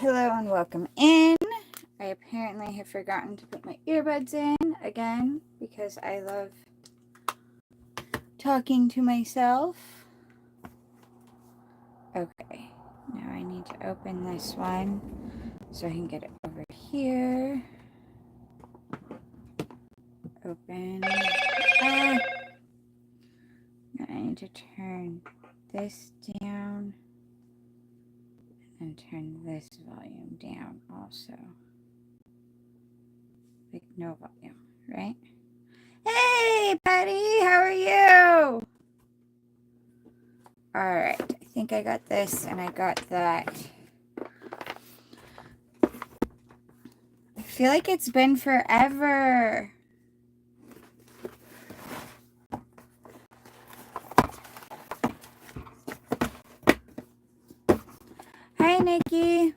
Hello and welcome in. I apparently have forgotten to put my earbuds in again because I love talking to myself. Okay, now I need to open this one so I can get it over here. Open. Ah! Now I need to turn this down and turn this volume down also. Like no volume, right? Hey, Patty, how are you? All right, I think I got this and I got that. I feel like it's been forever. Hi, Nikki.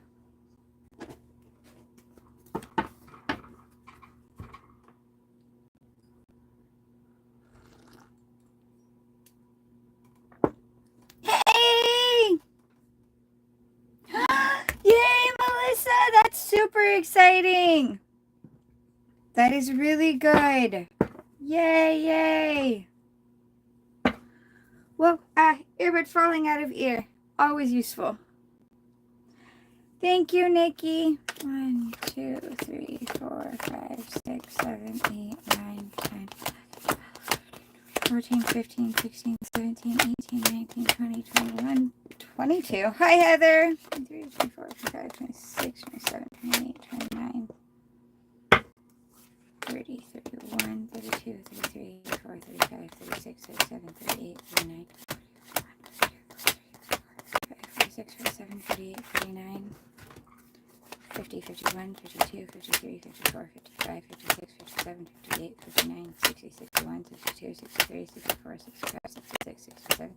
Hey! Yay, Melissa! That's super exciting. That is really good. Yay, yay. Well, earbud falling out of ear. Always useful. Thank you, Nikki. 1, 2, 3, 4, 5, 6, 7, 8, 9, 10, 14, 15, 16, 17, 18, 19, 20, 21, 22. Hi, Heather. 23, 24, 25, 26, 27, 28, 29, 30, 31, 32, 33, 34, 35, 36, 37, 38, 39, 46, 47, 48, 49, 50, 51, 52, 53, 54, 55, 56, 57, 58, 59, 60, 61, 62, 63, 64, 65, 66, 67,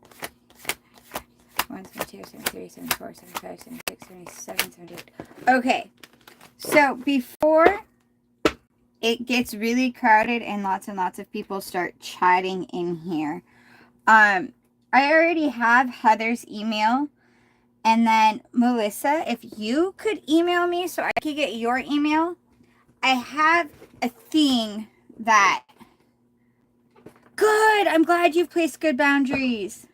72, 73, 74, 75, 76, 77, 78. Okay, so before it gets really crowded and lots of people start chatting in here, I already have Heather's email. And then, Melissa, if you could email me so I could get your email, I have a thing that... Good! I'm glad you've placed good boundaries.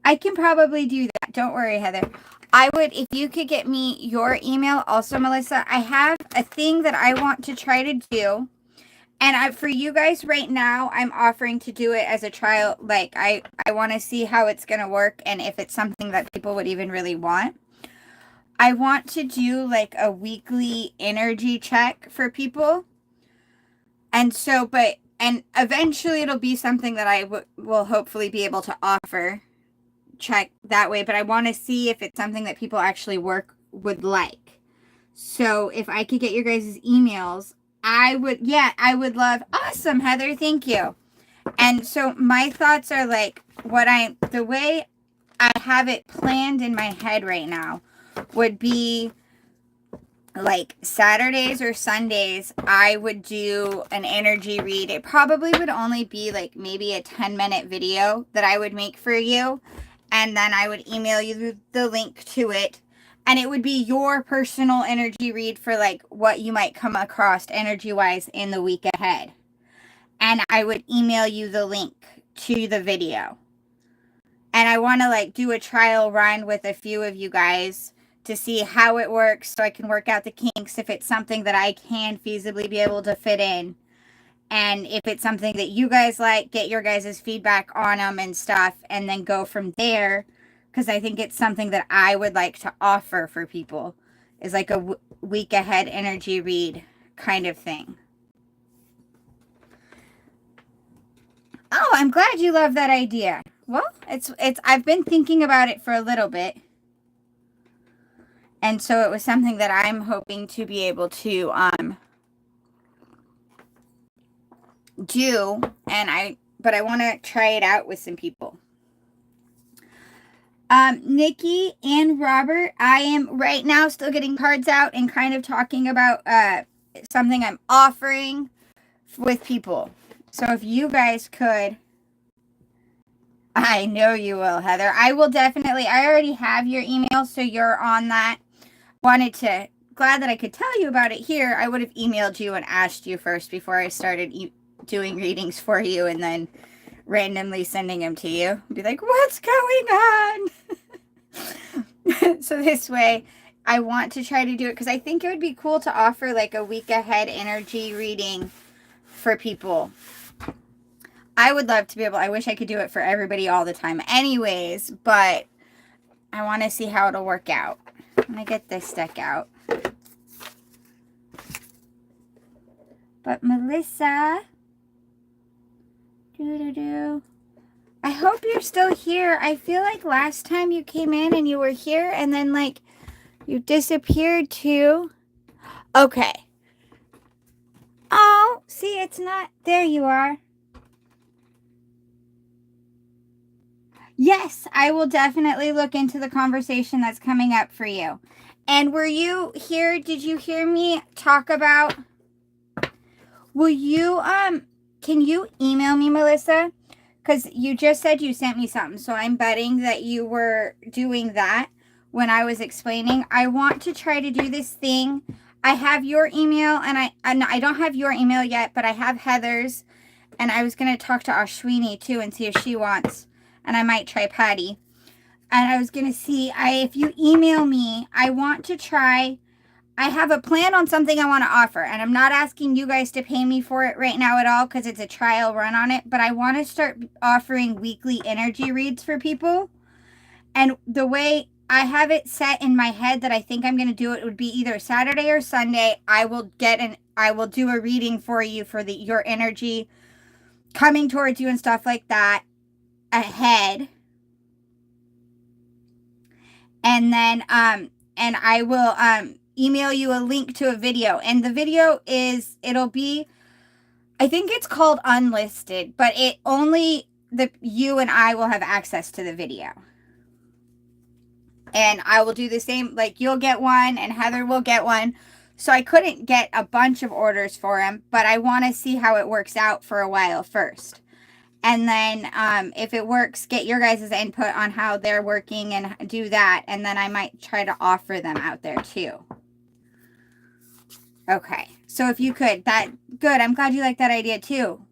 I can probably do that. Don't worry, Heather. I would, if you could get me your email, also, Melissa, I have a thing that I want to try to do. And for you guys right now, I'm offering to do it as a trial. Like, I want to see how it's going to work and if it's something that people would even really want. I want to do like a weekly energy check for people. And so, and eventually it'll be something that I will hopefully be able to offer check that way. But I want to see if it's something that people actually would like. So if I could get your guys' emails, I would love. Awesome, Heather. Thank you. And so my thoughts are like the way I have it planned in my head right now would be like Saturdays or Sundays, I would do an energy read. It probably would only be like maybe a 10-minute video that I would make for you. And then I would email you the link to it. And it would be your personal energy read for like what you might come across energy-wise in the week ahead. And I would email you the link to the video. And I want to like do a trial run with a few of you guys to see how it works so I can work out the kinks if it's something that I can feasibly be able to fit in. And if it's something that you guys like, get your guys' feedback on them and stuff, and then go from there. Because I think it's something that I would like to offer for people, is like a week ahead energy read kind of thing. Oh, I'm glad you love that idea. Well, I've been thinking about it for a little bit. And so it was something that I'm hoping to be able to do, but I want to try it out with some people. Nikki and Robert, I am right now still getting cards out and kind of talking about something I'm offering with people. So if you guys could, I know you will, Heather. I will definitely, I already have your email, so you're on that. glad that I could tell you about it here. I would have emailed you and asked you first before I started doing readings for you and then randomly sending them to you. Be like, what's going on? So this way, I want to try to do it because I think it would be cool to offer like a week ahead energy reading for people. I would love to be able, I wish I could do it for everybody all the time anyways, but I want to see how it'll work out. I'm going to get this deck out. But Melissa, I hope you're still here. I feel like last time you came in and you were here and then like you disappeared too. Okay. Oh, see, it's not. There you are. Yes, I will definitely look into the conversation that's coming up for you. And were you here? Did you hear me talk about, will you, can you email me, Melissa? Because you just said you sent me something. So I'm betting that you were doing that when I was explaining. I want to try to do this thing. I have your email and I don't have your email yet, but I have Heather's. And I was going to talk to Ashwini too and see if she wants. And I might try Patty. And I was going to see, if you email me, I want to try, I have a plan on something I want to offer. And I'm not asking you guys to pay me for it right now at all because it's a trial run on it. But I want to start offering weekly energy reads for people. And the way I have it set in my head that I think I'm going to do it would be either Saturday or Sunday. I will do a reading for you for your energy coming towards you and stuff like that ahead. And then and I will email you a link to a video. And the video it'll be, I think it's called unlisted, but it only you and I will have access to the video. And I will do the same, like you'll get one and Heather will get one. So I couldn't get a bunch of orders for them, but I want to see how it works out for a while first. And then if it works, get your guys' input on how they're working and do that. And then I might try to offer them out there too. Okay. So if you could, good. I'm glad you like that idea too.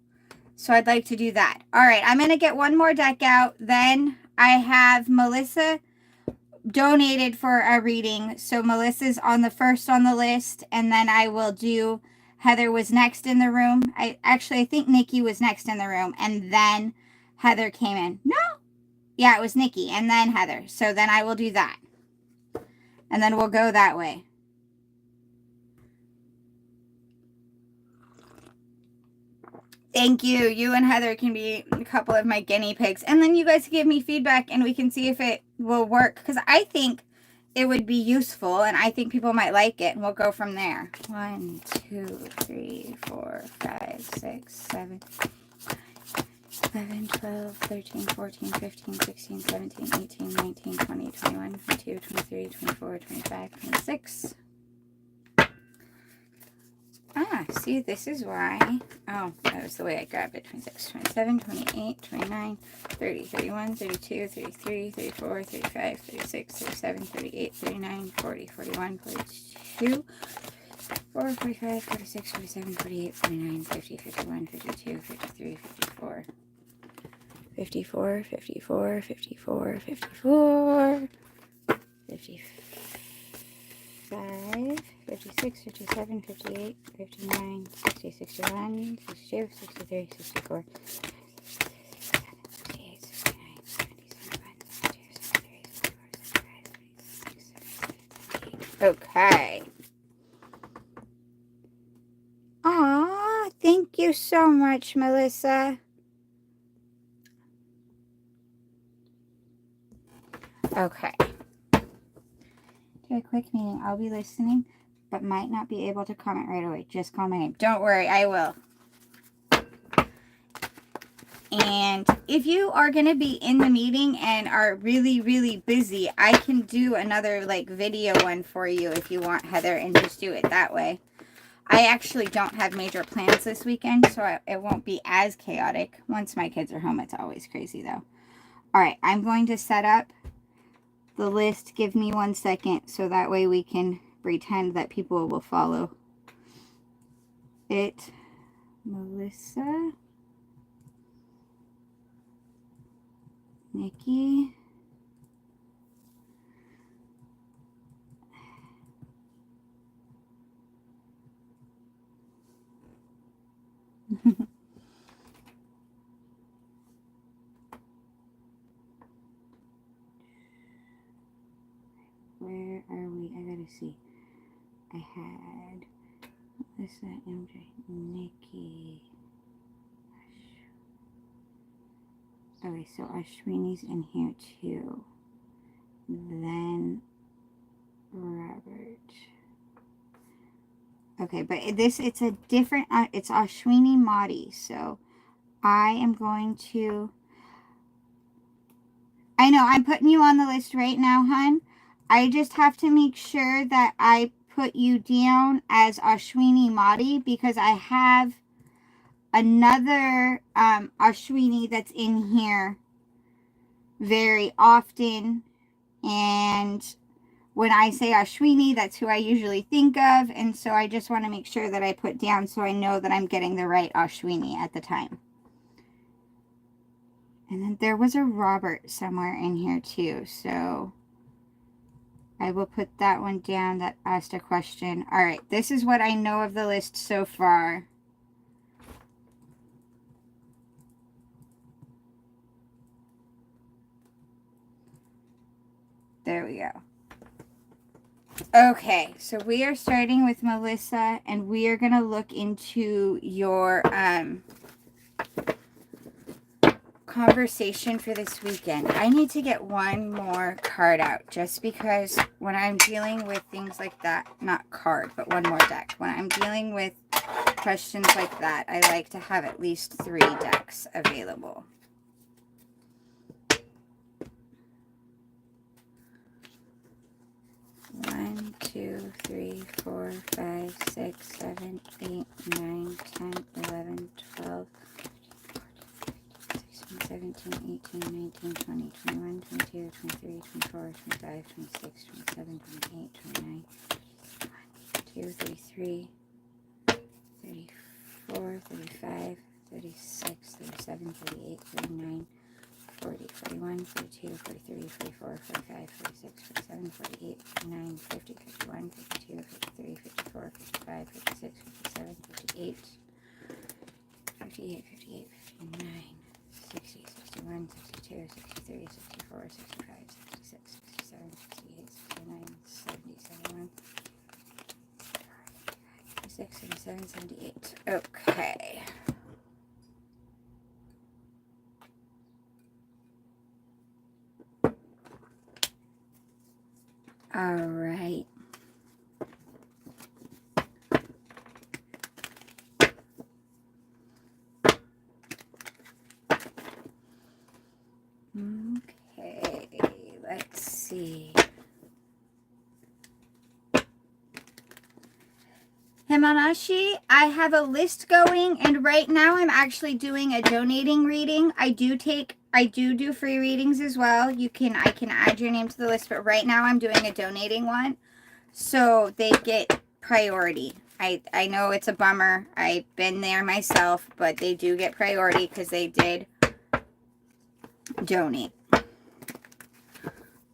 So I'd like to do that. All right. I'm going to get one more deck out. Then I have Melissa donated for a reading. So Melissa's on the first on the list. And then I will do... Heather was next in the room. I think Nikki was next in the room. And then Heather came in. No. Yeah, it was Nikki and then Heather. So then I will do that. And then we'll go that way. Thank you. You and Heather can be a couple of my guinea pigs. And then you guys give me feedback and we can see if it will work. Because I think it would be useful and I think people might like it and we'll go from there. 1, 2, 3, 4, 5, 6, 7, 11, 12, 13, 14, 15, 16, 17, 18, 19, 20, 21, 22, 23, 24, 25, 26. See, this is why. Oh, that was the way I grabbed it. 26, 27, 28, 29, 30, 31, 32, 33, 34, 35, 36, 37, 38, 39, 40, 41, 42, 4, 45, 46, 47, 48, 49, 50, 51, 52, 53, 54, 54, 54, 54, 54, 55, 56, 57, 58, 59, 60, 61, 62, 63, 64, 68, 69, 70, 71, 72, 73, 74, 75, 76, 77, 78. Okay. Aw, thank you so much, Melissa. Okay. Do a quick meeting. I'll be listening, but might not be able to comment right away. Just call my name. Don't worry, I will. And if you are going to be in the meeting and are really, really busy, I can do another like video one for you if you want, Heather, and just do it that way. I actually don't have major plans this weekend, so it won't be as chaotic. Once my kids are home, it's always crazy though. All right, I'm going to set up the list. Give me 1 second so that way we can pretend that people will follow it. Melissa, Nikki, where are we? I gotta see. I had Melissa, MJ, Nikki. Okay, so Ashwini's in here too. Then Robert. Okay, but it's a different, it's Ashwini Madi. So I am going to, I know I'm putting you on the list right now, hon. I just have to make sure that I put you down as Ashwini Madi because I have another Ashwini that's in here very often, and when I say Ashwini, that's who I usually think of, and so I just want to make sure that I put down so I know that I'm getting the right Ashwini at the time. And then there was a Robert somewhere in here too, so I will put that one down that asked a question. All right, this is what I know of the list so far. There we go. Okay, so we are starting with Melissa, and we are going to look into your conversation for this weekend. I need to get one more card out, just because when I'm dealing with things like that, not card, but one more deck. When I'm dealing with questions like that, I like to have at least 3 decks available. One, 2, 3, 4, 5, 6, 7, 8, 9, 10, 11, 12, 16, 17, 18, 19, 20, 21, 22, 23, 24, 25, 26, 27, 28, 29, 32, 33, 34, 35, 36, 37, 38, 39, 40, 41, 42, 43, 44, 45, 46, 47, 48, 49, 50, 51, 52, 53, 54, 55, 56, 57, 58, 58, 58, 59, 60, 61, 62, 63, 64, 65, 66, 67, 68, 69, 70, 71, 76, 77, 78. Okay. All right. Okay, let's see. Himanashi, I have a list going, and right now I'm actually doing a donating reading. I do free readings as well. I can add your name to the list, but right now I'm doing a donating one, so they get priority. I know it's a bummer. I've been there myself, but they do get priority because they did donate.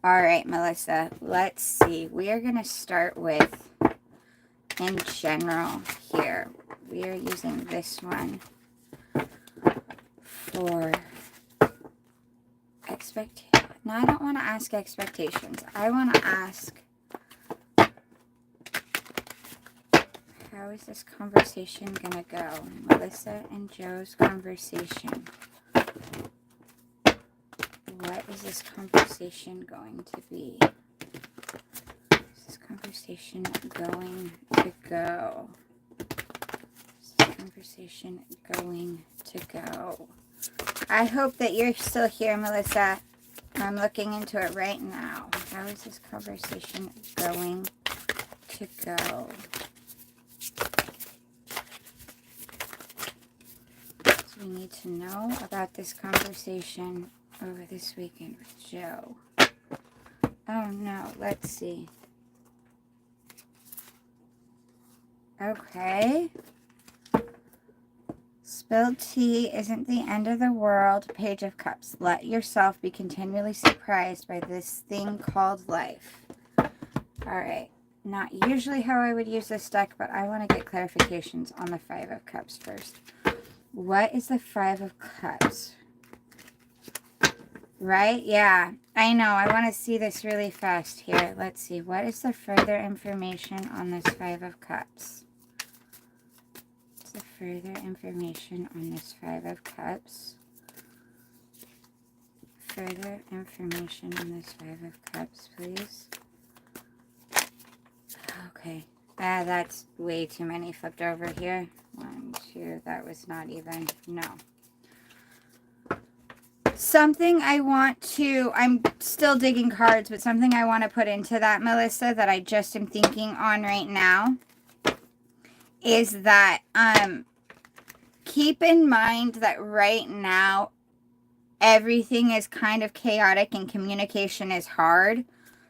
All right, Melissa, let's see. We are going to start with, in general here, we are using this one for expectations. No, I don't want to ask expectations. I want to ask, how is this conversation going to go? Melissa and Joe's conversation. What is this conversation going to be? Is this conversation going to go? Is this conversation going to go? I hope that you're still here, Melissa. I'm looking into it right now. How is this conversation going to go? So we need to know about this conversation over this weekend with Joe. Oh no, let's see. Okay. Spilled tea isn't the end of the world. Page of Cups. Let yourself be continually surprised by this thing called life. Alright. Not usually how I would use this deck, but I want to get clarifications on the Five of Cups first. What is the Five of Cups? Right? Yeah. I know. I want to see this really fast here. Let's see. What is the further information on this Five of Cups? What's the further information on this Five of Cups? Further information on this Five of Cups, please. Okay. That's way too many flipped over here. 1, 2. That was not even. No. Something I want to, I'm still digging cards, but something I want to put into that, Melissa, that I just am thinking on right now is that keep in mind that right now everything is kind of chaotic and communication is hard.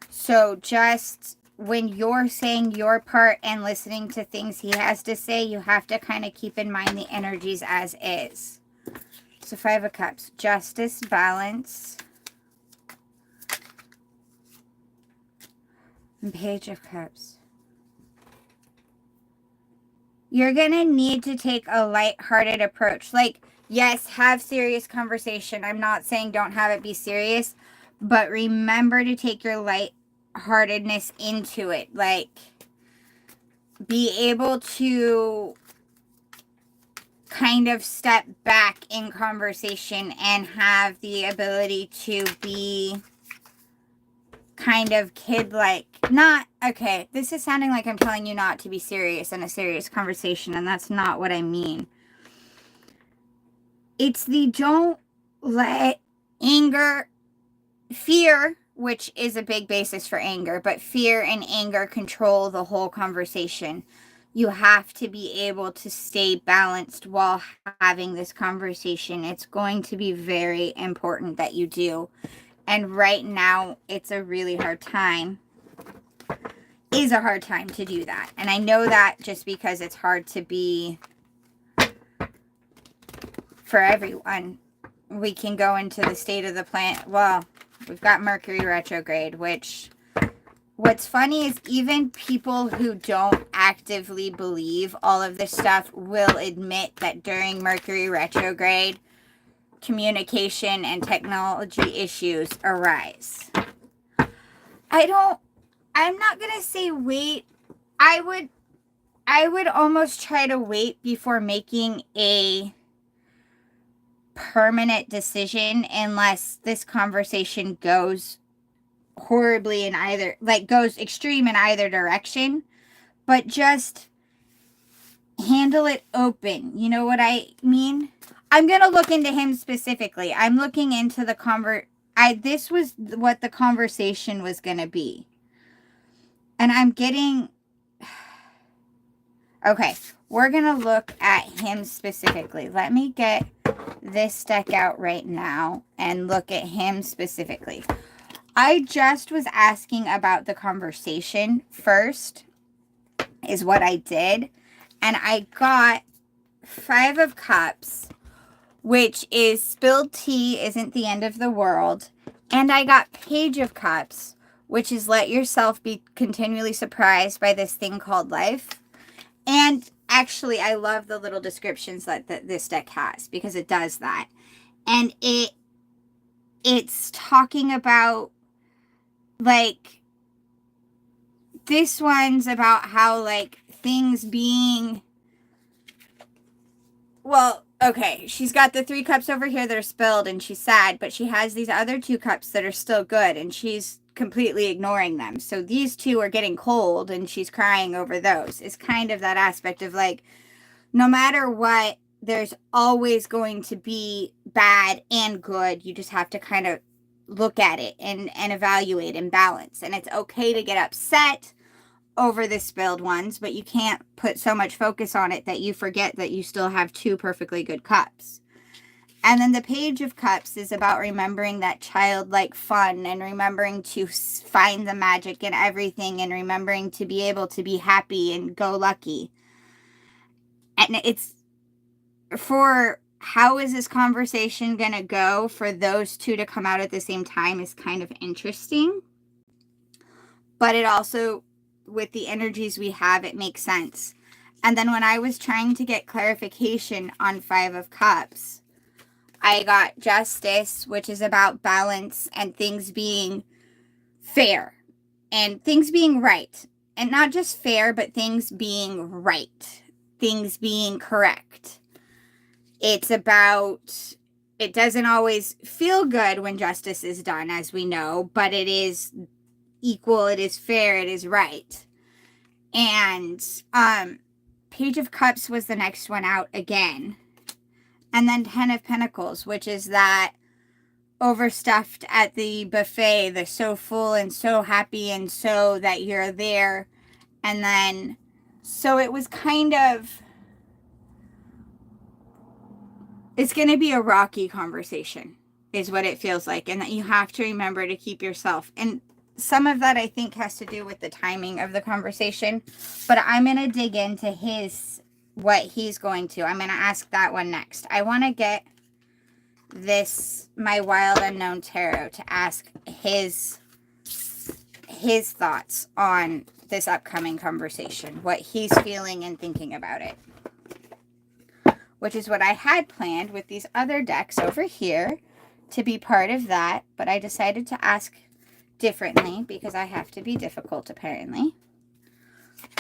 So just when you're saying your part and listening to things he has to say, you have to kind of keep in mind the energies as is. So Five of Cups, justice, balance, and Page of Cups. You're going to need to take a lighthearted approach. Like, yes, have serious conversation. I'm not saying don't have it be serious, but remember to take your lightheartedness into it. Like, be able to kind of step back in conversation and have the ability to be kind of kid-like. Not, okay, this is sounding like I'm telling you not to be serious in a serious conversation, and that's not what I mean. It's the don't let anger, fear, which is a big basis for anger, but fear and anger control the whole conversation. You have to be able to stay balanced while having this conversation. It's going to be very important that you do. And right now, it's a really hard time. Is a hard time to do that. And I know that just because it's hard to be for everyone. We can go into the state of the planet. Well, we've got Mercury retrograde, which... What's funny is even people who don't actively believe all of this stuff will admit that during Mercury retrograde, communication and technology issues arise. I'm not going to say wait. I would almost try to wait before making a permanent decision unless this conversation goes horribly in either, like goes extreme in either direction, but just handle it open. You know what I mean? I'm going to look into him specifically. I'm looking into the this was what the conversation was going to be. And I'm getting, okay, we're going to look at him specifically. Let me get this deck out right now and look at him specifically. I just was asking about the conversation first, is what I did. And I got Five of Cups, which is spilled tea isn't the end of the world. And I got Page of Cups, which is let yourself be continually surprised by this thing called life. And actually, I love the little descriptions that this deck has, because it does that. And it's talking about, like, this one's about how, like, things being, well, okay, she's got the 3 cups over here that are spilled and she's sad, but she has these other 2 cups that are still good and she's completely ignoring them. So these 2 are getting cold and she's crying over those. It's kind of that aspect of, like, no matter what, there's always going to be bad and good. You just have to kind of look at it and evaluate and balance. And it's okay to get upset over the spilled ones, but you can't put so much focus on it that you forget that you still have 2 perfectly good cups. And then the Page of Cups is about remembering that childlike fun and remembering to find the magic in everything and remembering to be able to be happy and go lucky. And it's for how is this conversation going to go for those two to come out at the same time is kind of interesting. But it also, with the energies we have, it makes sense. And then when I was trying to get clarification on Five of Cups, I got Justice, which is about balance and things being fair and things being right. And not just fair, but things being right. Things being correct. It's about, it doesn't always feel good when justice is done, as we know, but it is equal, it is fair, it is right. And Page of Cups was the next one out again. And then 10 of Pentacles, which is that overstuffed at the buffet. They're so full and so happy and so that you're there. And then, so it was kind of, it's going to be a rocky conversation is what it feels like. And that you have to remember to keep yourself. And some of that I think has to do with the timing of the conversation. But I'm going to dig into what he's going to. I'm going to ask that one next. I want to get my Wild Unknown Tarot to ask his thoughts on this upcoming conversation, what he's feeling and thinking about it, which is what I had planned with these other decks over here to be part of that, but I decided to ask differently because I have to be difficult apparently.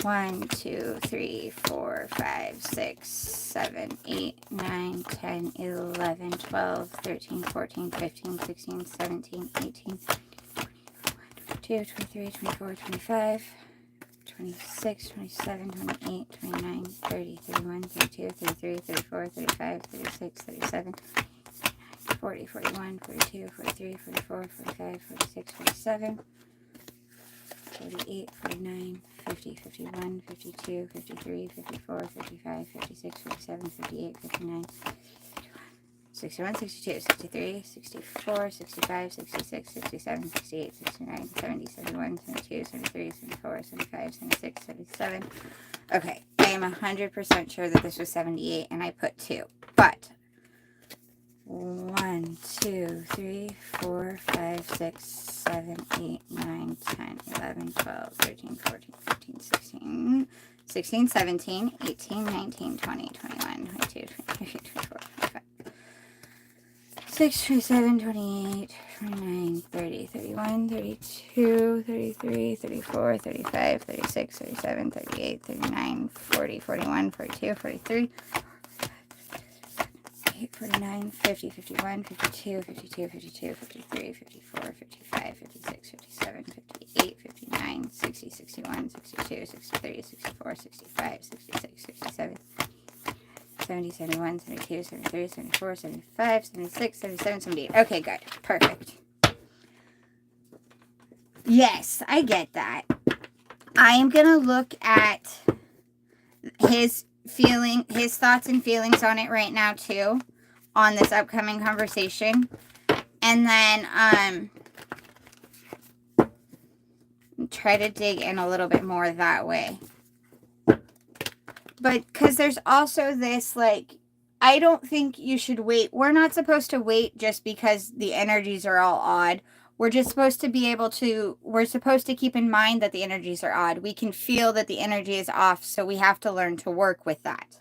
1, 2, 3, 4, 5, 6, 7, 8, 9, 10, 11, 12, 13, 14, 15, 16, 17, 18, 22, 23, 24, 25, 26, 27, 28, 29, 30, 31, 32, 33, 34, 35, 36, 37, 40, 41, 42, 43, 44, 45, 46, 47, 48, 49, 50, 51, 52, 53, 54, 55, 56, 57, 58, 59, 61, 62, 63, 64, 65, 66, 67, 68, 69, 70, 71, 72, 73, 74, 75, 76, 77. Okay, I am 100% sure that this was 78 and I put 2. But 1, 2, 3, 4, 5, 6, 7, 8, 9, 10, 11, 12, 13, 14, 15, 16, 17, 18, 19, 20, 21, 22, 23, 24, 25, 6, 27, 28, 29, 30, 31, 32, 33, 34, 35, 36, 37, 38, 39, 40, 41, 42, 43, 49, 50, 51, 52, 52, 52, 53, 54, 55, 56, 57, 58, 59, 60, 61, 62, 63, 64, 65, 66, 67, 70, 71, 72, 73, 74, 75, 76, 77, 78. Okay, good. Perfect. Yes, I get that. I am going to look at his thoughts and feelings on it right now too, on this upcoming conversation, and then try to dig in a little bit more that way. But because there's also this, like, I don't think you should wait. We're not supposed to wait just because the energies are all odd. We're just supposed to be able to, we're supposed to keep in mind that the energies are odd. We can feel that the energy is off, so we have to learn to work with that.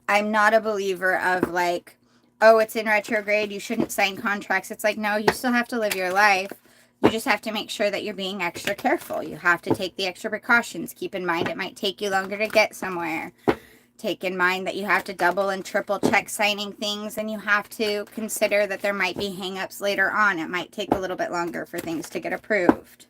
I'm not a believer of like, oh, it's in retrograde, you shouldn't sign contracts. It's like, no, you still have to live your life. You just have to make sure that you're being extra careful. You have to take the extra precautions. Keep in mind it might take you longer to get somewhere. Take in mind that you have to double and triple check signing things, and you have to consider that there might be hangups later on. It might take a little bit longer for things to get approved.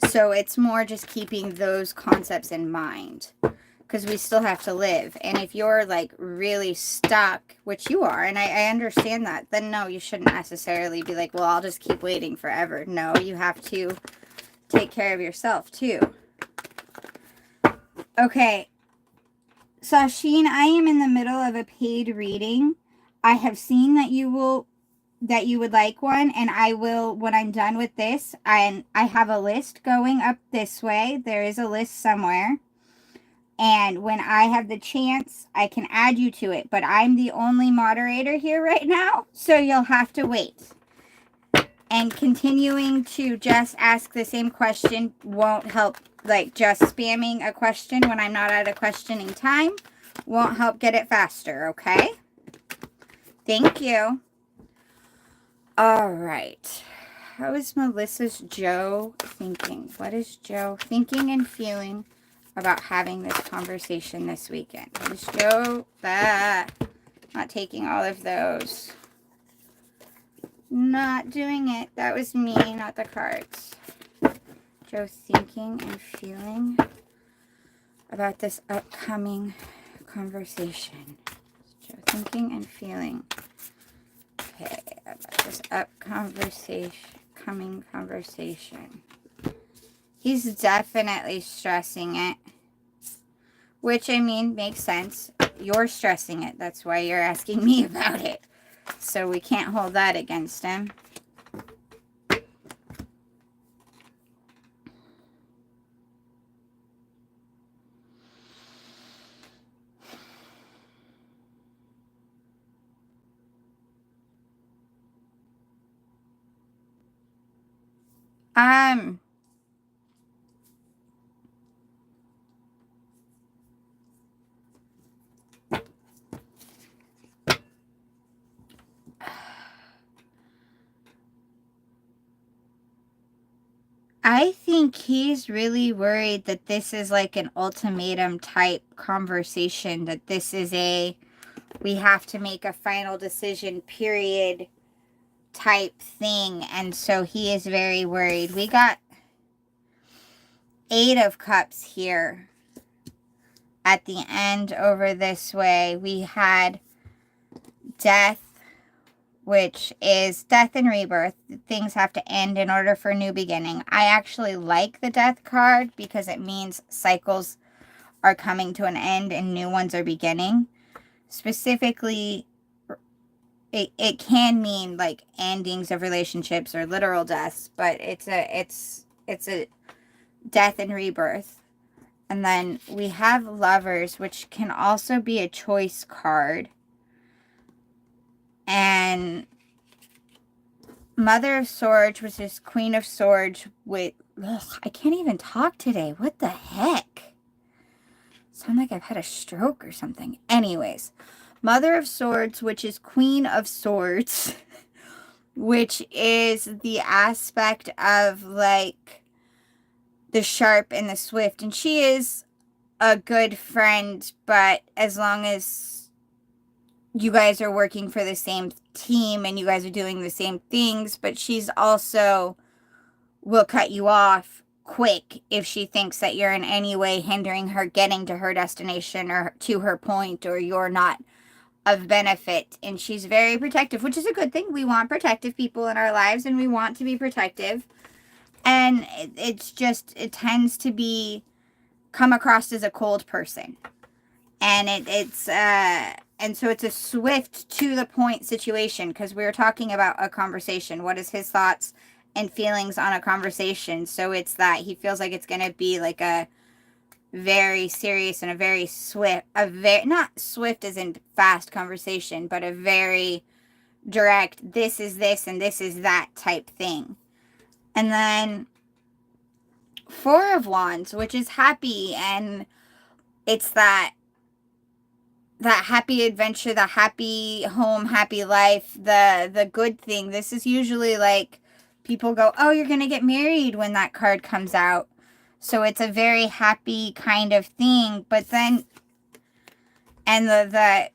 So it's more just keeping those concepts in mind, because we still have to live. And if you're like really stuck, which you are, and I understand that, then no, you shouldn't necessarily be like, well, I'll just keep waiting forever. No, you have to take care of yourself too. Okay, Sasheen, I am in the middle of a paid reading. I have seen that you would like one, and I will, when I'm done with this, and I have a list going up this way. There is a list somewhere. And when I have the chance, I can add you to it. But I'm the only moderator here right now, so you'll have to wait. And continuing to just ask the same question won't help. Like, just spamming a question when I'm not at a questioning time won't help get it faster, okay? Thank you. All right. How is Melissa's Joe thinking? What is Joe thinking and feeling about having this conversation this weekend? What is Joe? Not taking all of those. Not doing it. That was me, not the cards. Joe thinking and feeling about this upcoming conversation. Joe thinking and feeling. Okay, about this coming conversation. He's definitely stressing it. Which, I mean, makes sense. You're stressing it. That's why you're asking me about it. So we can't hold that against him. I think he's really worried that this is like an ultimatum type conversation, that this is we have to make a final decision, period, type thing. And so he is very worried. We got 8 of Cups here at the end over this way. We had Death, which is death and rebirth. Things have to end in order for a new beginning. I actually like the Death card because it means cycles are coming to an end and new ones are beginning. Specifically, it can mean like endings of relationships or literal deaths, but it's a death and rebirth. And then we have Lovers, which can also be a choice card. And Mother of Swords, which is Queen of Swords with... I can't even talk today. What the heck? Sound like I've had a stroke or something. Anyways, Mother of Swords, which is Queen of Swords, which is the aspect of, like, the sharp and the swift. And she is a good friend, but as long as you guys are working for the same team and you guys are doing the same things, but she's also will cut you off quick if she thinks that you're in any way hindering her getting to her destination or to her point, or you're not of benefit. And she's very protective, which is a good thing. We want protective people in our lives and we want to be protective. And it's just, it tends to be come across as a cold person. And and so it's a swift, to the point situation, because we were talking about a conversation. What is his thoughts and feelings on a conversation? So it's that he feels like it's going to be like a very serious and a very swift, not swift as in fast conversation, but a very direct, this is this and this is that type thing. And then 4 of Wands, which is happy, and it's that happy adventure, the happy home, happy life, the good thing. This is usually like people go, oh, you're going to get married when that card comes out. So it's a very happy kind of thing. But then, and the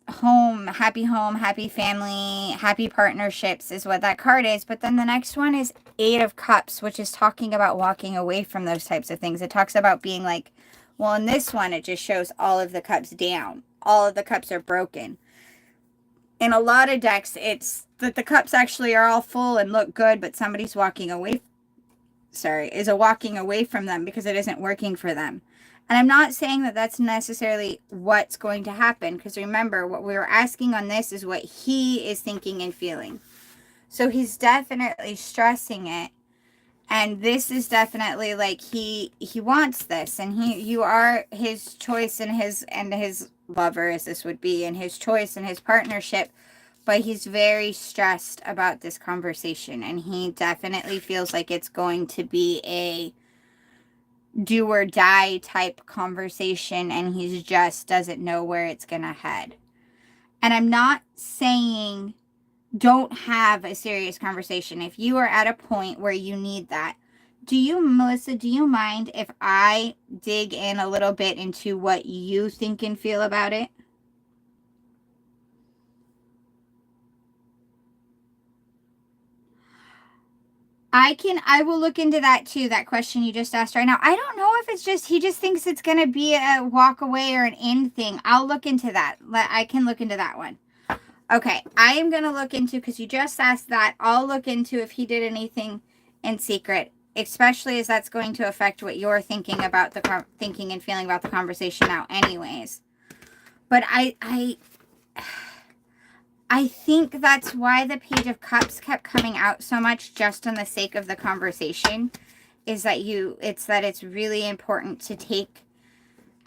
home, happy family, happy partnerships is what that card is. But then the next one is 8 of Cups, which is talking about walking away from those types of things. It talks about being like, well, in this one, it just shows all of the cups down. All of the cups are broken. In a lot of decks, it's that the cups actually are all full and look good, but somebody's walking away is a walking away from them because it isn't working for them. And I'm not saying that that's necessarily what's going to happen, because remember, what we were asking on this is what he is thinking and feeling. So he's definitely stressing it. And this is definitely like he wants this, and you are his choice and his lover, as this would be, and his choice and his partnership. But he's very stressed about this conversation, and he definitely feels like it's going to be a do or die type conversation, and he just doesn't know where it's gonna head. And I'm not saying don't have a serious conversation if you are at a point where you need that. Melissa, do you mind if I dig in a little bit into what you think and feel about it? I will look into that too, that question you just asked right now. I don't know if it's just, he just thinks it's going to be a walk away or an end thing. I'll look into that. I can look into that one. Okay, I am going to look into, because you just asked that, I'll look into if he did anything in secret, especially as that's going to affect what you're thinking about thinking and feeling about the conversation now anyways. But I think that's why the Page of Cups kept coming out so much, just on the sake of the conversation, is that it's really important to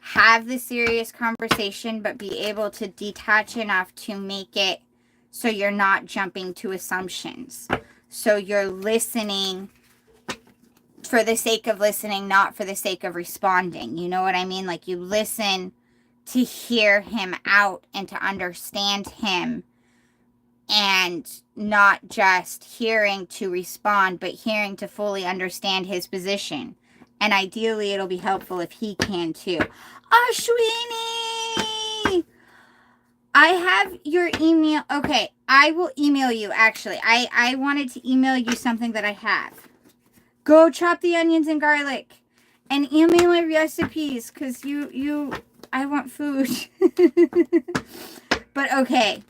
have the serious conversation, but be able to detach enough to make it so you're not jumping to assumptions. So you're listening for the sake of listening, not for the sake of responding. You know what I mean? Like, you listen to hear him out and to understand him, and not just hearing to respond, but hearing to fully understand his position. And ideally, it'll be helpful if he can too. Ashwini! I have your email. Okay, I will email you, actually. I wanted to email you something that I have. Go chop the onions and garlic. And email my recipes, because I want food. But okay.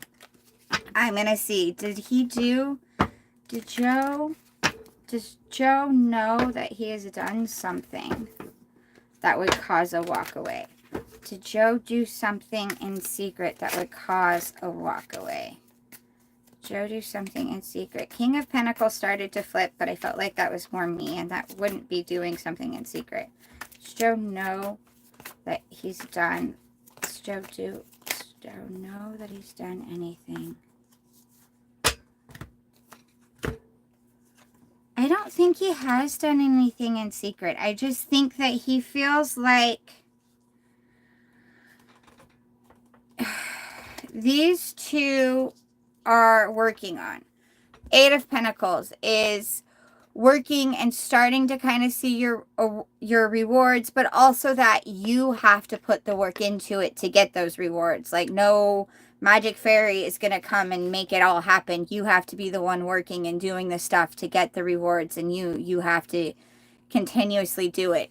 I'm going to see. Does Joe know that he has done something that would cause a walk away? Did Joe do something in secret that would cause a walk away? Joe do something in secret. King of Pentacles started to flip, but I felt like that was more me, and that wouldn't be doing something in secret. Does Joe know that he's done? Does Joe know that he's done anything? I don't think he has done anything in secret. I just think that he feels like these two are working on. Eight of Pentacles is working and starting to kind of see your rewards, but also that you have to put the work into it to get those rewards. Like, no magic fairy is going to come and make it all happen. You have to be the one working and doing the stuff to get the rewards, and you have to continuously do it.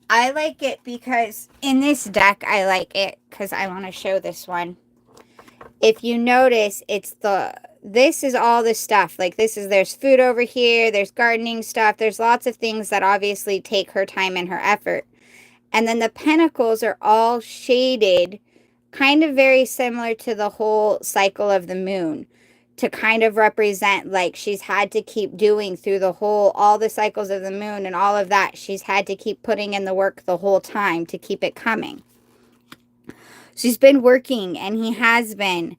I like it because in this deck, I like it because I want to show this one. If you notice, this is all the stuff. Like, there's food over here, there's gardening stuff, there's lots of things that obviously take her time and her effort. And then the pentacles are all shaded, kind of very similar to the whole cycle of the moon, to kind of represent, like, she's had to keep doing through all the cycles of the moon and all of that. She's had to keep putting in the work the whole time to keep it coming. She's been working, and he has been.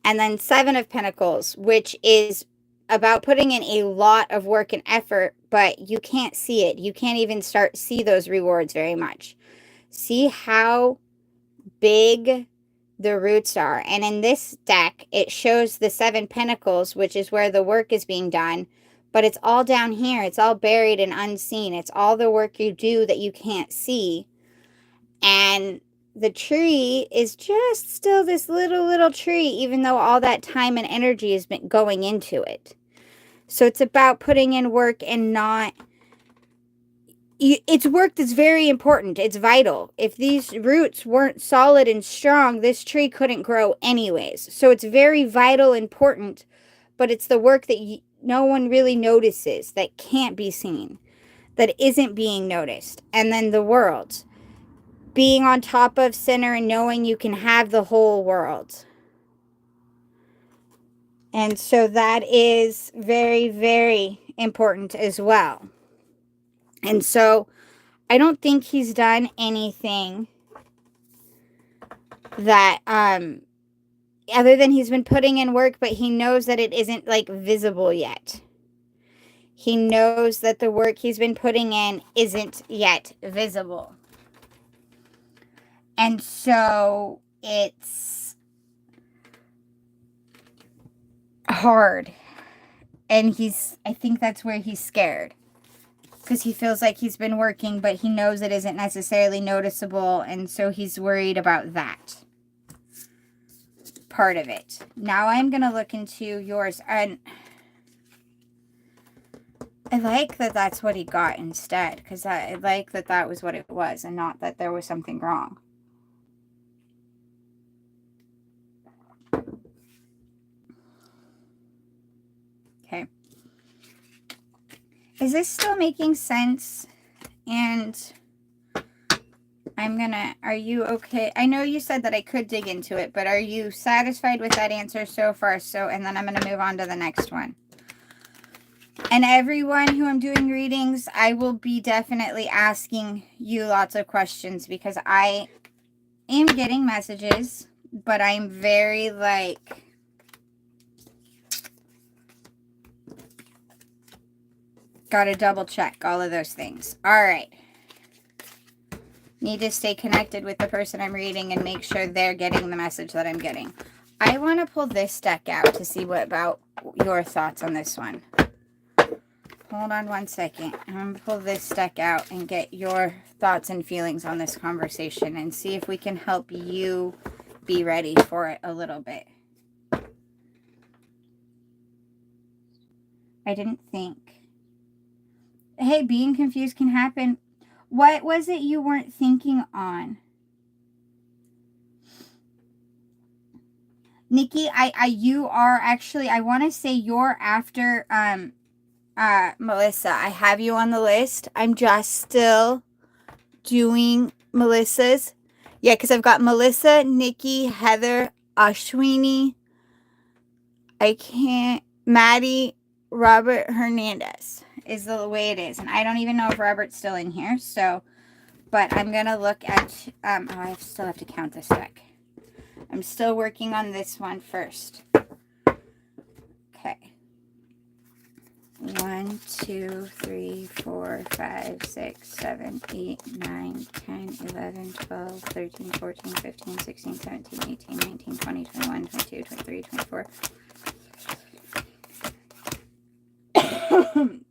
And then Seven of Pentacles, which is about putting in a lot of work and effort, but you can't see it. You can't even see those rewards very much. See how big the roots are. And in this deck, it shows the Seven Pentacles, which is where the work is being done. But it's all down here. It's all buried and unseen. It's all the work you do that you can't see. And the tree is just still this little tree, even though all that time and energy has been going into it. So it's about putting in work and not... It's work that's very important. It's vital. If these roots weren't solid and strong, this tree couldn't grow anyways. So it's very vital, important, but it's the work that no one really notices, that can't be seen. that isn't being noticed. And then the world. Being on top of center and knowing you can have the whole world. And so that is very, very important as well. And so I don't think he's done anything that, other than he's been putting in work, but he knows that it isn't like visible yet. He knows that the work he's been putting in isn't yet visible. And so it's hard. And I think that's where he's scared. Because he feels like he's been working, but he knows it isn't necessarily noticeable. And so he's worried about that part of it. Now I'm going to look into yours. And I like that that's what he got instead. Because I like that that was what it was. And not that there was something wrong. Okay. Is this still making sense? And are you okay? I know you said that I could dig into it, but are you satisfied with that answer so far? And then I'm going to move on to the next one. And everyone who I'm doing readings, I will be definitely asking you lots of questions because I am getting messages, but I'm very like, gotta double check all of those things. All right. Need to stay connected with the person I'm reading and make sure they're getting the message that I'm getting. I want to pull this deck out to see what about your thoughts on this one. Hold on one second. I'm going to pull this deck out and get your thoughts and feelings on this conversation and see if we can help you be ready for it a little bit. I didn't think. Hey, being confused can happen. What was it you weren't thinking on? Nikki, you are actually, I want to say you're after, Melissa. I have you on the list. I'm just still doing Melissa's. Yeah, because I've got Melissa, Nikki, Heather, Ashwini. Maddie, Robert Hernandez is the way it is. And I don't even know if Robert's still in here. So, but I'm going to look at, I still have to count this deck. I'm still working on this one first. Okay. 1, 2, 3, 4, 5, 6, 7, 8, 9, 10, 11, 12, 13, 14, 15, 16, 17, 18, 19, 20, 21, 22, 23, 24.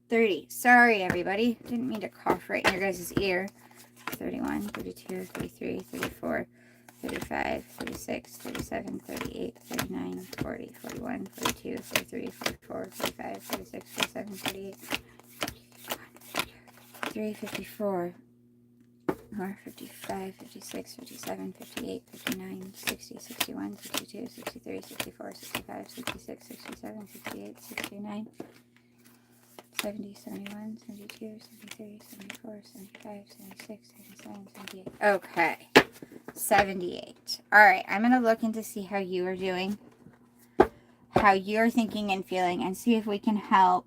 30. Sorry, everybody. Didn't mean to cough right in your guys' ear. 31, 32, 33, 34, 35, 36, 37, 38, 39, 40, 41, 42, 43, 44, 45, 46, 47, 48, 53, 54, 55, 56, 57, 58, 59, 60, 61, 62, 63, 64, 65, 66, 67, 68, 69, 70, 71, 72, 73, 74, 75, 76, 77, 78. Okay. 78. All right. I'm going to look into see how you are doing, how you're thinking and feeling, and see if we can help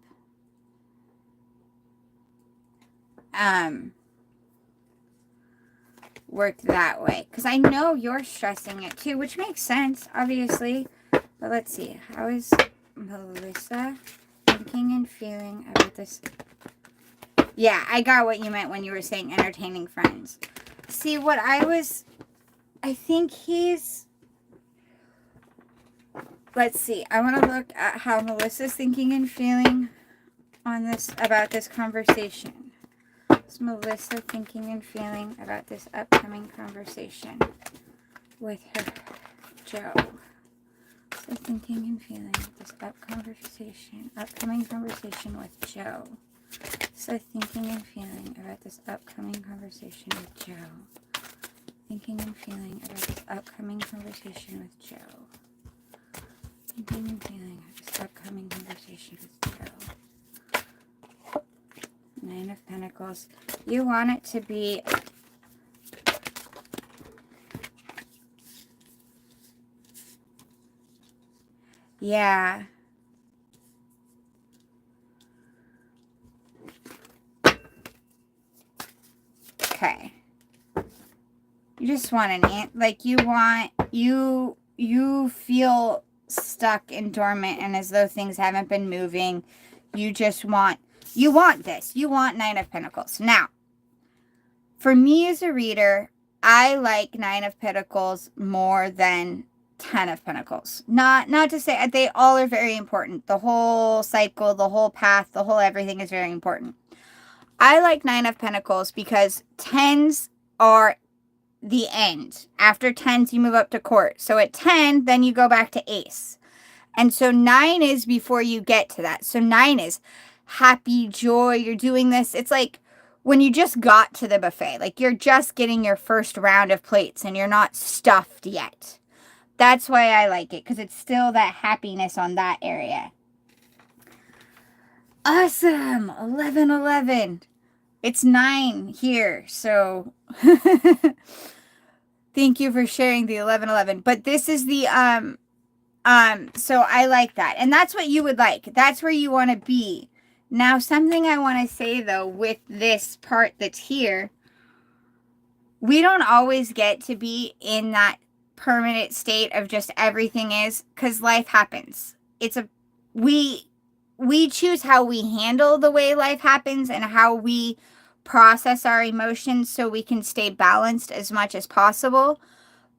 work that way. Because I know you're stressing it too, which makes sense, obviously. But let's see. How is Melissa thinking and feeling about this? Yeah, I got what you meant when you were saying entertaining friends. See, I think he's, let's see. I want to look at how Melissa's thinking and feeling on this, about this conversation. Is Melissa thinking and feeling about this upcoming conversation with her Joe? So thinking and feeling this upcoming conversation with Joe. So thinking and feeling about this upcoming conversation with Joe. Thinking and feeling about this upcoming conversation with Joe. Thinking and feeling about this upcoming conversation with Joe. Nine of Pentacles. You want it to be... Yeah. Okay. You just want an... Like, you want... You feel stuck and dormant and as though things haven't been moving. You just want... You want this. You want Nine of Pentacles. Now, for me as a reader, I like Nine of Pentacles more than 10 of Pentacles. Not to say they all are very important. The whole cycle, the whole path, the whole everything is very important. I like Nine of Pentacles because 10s are the end. After 10s, you move up to court. So at 10, then you go back to ace. And so 9 is before you get to that. So 9 is happy, joy, you're doing this. It's like when you just got to the buffet, like you're just getting your first round of plates and you're not stuffed yet. That's why I like it, because it's still that happiness on that area. Awesome. 1111. It's 9 here, so thank you for sharing the 1111. But this is the so I like that. And that's what you would like. That's where you want to be. Now, something I want to say though with this part that's here, we don't always get to be in that permanent state of just everything is, because life happens. It's a we choose how we handle the way life happens and how we process our emotions so we can stay balanced as much as possible.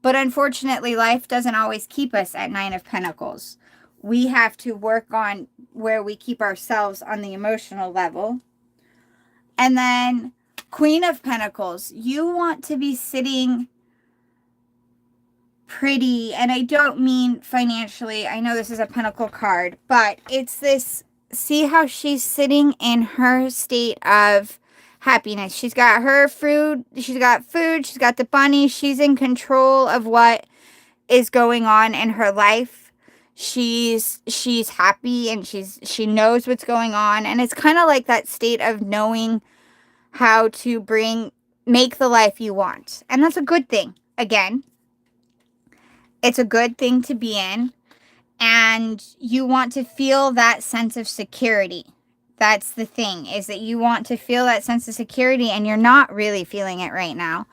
But unfortunately, life doesn't always keep us at Nine of Pentacles. We have to work on where we keep ourselves on the emotional level. And then Queen of Pentacles, you want to be sitting pretty, and I don't mean financially. I know this is a Pentacle card, but it's this, see how she's sitting in her state of happiness. She's got her food, she's got the bunny, she's in control of what is going on in her life. She's happy and she knows what's going on, and it's kind of like that state of knowing how to make the life you want. And that's a good thing. Again, it's a good thing to be in, and you want to feel that sense of security. That's the thing, is that you want to feel that sense of security, and you're not really feeling it right now.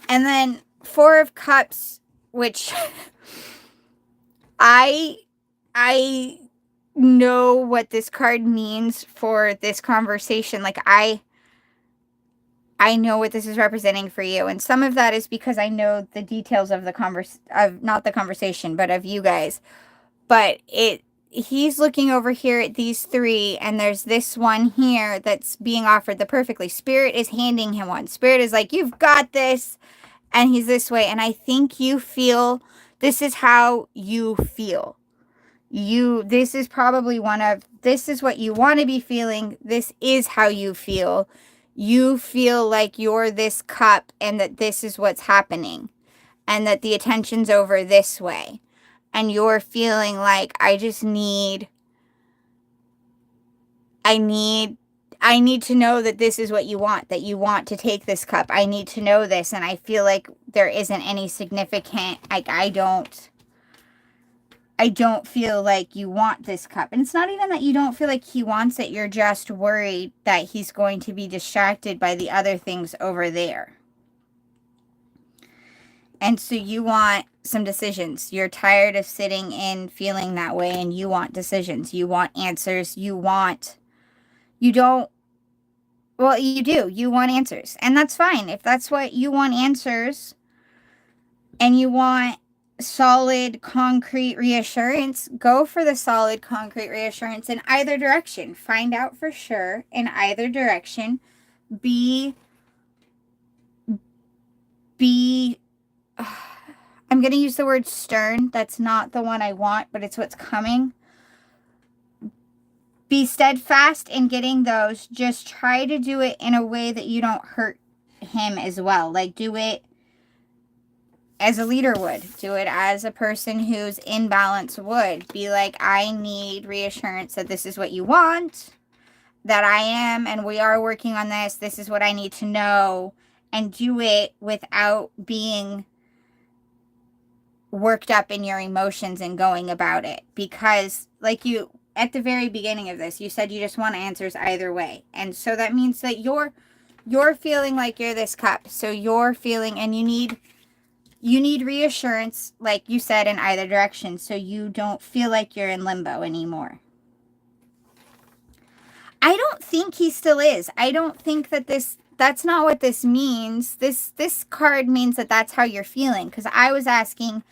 And then Four of Cups, which I know what this card means for this conversation. Like, I know what this is representing for you. And some of that is because I know the details of not the conversation, but of you guys. But he's looking over here at these three, and there's this one here that's being offered the perfectly. Spirit is handing him one. Spirit is like, you've got this. And he's this way. And I think you feel, this is how you feel. This is probably this is what you want to be feeling. This is how you feel. You feel like you're this cup and that this is what's happening. And that the attention's over this way. And you're feeling like, I need to know that this is what you want, that you want to take this cup. I need to know this. And I feel like there isn't any significant, like, I don't feel like you want this cup. And it's not even that you don't feel like he wants it. You're just worried that he's going to be distracted by the other things over there. And so you want some decisions. You're tired of sitting in feeling that way, and you want decisions. You want answers. You do. You want answers. And that's fine. If that's what you want, answers, and you want solid, concrete reassurance, go for the solid, concrete reassurance in either direction. Find out for sure in either direction. I'm going to use the word stern. That's not the one I want, but it's what's coming. Be steadfast in getting those. Just try to do it in a way that you don't hurt him as well. Like, do it as a leader would. Do it as a person who's in balance would. Be like, I need reassurance that this is what you want. that I am and we are working on this. This is what I need to know, and do it without being worked up in your emotions and going about it. Because like you, at the very beginning of this, you said you just want answers either way. And so that means that you're feeling like you're this cup. So you're feeling, and you need reassurance, like you said, in either direction, so you don't feel like you're in limbo anymore. I don't think he still is. I don't think that that's not what this means. This card means that that's how you're feeling. Because I was asking,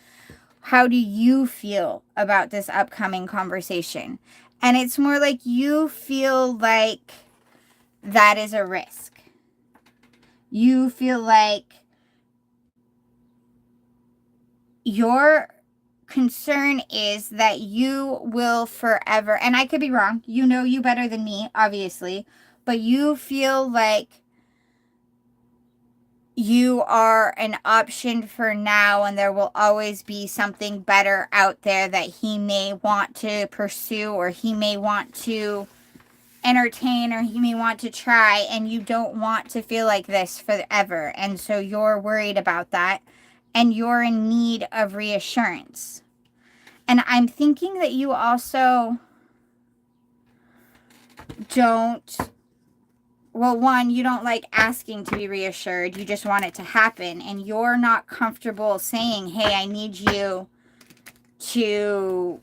how do you feel about this upcoming conversation? And it's more like you feel like that is a risk. You feel like your concern is that you will forever, and I could be wrong, you know you better than me, obviously, but you feel like you are an option for now, and there will always be something better out there that he may want to pursue, or he may want to entertain, or he may want to try, and you don't want to feel like this forever. And so you're worried about that, and you're in need of reassurance. And I'm thinking that you also don't, well, one, you don't like asking to be reassured. You just want it to happen. And you're not comfortable saying, hey, I need you to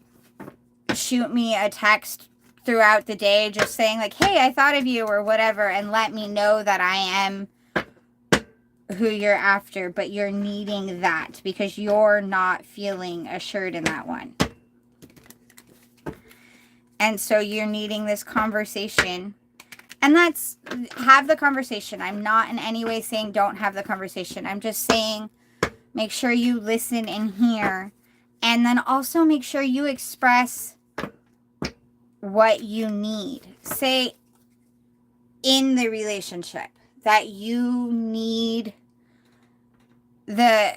shoot me a text throughout the day, just saying like, hey, I thought of you, or whatever, and let me know that I am who you're after. But you're needing that because you're not feeling assured in that one. And so you're needing this conversation. And that's, have the conversation. I'm not in any way saying don't have the conversation. I'm just saying make sure you listen and hear. And then also make sure you express what you need. Say in the relationship that you need the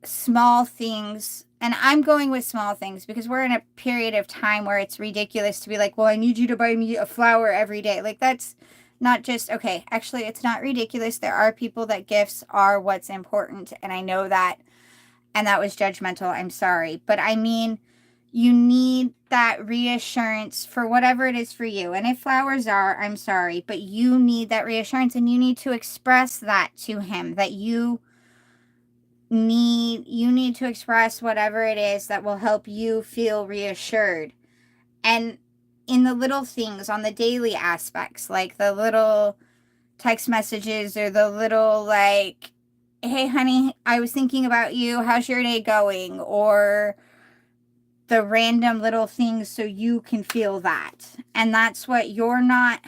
small things. And I'm going with small things because we're in a period of time where it's ridiculous to be like, well, I need you to buy me a flower every day. Like, that's not just, okay, actually, it's not ridiculous. There are people that gifts are what's important. And I know that. And that was judgmental. I'm sorry. But I mean, you need that reassurance for whatever it is for you. And if flowers are, I'm sorry. But you need that reassurance, and you need to express that to him, that you need to express whatever it is that will help you feel reassured. And in the little things, on the daily aspects, like the little text messages, or the little like, hey honey, I was thinking about you, how's your day going, or the random little things, so you can feel that. And that's what you're not.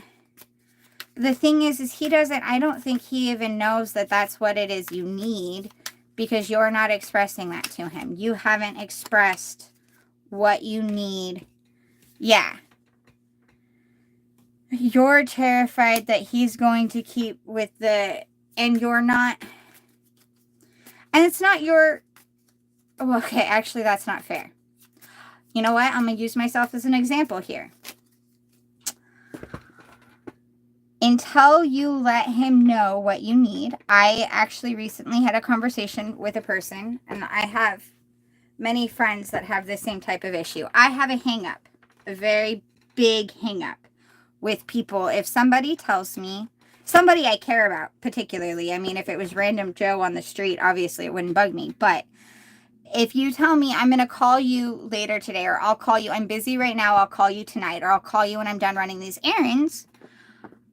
The thing is he doesn't, I don't think he even knows that that's what it is you need, because you're not expressing that to him. You haven't expressed what you need. Yeah. You're terrified that he's going to keep with the, and you're not, and it's not your, oh, okay, actually that's not fair. You know what? I'm going to use myself as an example here. Until you let him know what you need. I actually recently had a conversation with a person, and I have many friends that have the same type of issue. I have a hang up, a very big hang up with people. If somebody tells me, somebody I care about particularly, I mean, if it was random Joe on the street, obviously it wouldn't bug me, but if you tell me I'm going to call you later today, or I'll call you, I'm busy right now, I'll call you tonight, or I'll call you when I'm done running these errands,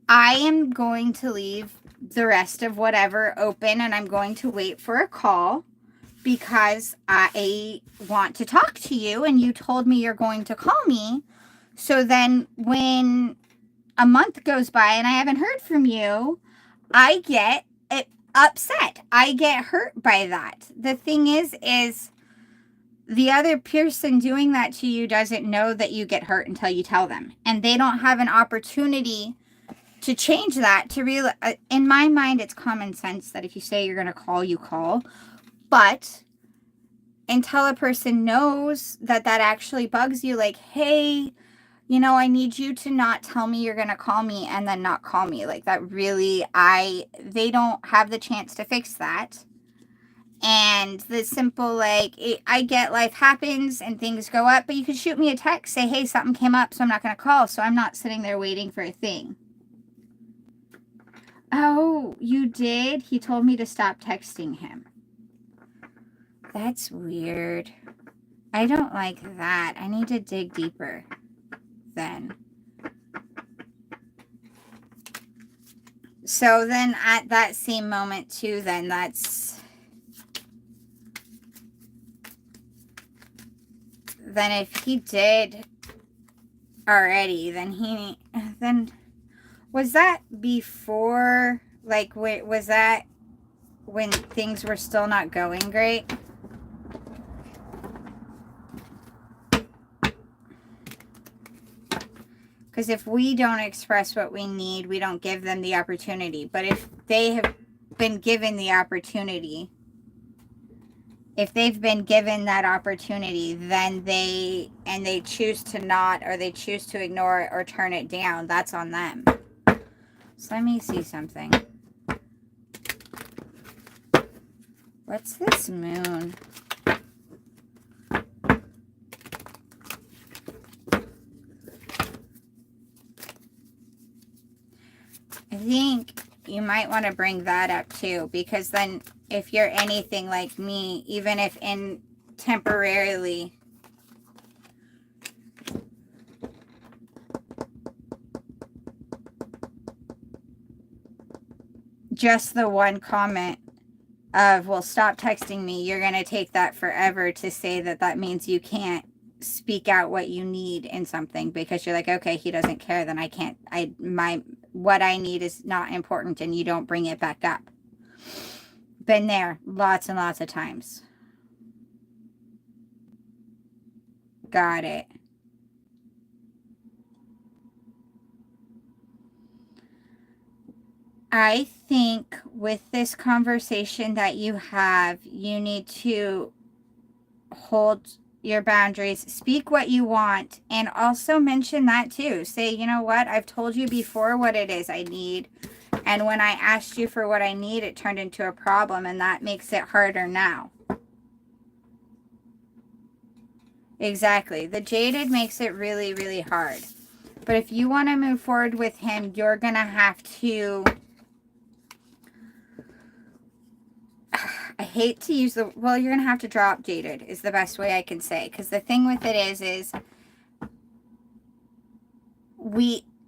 I am going to leave the rest of whatever open, and I'm going to wait for a call because I want to talk to you, and you told me you're going to call me. So then when a month goes by and I haven't heard from you, I get upset. I get hurt by that. The thing is the other person doing that to you doesn't know that you get hurt until you tell them, and they don't have an opportunity to change that, to realize, in my mind, it's common sense that if you say you're going to call, you call. But until a person knows that that actually bugs you, like, hey, you know, I need you to not tell me you're going to call me and then not call me. Like, that really, they don't have the chance to fix that. And the simple, like, I get life happens and things go up, but you could shoot me a text, say, hey, something came up, so I'm not going to call. So I'm not sitting there waiting for a thing. Oh, you did? He told me to stop texting him. That's weird. I don't like that. I need to dig deeper then. So then at that same moment too, then if he did already, then was that before, like, was that when things were still not going great? Because if we don't express what we need, we don't give them the opportunity. But if they have been given the opportunity, if they've been given that opportunity, then they choose to not, or they choose to ignore it or turn it down, that's on them. So let me see something. What's this moon? I think you might want to bring that up too, because then if you're anything like me, even if temporarily, just the one comment of, well, stop texting me, you're going to take that forever to say that means you can't speak out what you need in something, because you're like, okay, he doesn't care, then I can't, what I need is not important, and you don't bring it back up. Been there lots and lots of times. Got it. I think with this conversation that you have, you need to hold your boundaries, speak what you want, and also mention that too. Say, you know what, I've told you before what it is I need, and when I asked you for what I need, it turned into a problem, and that makes it harder now. Exactly. The jaded makes it really, really hard. But if you want to move forward with him, you're going to have to, I hate to use you're going to have to drop jaded is the best way I can say. Because the thing with it is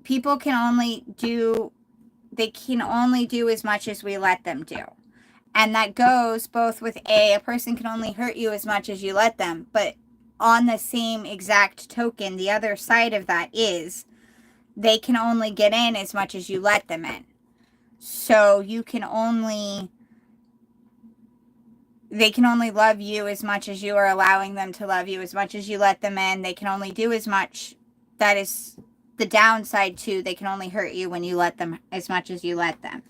people can only do as much as we let them do. And that goes both with a person can only hurt you as much as you let them. But on the same exact token, the other side of that is they can only get in as much as you let them in. So they can only love you as much as you are allowing them to love you. As much as you let them in, they can only do as much. That is the downside too. They can only hurt you when you let them as much as you let them.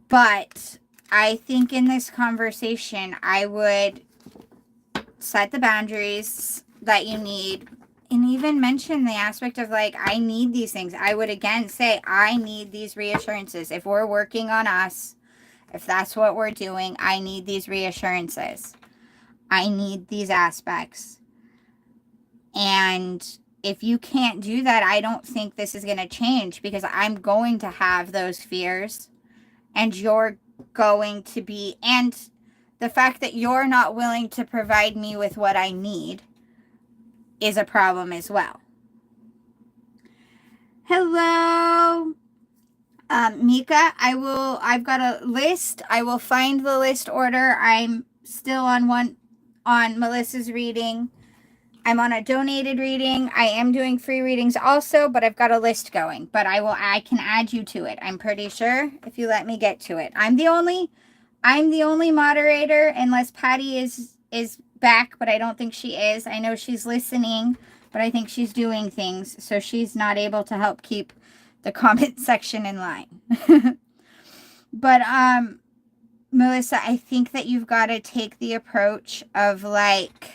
But I think in this conversation, I would set the boundaries that you need, and even mention the aspect of, like, I need these things. I would again say, I need these reassurances. If we're working on us, if that's what we're doing, I need these reassurances. I need these aspects. And if you can't do that, I don't think this is going to change, because I'm going to have those fears, and you're going to be, and the fact that you're not willing to provide me with what I need is a problem as well. Hello, Mika. I've got a list. I will find the list order. I'm still on Melissa's reading. I'm on a donated reading. I am doing free readings also, but I've got a list going. But I can add you to it. I'm pretty sure, if you let me get to it. I'm the only moderator, unless Patty is back, but I don't think she is. I know she's listening, but I think she's doing things, so she's not able to help keep the comment section in line. But Melissa, I think that you've got to take the approach of, like,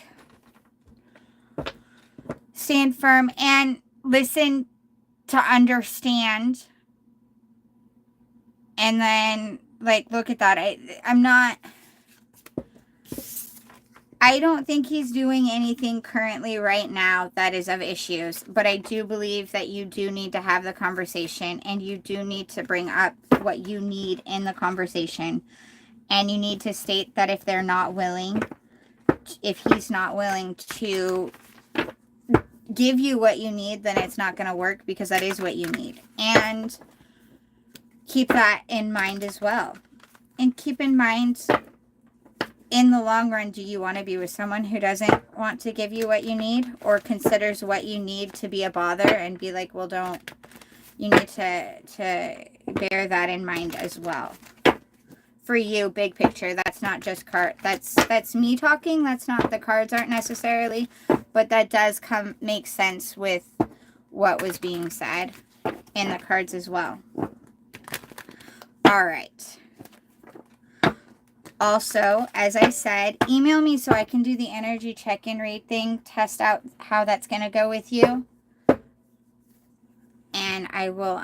stand firm and listen to understand. And then, like, look at that. I don't think he's doing anything currently right now that is of issues, but I do believe that you do need to have the conversation, and you do need to bring up what you need in the conversation. And you need to state that if they're not willing, if he's not willing to give you what you need, then it's not going to work, because that is what you need. And keep that in mind as well. And keep in mind, in the long run, do you want to be with someone who doesn't want to give you what you need, or considers what you need to be a bother and be like, well, don't, you need to bear that in mind as well. For you, big picture, that's not just card, that's me talking, that's not, the cards aren't necessarily, but that does make sense with what was being said in the cards as well. All right. Also, as I said, email me so I can do the energy check-in read thing, test out how that's going to go with you. And I will,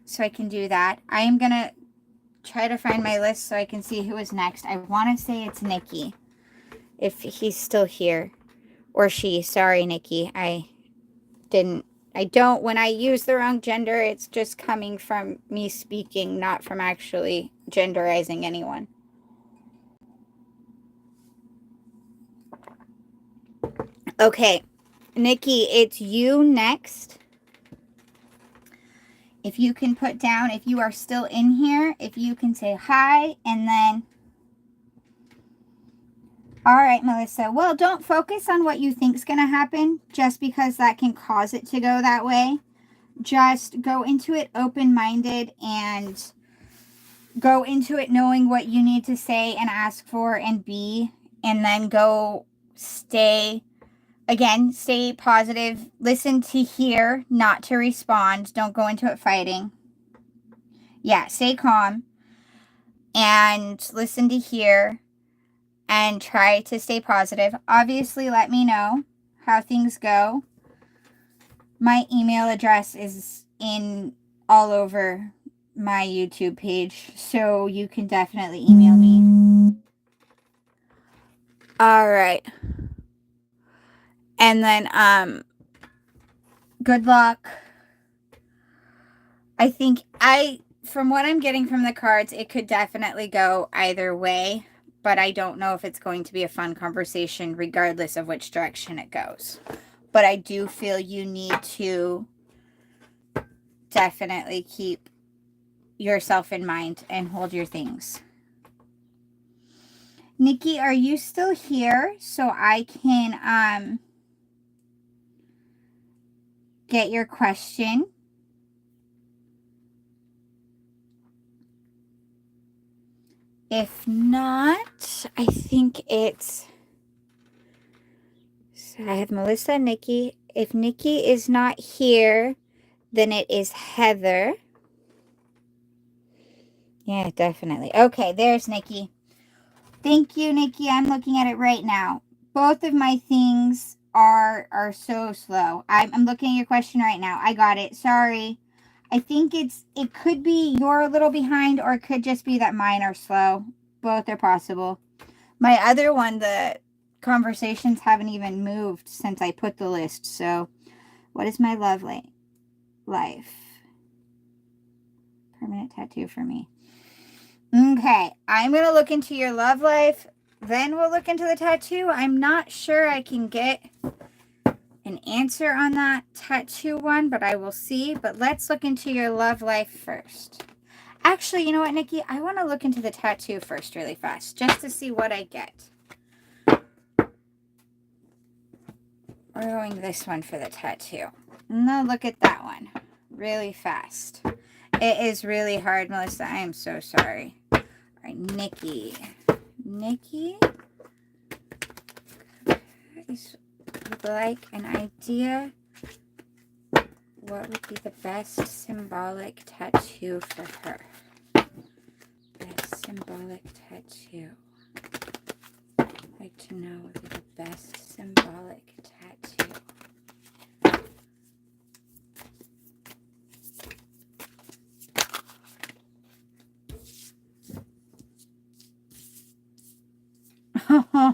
so I can do that. I am going to try to find my list so I can see who is next. I want to say it's Nikki, if he's still here. Or she. Sorry, Nikki. When I use the wrong gender, it's just coming from me speaking, not from actually genderizing anyone. Okay, Nikki, it's you next. If you can put down, if you are still in here, if you can say hi, and then... All right, Melissa. Well, don't focus on what you think is going to happen, just because that can cause it to go that way. Just go into it open-minded and go into it knowing what you need to say and ask for and be, and then go stay positive. Listen to hear, not to respond. Don't go into it fighting. Yeah, stay calm and listen to hear and try to stay positive. Obviously, let me know how things go. My email address is in all over my YouTube page, so you can definitely email me. All right. And then, good luck. I think from what I'm getting from the cards, it could definitely go either way, but I don't know if it's going to be a fun conversation regardless of which direction it goes. But I do feel you need to definitely keep yourself in mind and hold your things. Nikki, are you still here so I can get your question? If not, I think it's... So I have Melissa and Nikki. If Nikki is not here, then it is Heather. Yeah, definitely. Okay, there's Nikki. Thank you, Nikki. I'm looking at it right now. Both of my things are so slow. I'm looking at your question right now. I got it. Sorry. I think it could be you're a little behind, or it could just be that mine are slow. Both are possible. My other one, the conversations haven't even moved since I put the list. So, what is my love life? Permanent tattoo for me. Okay, I'm going to look into your love life. Then we'll look into the tattoo. I'm not sure I can get an answer on that tattoo one, but I will see. But let's look into your love life first. Actually, you know what, Nikki? I want to look into the tattoo first really fast, just to see what I get. We're going this one for the tattoo. Now look at that one really fast. It is really hard, Melissa. I am so sorry. All right, Nikki. Nikki would like an idea. What would be the best symbolic tattoo for her? Best symbolic tattoo. I'd like to know what would be the best symbolic tattoo.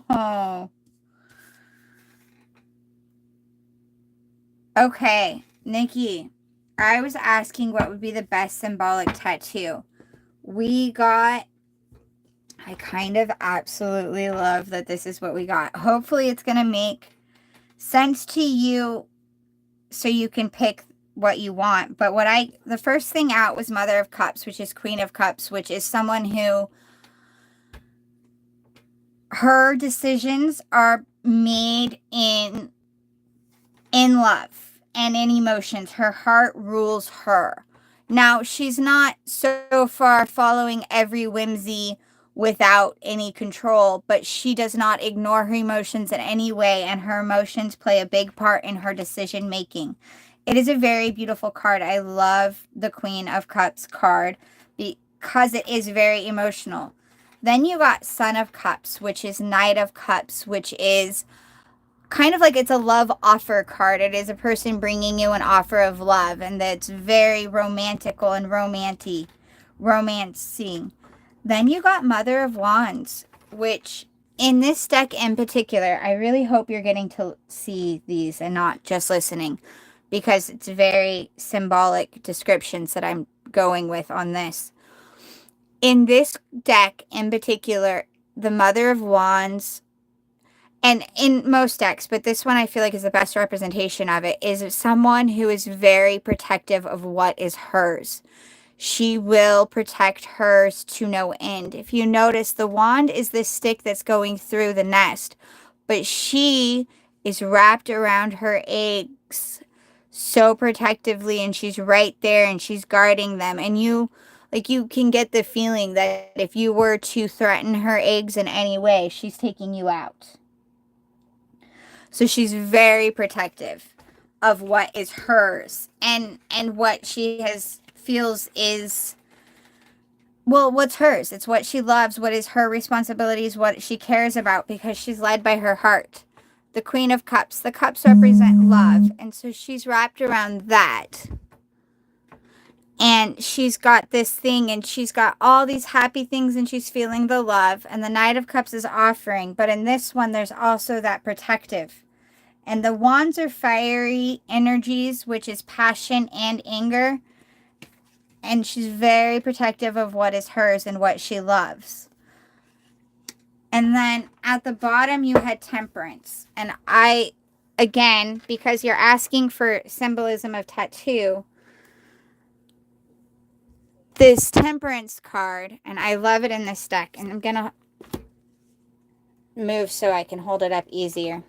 Oh. Okay, Nikki, I was asking what would be the best symbolic tattoo. We got, I kind of absolutely love that this is what we got. Hopefully it's going to make sense to you so you can pick what you want. But the first thing out was Mother of Cups, which is Queen of Cups, which is someone who her decisions are made in love and in emotions. Her heart rules her. Now, she's not so far following every whimsy without any control, but she does not ignore her emotions in any way, and her emotions play a big part in her decision making. It is a very beautiful card. I love the Queen of Cups card because it is very emotional. Then you got Son of Cups, which is Knight of Cups, which is kind of like it's a love offer card. It is a person bringing you an offer of love, and that's very romantical and romancing. Then you got Mother of Wands, which in this deck in particular, I really hope you're getting to see these and not just listening, because it's very symbolic descriptions that I'm going with on this. In this deck in particular, the Mother of Wands, and in most decks, but this one I feel like is the best representation of it, is someone who is very protective of what is hers. She will protect hers to no end. If you notice, the wand is this stick that's going through the nest, but she is wrapped around her eggs so protectively, and she's right there and she's guarding them. And you can get the feeling that if you were to threaten her eggs in any way, she's taking you out. So she's very protective of what is hers and what she feels is, well, what's hers. It's what she loves, what is her responsibilities, what she cares about, because she's led by her heart. The Queen of Cups. The cups represent love, and so she's wrapped around that. And she's got this thing, and she's got all these happy things, and she's feeling the love. And the Knight of Cups is offering, but in this one, there's also that protective. And the wands are fiery energies, which is passion and anger. And she's very protective of what is hers and what she loves. And then at the bottom, you had Temperance. And again, because you're asking for symbolism of tattoo, this Temperance card, and I love it in this deck, and I'm going to move so I can hold it up easier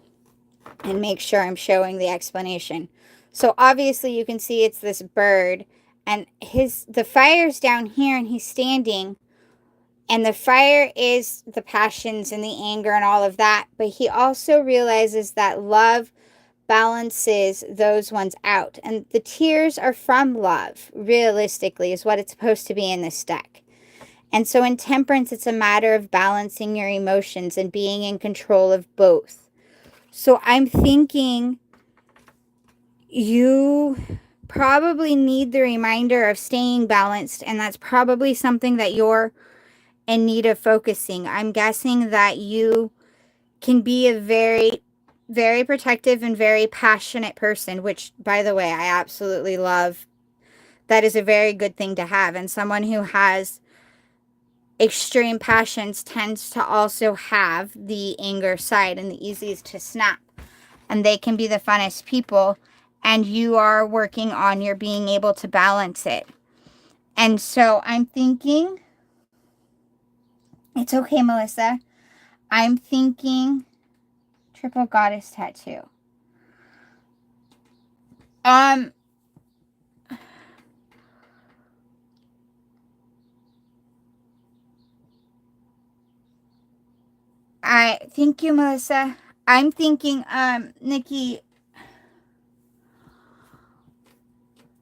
and make sure I'm showing the explanation. So obviously you can see it's this bird, and the fire's down here, and he's standing, and the fire is the passions and the anger and all of that, but he also realizes that love balances those ones out, and the tears are from love, realistically, is what it's supposed to be in this deck. And so in Temperance, it's a matter of balancing your emotions and being in control of both. So I'm thinking you probably need the reminder of staying balanced, and that's probably something that you're in need of focusing. I'm guessing that you can be a very, very protective and very passionate person, which, by the way, I absolutely love. That is a very good thing to have. And someone who has extreme passions tends to also have the anger side and the easiest to snap. And they can be the funnest people. And you are working on your being able to balance it. And so I'm thinking, it's okay, Melissa. I'm thinking Triple Goddess tattoo. Thank you, Melissa. I'm thinking, Nikki,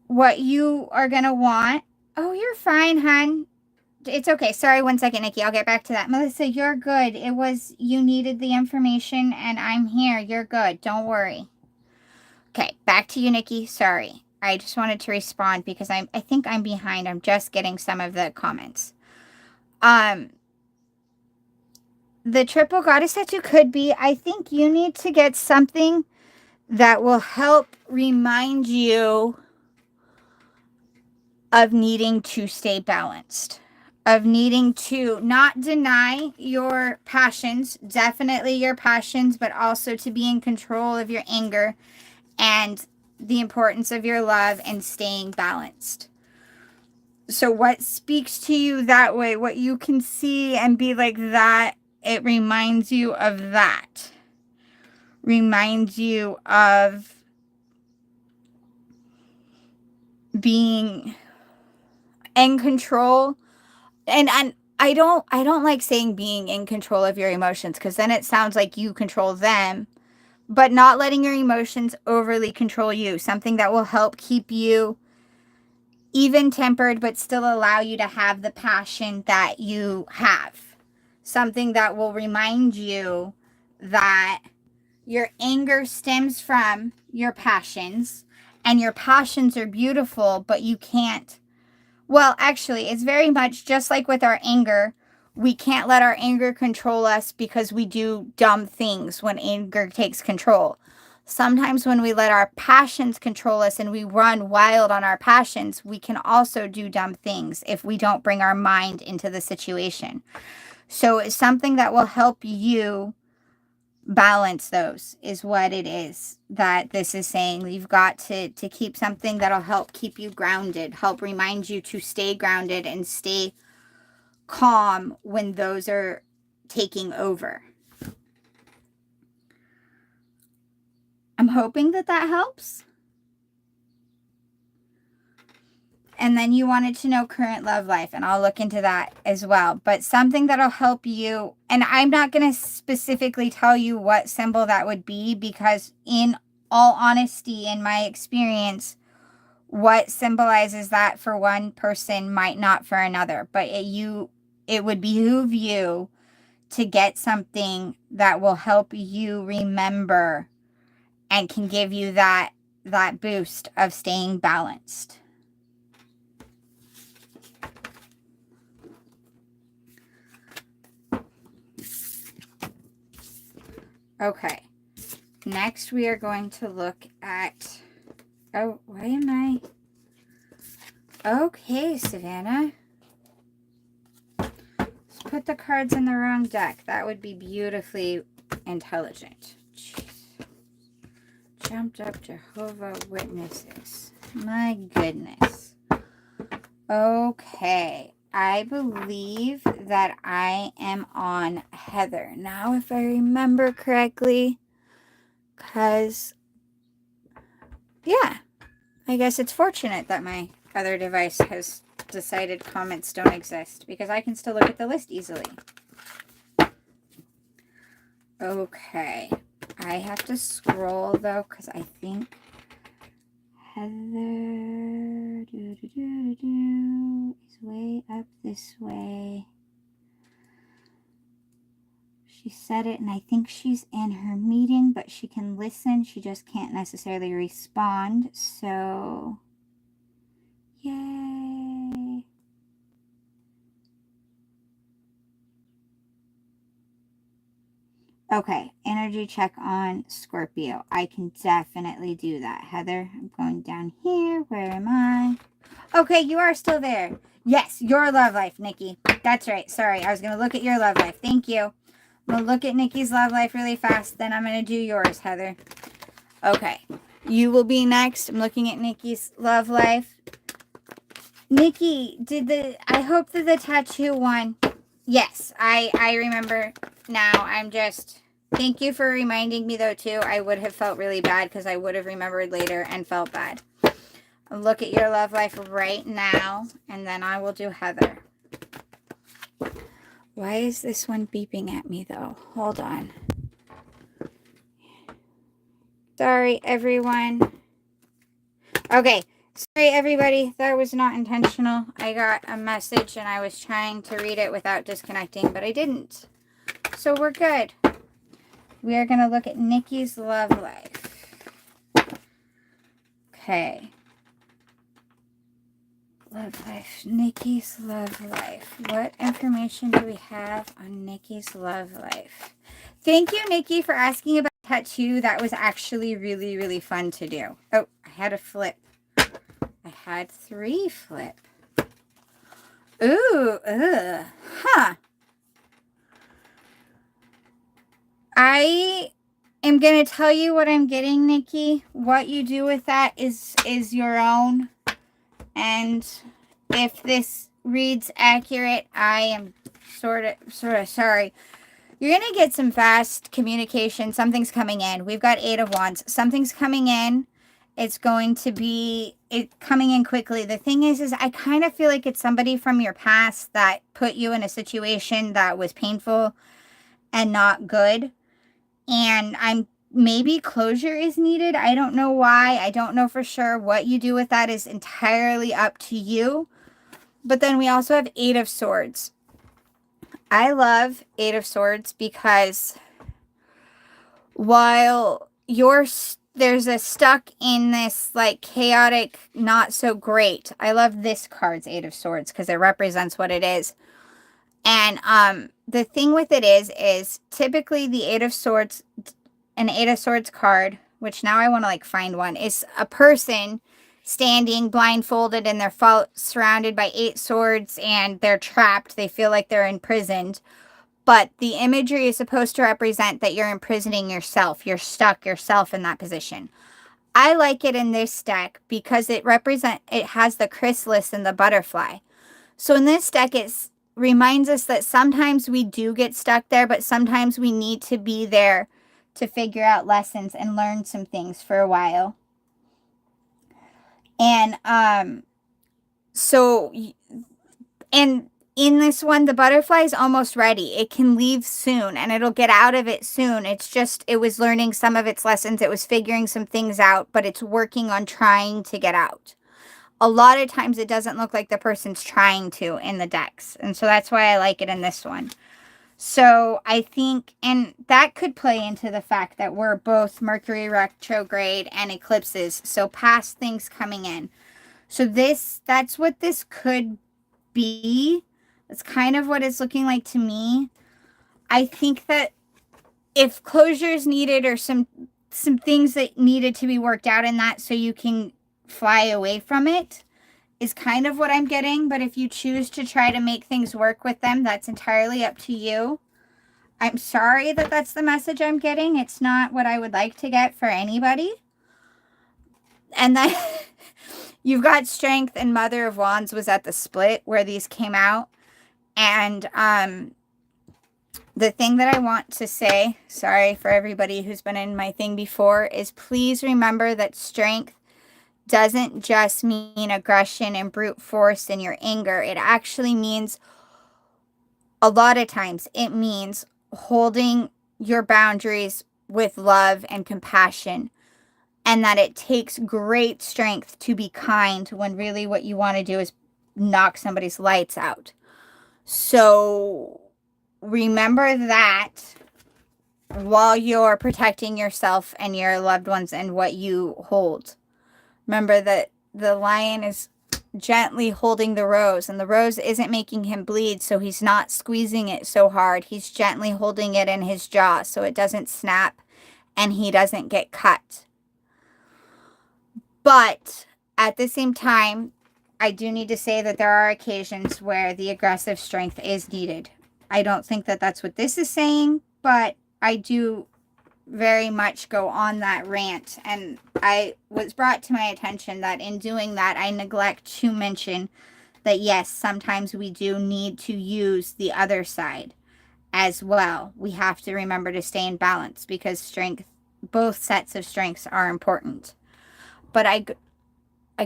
what you are going to want. Oh, you're fine, hon. It's okay. Sorry, 1 second, Nikki. I'll get back to that. Melissa, you're good. It was, you needed the information and I'm here. You're good. Don't worry. Okay, back to you, Nikki. Sorry. I just wanted to respond because I think I'm behind. I'm just getting some of the comments. The triple goddess tattoo could be, I think you need to get something that will help remind you of needing to stay balanced, of needing to not deny your passions, definitely your passions, but also to be in control of your anger and the importance of your love and staying balanced. So what speaks to you that way, what you can see and be like that, it reminds you of that. Reminds you of being in control. And I don't like saying being in control of your emotions, because then it sounds like you control them, but not letting your emotions overly control you. Something that will help keep you even tempered, but still allow you to have the passion that you have. Something that will remind you that your anger stems from your passions, and your passions are beautiful, but you can't. Well, actually, it's very much just like with our anger. We can't let our anger control us because we do dumb things when anger takes control. Sometimes when we let our passions control us and we run wild on our passions, we can also do dumb things if we don't bring our mind into the situation. So it's something that will help you balance those, is what it is that this is saying. You've got to keep something that'll help keep you grounded, help remind you to stay grounded and stay calm when those are taking over. I'm hoping that helps. And then you wanted to know current love life, and I'll look into that as well. But something that'll help you, and I'm not going to specifically tell you what symbol that would be, because in all honesty, in my experience, what symbolizes that for one person might not for another. But it would behoove you to get something that will help you remember and can give you that boost of staying balanced. Okay, next we are going to look at, oh, why am I? Okay, Savannah. Let's put the cards in the wrong deck. That would be beautifully intelligent. Jeez. Jumped up Jehovah Witnesses. My goodness. Okay. I believe that I am on Heather now, if I remember correctly, because, yeah, I guess it's fortunate that my other device has decided comments don't exist, because I can still look at the list easily. Okay, I have to scroll, though, because I think Heather is way up this way. She said it, and I think she's in her meeting, but she can listen. She just can't necessarily respond. So, yay. Okay, energy check on Scorpio. I can definitely do that. Heather, I'm going down here. Where am I? Okay, you are still there. Yes, your love life, Nikki. That's right. Sorry, I was going to look at your love life. Thank you. I'm going to look at Nikki's love life really fast. Then I'm going to do yours, Heather. Okay, you will be next. I'm looking at Nikki's love life. Nikki, I hope that the tattoo won. Yes, I remember now. Thank you for reminding me, though, too. I would have felt really bad because I would have remembered later and felt bad. I'll look at your love life right now, and then I will do Heather. Why is this one beeping at me, though? Hold on. Sorry, everyone. Okay, Sorry, everybody. That was not intentional. I got a message and I was trying to read it without disconnecting, but I didn't. So we're good. We are going to look at Nikki's love life. Okay. Love life. Nikki's love life. What information do we have on Nikki's love life? Thank you, Nikki, for asking about tattoo. That was actually really, really fun to do. Oh, I had a flip. I had 3 flip. Ooh, huh. I am going to tell you what I'm getting, Nikki. What you do with that is your own. And if this reads accurate, I am sort of sorry. You're going to get some fast communication. Something's coming in. We've got 8 of Wands. Something's coming in. It's going to be coming in quickly. The thing is I kind of feel like it's somebody from your past that put you in a situation that was painful and not good. And maybe closure is needed. I don't know why. I don't know for sure. What you do with that is entirely up to you. But then we also have 8 of Swords. I love 8 of Swords because while there's a stuck in this like chaotic, not so great. I love this card's 8 of Swords because it represents what it is. And the thing with it is typically the 8 of Swords, an 8 of Swords card, which now I want to like find one, is a person standing blindfolded and they're surrounded by 8 swords and they're trapped. They feel like they're imprisoned. But the imagery is supposed to represent that you're imprisoning yourself. You're stuck yourself in that position. I like it in this deck because it has the chrysalis and the butterfly. So in this deck, it reminds us that sometimes we do get stuck there, but sometimes we need to be there to figure out lessons and learn some things for a while. And in this one, the butterfly is almost ready. It can leave soon and it'll get out of it soon. It's just, it was learning some of its lessons. It was figuring some things out, but it's working on trying to get out. A lot of times it doesn't look like the person's trying to in the decks. And so that's why I like it in this one. So I think, and that could play into the fact that we're both Mercury retrograde and eclipses. So past things coming in. So that's what this could be. It's kind of what it's looking like to me. I think that if closure is needed or some things that needed to be worked out in that so you can fly away from it is kind of what I'm getting. But if you choose to try to make things work with them, that's entirely up to you. I'm sorry that that's the message I'm getting. It's not what I would like to get for anybody. And then you've got Strength and Mother of Wands was at the split where these came out. And the thing that I want to say, sorry for everybody who's been in my thing before, is please remember that strength doesn't just mean aggression and brute force and your anger. It actually means, a lot of times, it means holding your boundaries with love and compassion. And that it takes great strength to be kind when really what you want to do is knock somebody's lights out. So remember that while you're protecting yourself and your loved ones and what you hold. Remember that the lion is gently holding the rose, and the rose isn't making him bleed, so he's not squeezing it so hard. He's gently holding it in his jaw so it doesn't snap and he doesn't get cut. But at the same time, I do need to say that there are occasions where the aggressive strength is needed. I don't think that that's what this is saying, but I do very much go on that rant. And I was brought to my attention that in doing that, I neglect to mention that yes, sometimes we do need to use the other side as well. We have to remember to stay in balance because strength, both sets of strengths are important. But I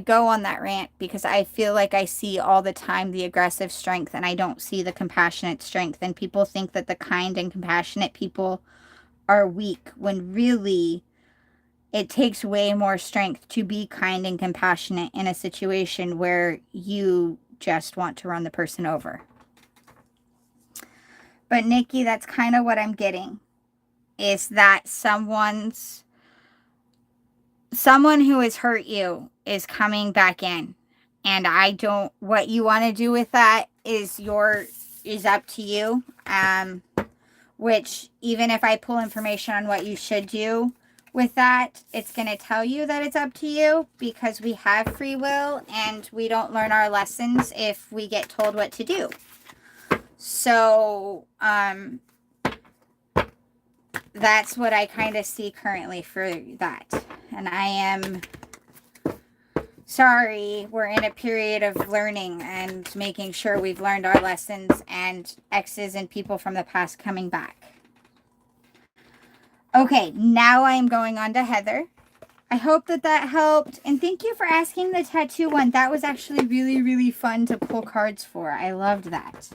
go on that rant because I feel like I see all the time the aggressive strength and I don't see the compassionate strength. And people think that the kind and compassionate people are weak when really it takes way more strength to be kind and compassionate in a situation where you just want to run the person over. But Nikki, that's kind of what I'm getting, is that someone who has hurt you is coming back in. And what you want to do with that is up to you. Which, even if I pull information on what you should do with that, it's going to tell you that it's up to you, because we have free will and we don't learn our lessons if we get told what to do. So, that's what I kind of see currently for that. And I am sorry, we're in a period of learning and making sure we've learned our lessons, and exes and people from the past coming back. Okay, now I am going on to Heather. I hope that helped. And thank you for asking the tattoo one. That was actually really, really fun to pull cards for. I loved that.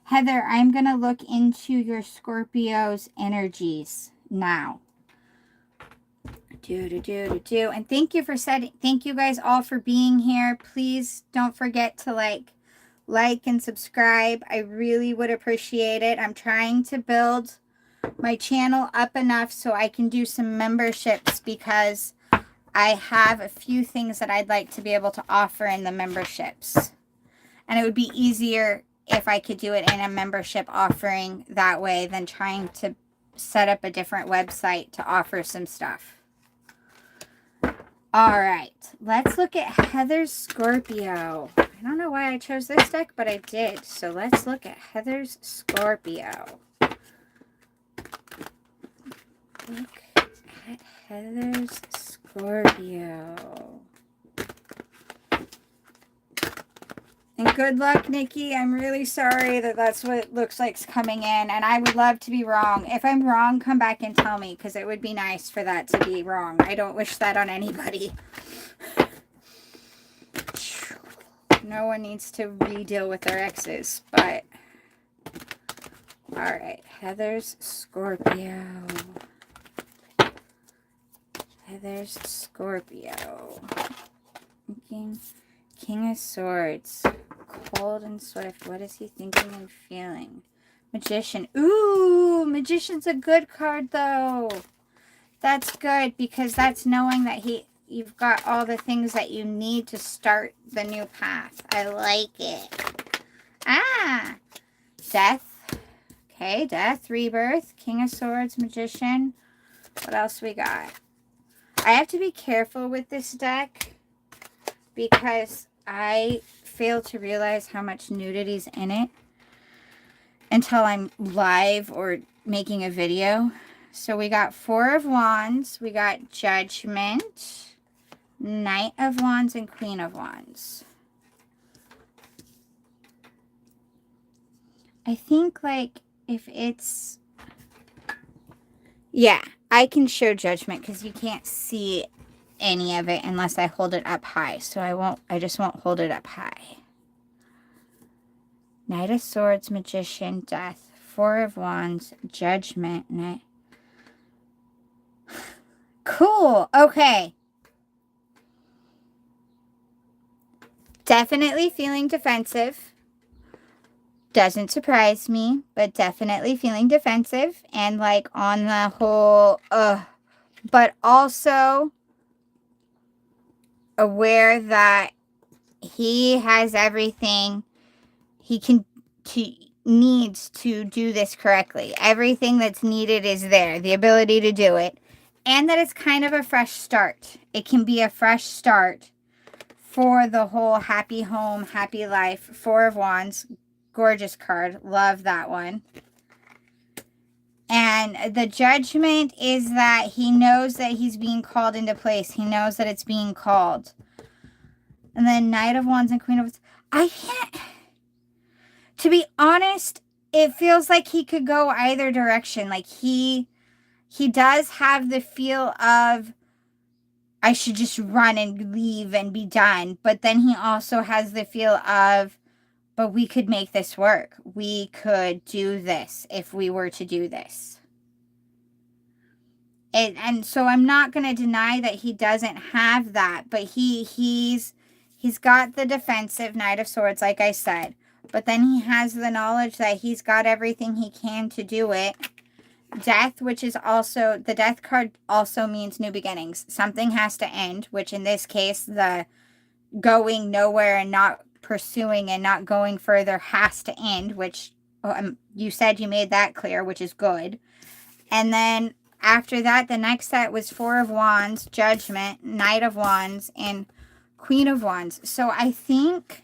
Heather, I'm going to look into your Scorpio's energies now. And thank you guys all for being here. Please don't forget to like and subscribe. I really would appreciate it. I'm trying to build my channel up enough so I can do some memberships, because I have a few things that I'd like to be able to offer in the memberships. And it would be easier if I could do it in a membership offering that way than trying to set up a different website to offer some stuff. All right, let's look at Heather's Scorpio. I don't know why I chose this deck, but I did. So let's look at Heather's Scorpio. Look at Heather's Scorpio. And good luck, Nikki. I'm really sorry that that's what it looks like coming in. And I would love to be wrong. If I'm wrong, come back and tell me, because it would be nice for that to be wrong. I don't wish that on anybody. No one needs to re-deal with their exes. But, all right. Heather's Scorpio. Heather's Scorpio. King of Swords. Cold and swift. What is he thinking and feeling? Magician. Ooh, Magician's a good card, though. That's good, because that's knowing that you've got all the things that you need to start the new path. I like it. Ah! Death. Okay, Death, Rebirth, King of Swords, Magician. What else we got? I have to be careful with this deck, because I fail to realize how much nudity's in it until I'm live or making a video. So we got Four of Wands, we got Judgment, Knight of Wands, and Queen of Wands. I think, if it's... Yeah, I can show Judgment because you can't see any of it unless I hold it up high. So I just won't hold it up high. Knight of Swords, Magician, Death, Four of Wands, Judgment, Knight. Cool. Okay. Definitely feeling defensive. Doesn't surprise me, but definitely feeling defensive and on the whole, but also aware that he has everything needs to do this correctly. Everything that's needed is there, the ability to do it, and that it's kind of a fresh start. It can be a fresh start for the whole happy home, happy life. Four of Wands, gorgeous card. Love that one. And the Judgment is that he knows that he's being called into place. He knows that it's being called. And then Knight of Wands and Queen of Wands. I can't... To be honest, it feels like he could go either direction. He does have the feel of, I should just run and leave and be done. But then he also has the feel of, but we could make this work. We could do this if we were to do this. And so I'm not going to deny that he doesn't have that, but he's got the defensive Knight of Swords, like I said, but then he has the knowledge that he's got everything he can to do it. Death, which is also, the Death card also means new beginnings. Something has to end, which in this case, the going nowhere and not pursuing and not going further has to end, which you said you made that clear, which is good. And then after that, the next set was Four of Wands, Judgment, Knight of Wands, and Queen of Wands. So I think,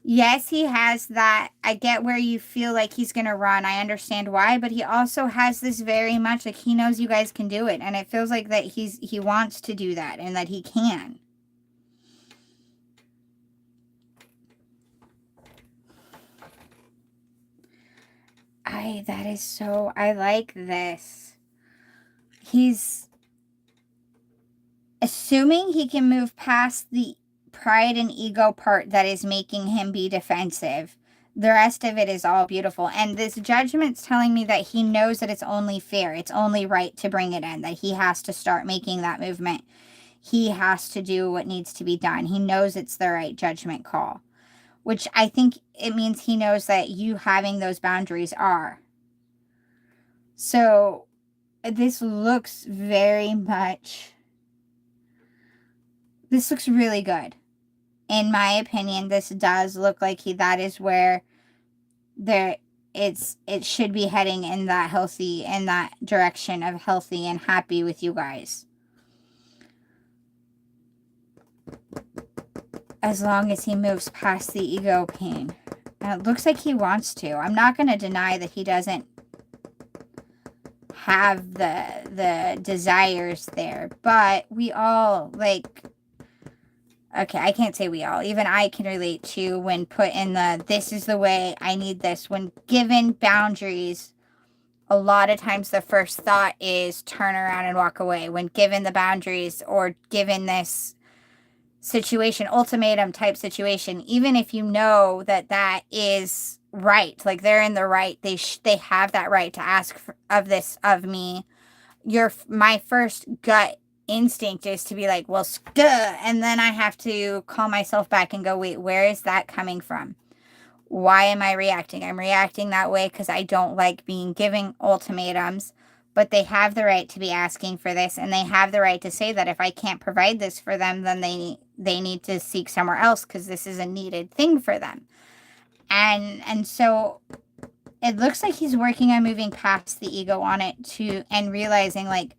yes, he has that. I get where you feel like he's going to run. I understand why, but he also has this very much, like, he knows you guys can do it. And it feels like that he wants to do that and that he can. That is so, I like this. He's assuming he can move past the pride and ego part that is making him be defensive. The rest of it is all beautiful. And this Judgment's telling me that he knows that it's only fair. It's only right to bring it in. That he has to start making that movement. He has to do what needs to be done. He knows it's the right judgment call. Which I think it means he knows that you having those boundaries are. So this looks very much... This looks really good. In my opinion, this does look like that is where it should be heading in that direction of healthy and happy with you guys. As long as he moves past the ego pain. And it looks like he wants to. I'm not going to deny that he doesn't have the desires there. But we all, like... Okay, I can't say we all. Even I can relate to when put in this is the way, I need this. When given boundaries, a lot of times the first thought is turn around and walk away. When given the boundaries or given this situation, ultimatum type situation, even if you know that is right, like they're in the right, they have that right to ask of me. My first gut instinct is to be like, well, duh, and then I have to call myself back and go, wait, where is that coming from? Why am I reacting? I'm reacting that way because I don't like being giving ultimatums, but they have the right to be asking for this, and they have the right to say that if I can't provide this for them, then they need to seek somewhere else because this is a needed thing for them. And so it looks like he's working on moving past the ego on it and realizing like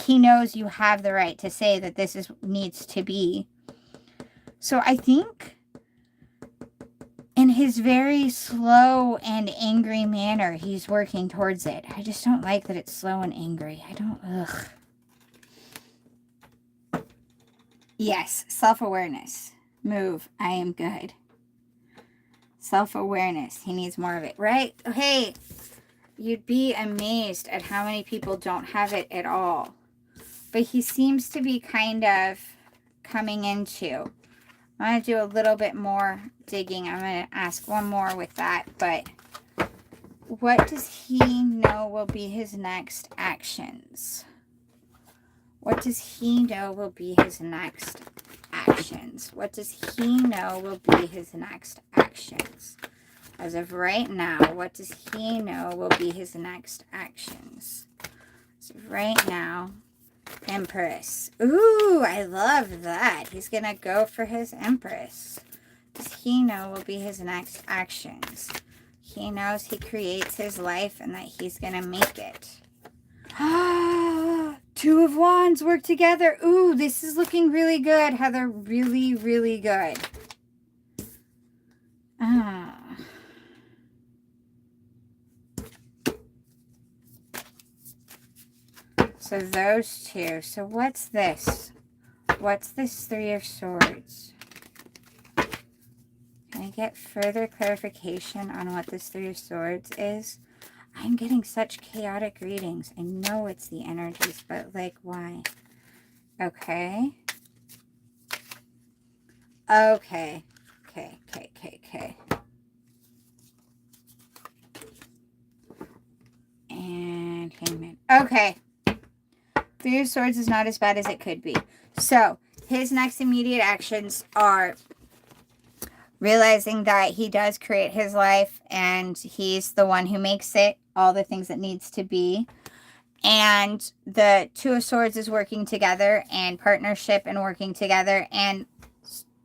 he knows you have the right to say that this needs to be. So I think in his very slow and angry manner, he's working towards it. I just don't like that it's slow and angry. Yes, self-awareness. Move. I am good. Self-awareness. He needs more of it, right? Hey, you'd be amazed at how many people don't have it at all. But he seems to be kind of coming into. I'm going to do a little bit more digging. I'm going to ask one more with that. But what does he know will be his next actions? What does he know will be his next actions? What does he know will be his next actions? As of right now, what does he know will be his next actions? As of right now, Empress. Ooh, I love that. He's going to go for his Empress. Does he know will be his next actions? He knows he creates his life and that he's going to make it. Two of Wands work together. Ooh, this is looking really good, Heather. Really, really good. So those two. So what's this? What's this Three of Swords? Can I get further clarification on what this Three of Swords is? I'm getting such chaotic readings. I know it's the energies, but like, why? Okay. Okay. And containment. Okay. Three of Swords is not as bad as it could be. So, his next immediate actions are realizing that he does create his life and he's the one who makes it, all the things it needs to be. And the Two of Swords is working together and partnership and working together. And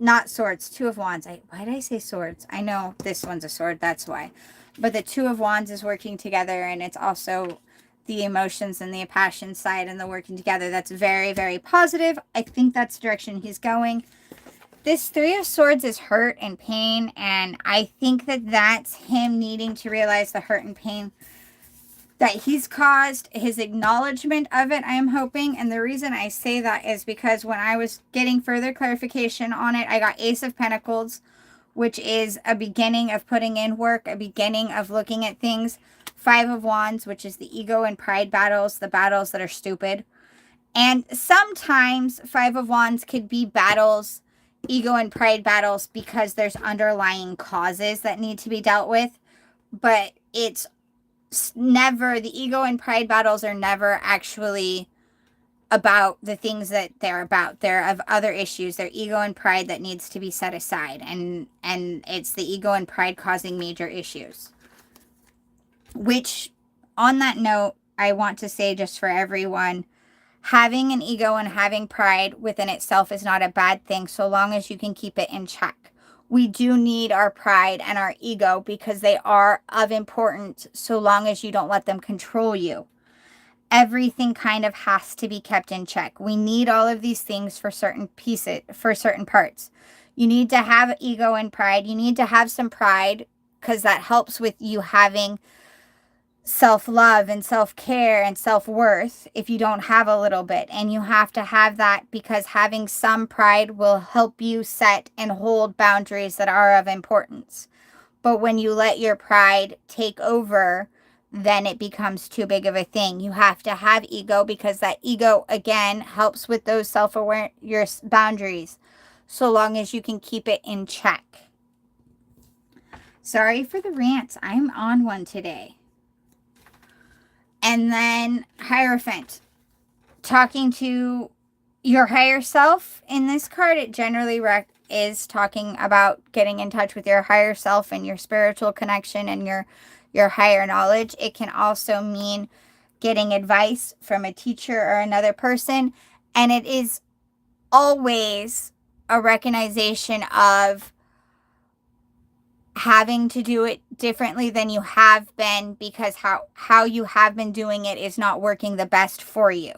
not swords, Two of Wands. Why did I say swords? I know this one's a sword, that's why. But the Two of Wands is working together, and it's also the emotions and the passion side and the working together. That's very, very positive. I think that's the direction he's going. This Three of Swords is hurt and pain, and I think that that's him needing to realize the hurt and pain that he's caused, his acknowledgement of it, I am hoping. And the reason I say that is because when I was getting further clarification on it, I got Ace of Pentacles, which is a beginning of putting in work, a beginning of looking at things. Five of Wands, which is the ego and pride battles, the battles that are stupid. And sometimes Five of Wands could be battles, ego and pride battles, because there's underlying causes that need to be dealt with. But it's never, the ego and pride battles are never actually about the things that they're about. They're of other issues. They're ego and pride that needs to be set aside. And it's the ego and pride causing major issues. Which, on that note, I want to say just for everyone, having an ego and having pride within itself is not a bad thing so long as you can keep it in check. We do need our pride and our ego because they are of importance so long as you don't let them control you. Everything kind of has to be kept in check. We need all of these things for certain pieces, for certain parts. You need to have ego and pride. You need to have some pride because that helps with you having self-love and self-care and self-worth if you don't have a little bit. And you have to have that because having some pride will help you set and hold boundaries that are of importance. But when you let your pride take over, then it becomes too big of a thing. You have to have ego because that ego, again, helps with those self-aware, your boundaries, so long as you can keep it in check. Sorry for the rants. I'm on one today. And then Hierophant, talking to your higher self. In this card, it generally is talking about getting in touch with your higher self and your spiritual connection and your higher knowledge. It can also mean getting advice from a teacher or another person. And it is always a recognition of having to do it differently than you have been because how you have been doing it is not working the best for you.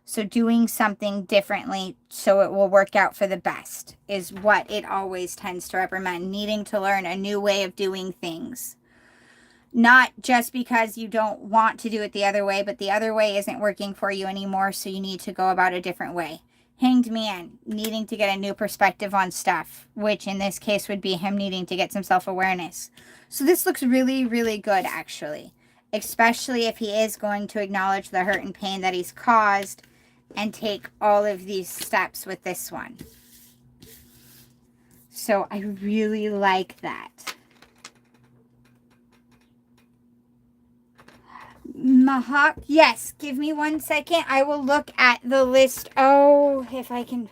So doing something differently so it will work out for the best is what it always tends to represent. Needing to learn a new way of doing things. Not just because you don't want to do it the other way, but the other way isn't working for you anymore, so you need to go about a different way. Hanged Man, needing to get a new perspective on stuff, which in this case would be him needing to get some self-awareness. So this looks really, really good, actually. Especially if he is going to acknowledge the hurt and pain that he's caused and take all of these steps with this one. So I really like that. Mah Hawk, yes, give me 1 second. I will look at the list. Oh, if I can,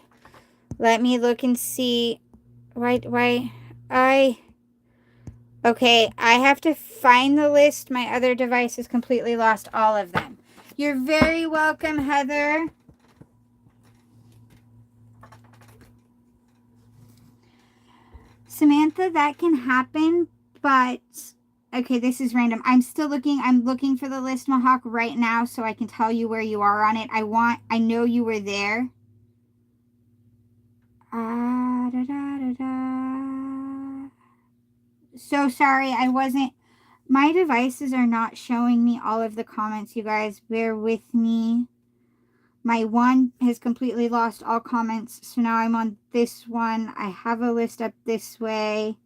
let me look and see. Okay, I have to find the list. My other device has completely lost all of them. You're very welcome, Heather. Samantha, that can happen, but okay, this is random. I'm still looking. I'm looking for the list, Mah Hawk, right now so I can tell you where you are on it. I know you were there. So sorry, I wasn't. My devices are not showing me all of the comments, you guys. Bear with me. My one has completely lost all comments, so now I'm on this one. I have a list up this way.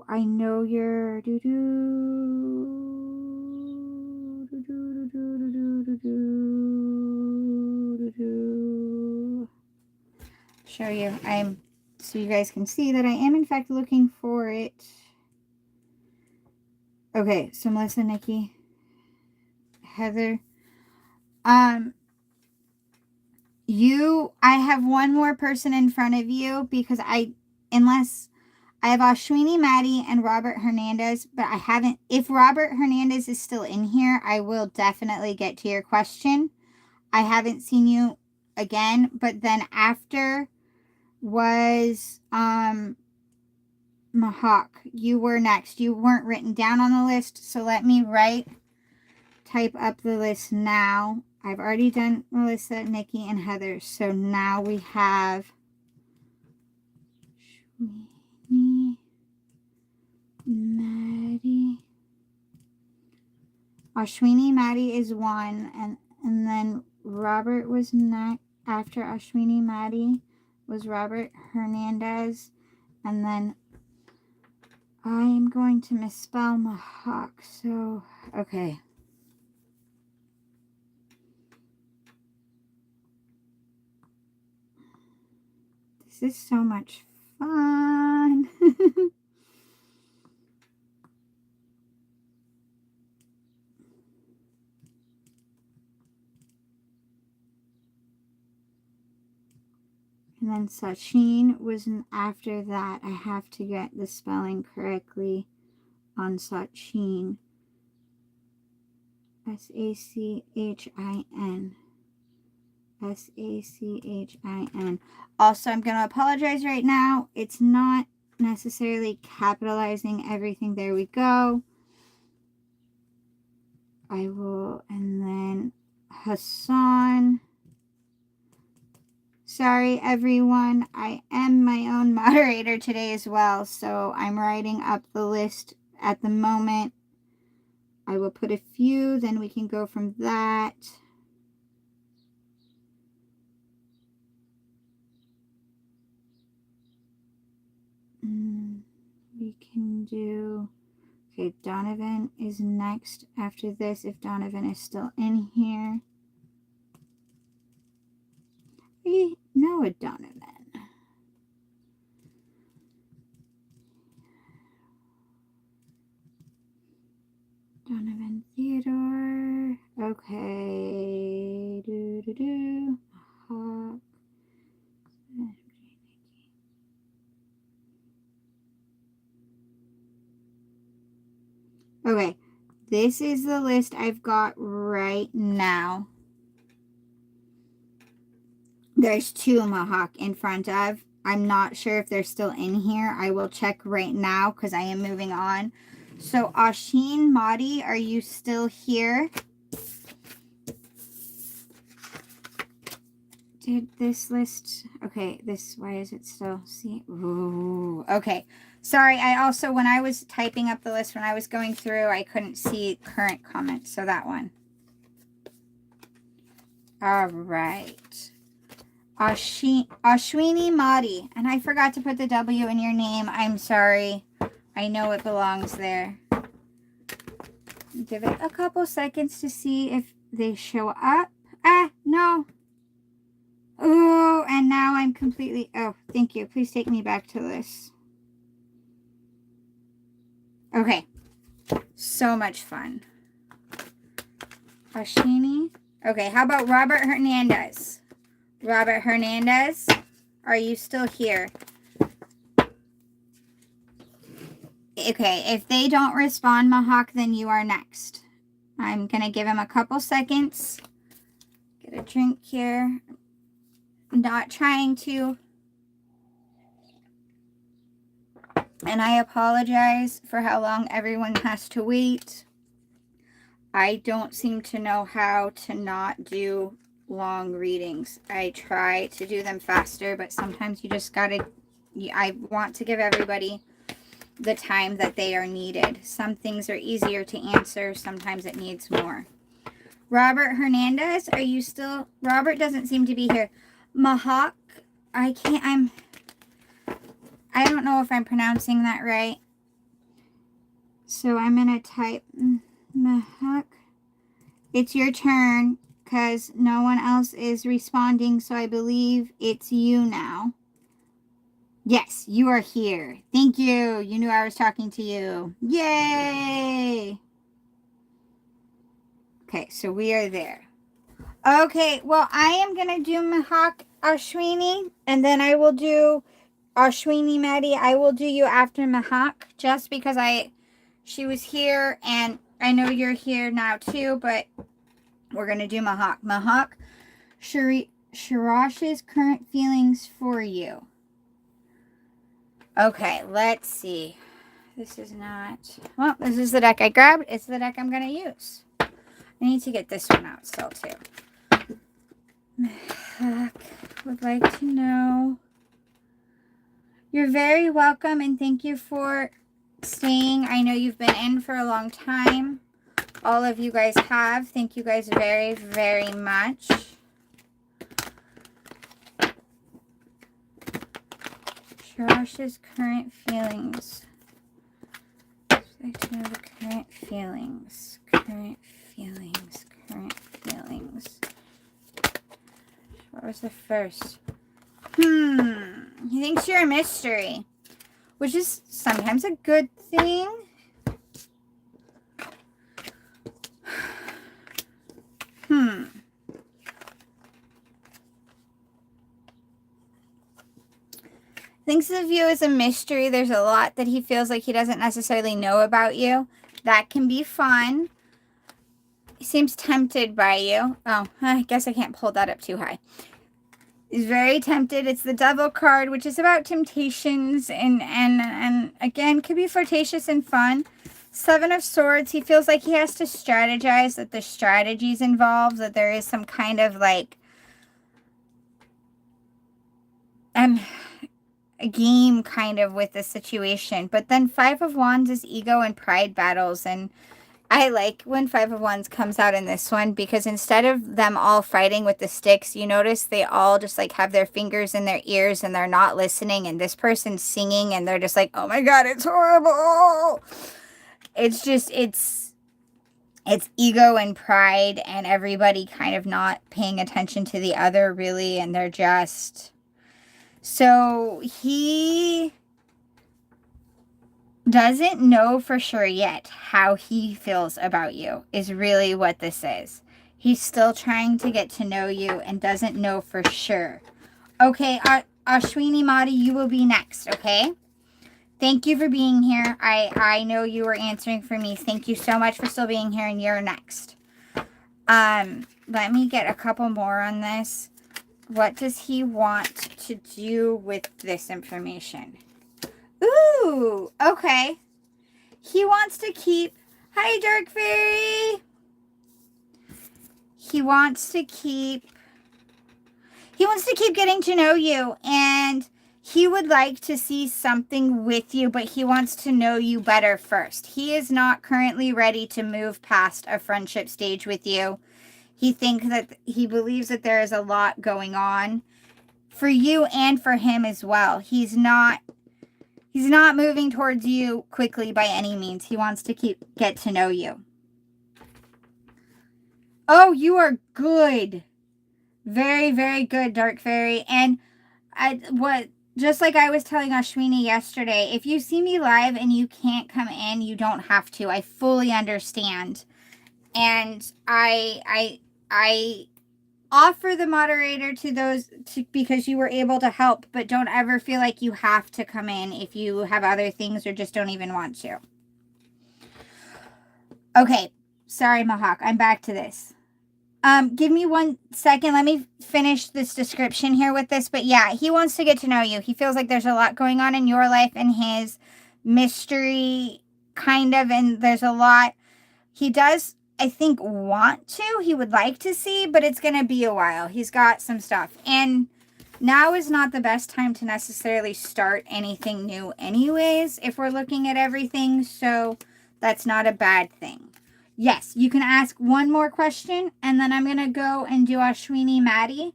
I know you're show you. So you guys can see that I am in fact looking for it. Okay, so Melissa, Nikki, Heather. I have one more person in front of you because unless I have Ashwini, Maddie, and Robert Hernandez, but I haven't. If Robert Hernandez is still in here, I will definitely get to your question. I haven't seen you again, but then after was Mah Hawk. You were next. You weren't written down on the list, so let me type up the list now. I've already done Melissa, Nikki, and Heather, so now we have Ashwini, Maddie. Ashwini, Maddie is one, and then Robert was next. After Ashwini, Maddie was Robert Hernandez, and then I am going to misspell Mah Hawk, so okay. This is so much fun. And then Sachin was after that. I have to get the spelling correctly on Sachin. S-A-C-H-I-N. S-A-C-H-I-N. Also, I'm going to apologize right now. It's not necessarily capitalizing everything. There we go. I will, and then Hassan. Sorry, everyone. I am my own moderator today as well, so I'm writing up the list at the moment. I will put a few, then we can go from that. We can do... Okay, Donovan is next after this, if Donovan is still in here. We know a Donovan. Donovan Theodore. Okay. Hawk. Okay. This is the list I've got right now. There's two Mah Hawk in front of. I'm not sure if they're still in here. I will check right now because I am moving on. So, Ashin, Madi, are you still here? Did this list... Okay, why is it still... See? Ooh, okay. Sorry, I also, when I was typing up the list, when I was going through, I couldn't see current comments. So, that one. All right. Ashwini Madi. And I forgot to put the W in your name. I'm sorry. I know it belongs there. Give it a couple seconds to see if they show up. Ah, no. Oh, and now I'm completely... Oh, thank you. Please take me back to this. Okay. So much fun. Ashini. Okay, how about Robert Hernandez? Robert Hernandez, are you still here? Okay, if they don't respond, Mah Hawk, then you are next. I'm going to give him a couple seconds. Get a drink here. I'm not trying to. And I apologize for how long everyone has to wait. I don't seem to know how to not do long readings. I try to do them faster, but sometimes you just gotta... I want to give everybody the time that they are needed. Some things are easier to answer. Sometimes it needs more. Robert Hernandez, are you still... Robert doesn't seem to be here. Mah Hawk, I don't know if I'm pronouncing that right. So I'm going to type Mah Hawk. It's your turn because no one else is responding, so I believe it's you now. Yes, you are here. Thank you. You knew I was talking to you. Yay! Okay, so we are there. Okay, well, I am going to do Mah Hawk Ashwini, and then I will do Ashwini Maddie. I will do you after Mah Hawk, just because she was here, and I know you're here now too, but we're going to do Mah Hawk. Mah Hawk, Shirash's current feelings for you. Okay, let's see. This is not... Well, this is the deck I grabbed. It's the deck I'm going to use. I need to get this one out still, too. Would like to know... You're very welcome, and thank you for staying. I know you've been in for a long time. All of you guys have. Thank you guys very, very much. Shirash's current feelings. I'd like to know the current feelings. Current feelings. Current feelings. What was the first? He thinks you're a mystery, which is sometimes a good thing. Thinks of you as a mystery. There's a lot that he feels like he doesn't necessarily know about you. That can be fun. He seems tempted by you. Oh, I guess I can't pull that up too high. He's very tempted. It's the Devil card, which is about temptations and again, could be flirtatious and fun. Seven of Swords. He feels like he has to strategize, that there's strategies involved, that there is some kind of like a game kind of with the situation. But then Five of Wands is ego and pride battles, and I like when Five of Wands comes out in this one, because instead of them all fighting with the sticks, you notice they all just like have their fingers in their ears and they're not listening, and this person's singing and they're just like, oh my god, it's horrible. It's just, it's ego and pride and everybody kind of not paying attention to the other really, and they're just... So he doesn't know for sure yet how he feels about you is really what this is. He's still trying to get to know you and doesn't know for sure. Okay, Ashwini Madi, you will be next, okay? Thank you for being here. I know you were answering for me. Thank you so much for still being here, and you're next. Let me get a couple more on this. What does he want to do with this information? Ooh, okay. He wants to keep... Hi, Dark Fairy. He wants to keep getting to know you, and he would like to see something with you, but he wants to know you better first. He is not currently ready to move past a friendship stage with you. He believes that there is a lot going on for you and for him as well. He's not moving towards you quickly by any means. He wants to get to know you. Oh, you are good. Very, very good, Dark Fairy. And just like I was telling Ashwini yesterday, if you see me live and you can't come in, you don't have to. I fully understand. And I offer the moderator to those because you were able to help, but don't ever feel like you have to come in if you have other things or just don't even want to. Okay, sorry, Mah Hawk. I'm back to this. Give me 1 second. Let me finish this description here with this. But yeah, he wants to get to know you. He feels like there's a lot going on in your life and his mystery kind of, and there's a lot. He does, I think, want to. He would like to see, but it's going to be a while. He's got some stuff. And now is not the best time to necessarily start anything new anyways, if we're looking at everything. So that's not a bad thing. Yes, you can ask one more question, and then I'm going to go and do Ashwini Maddie.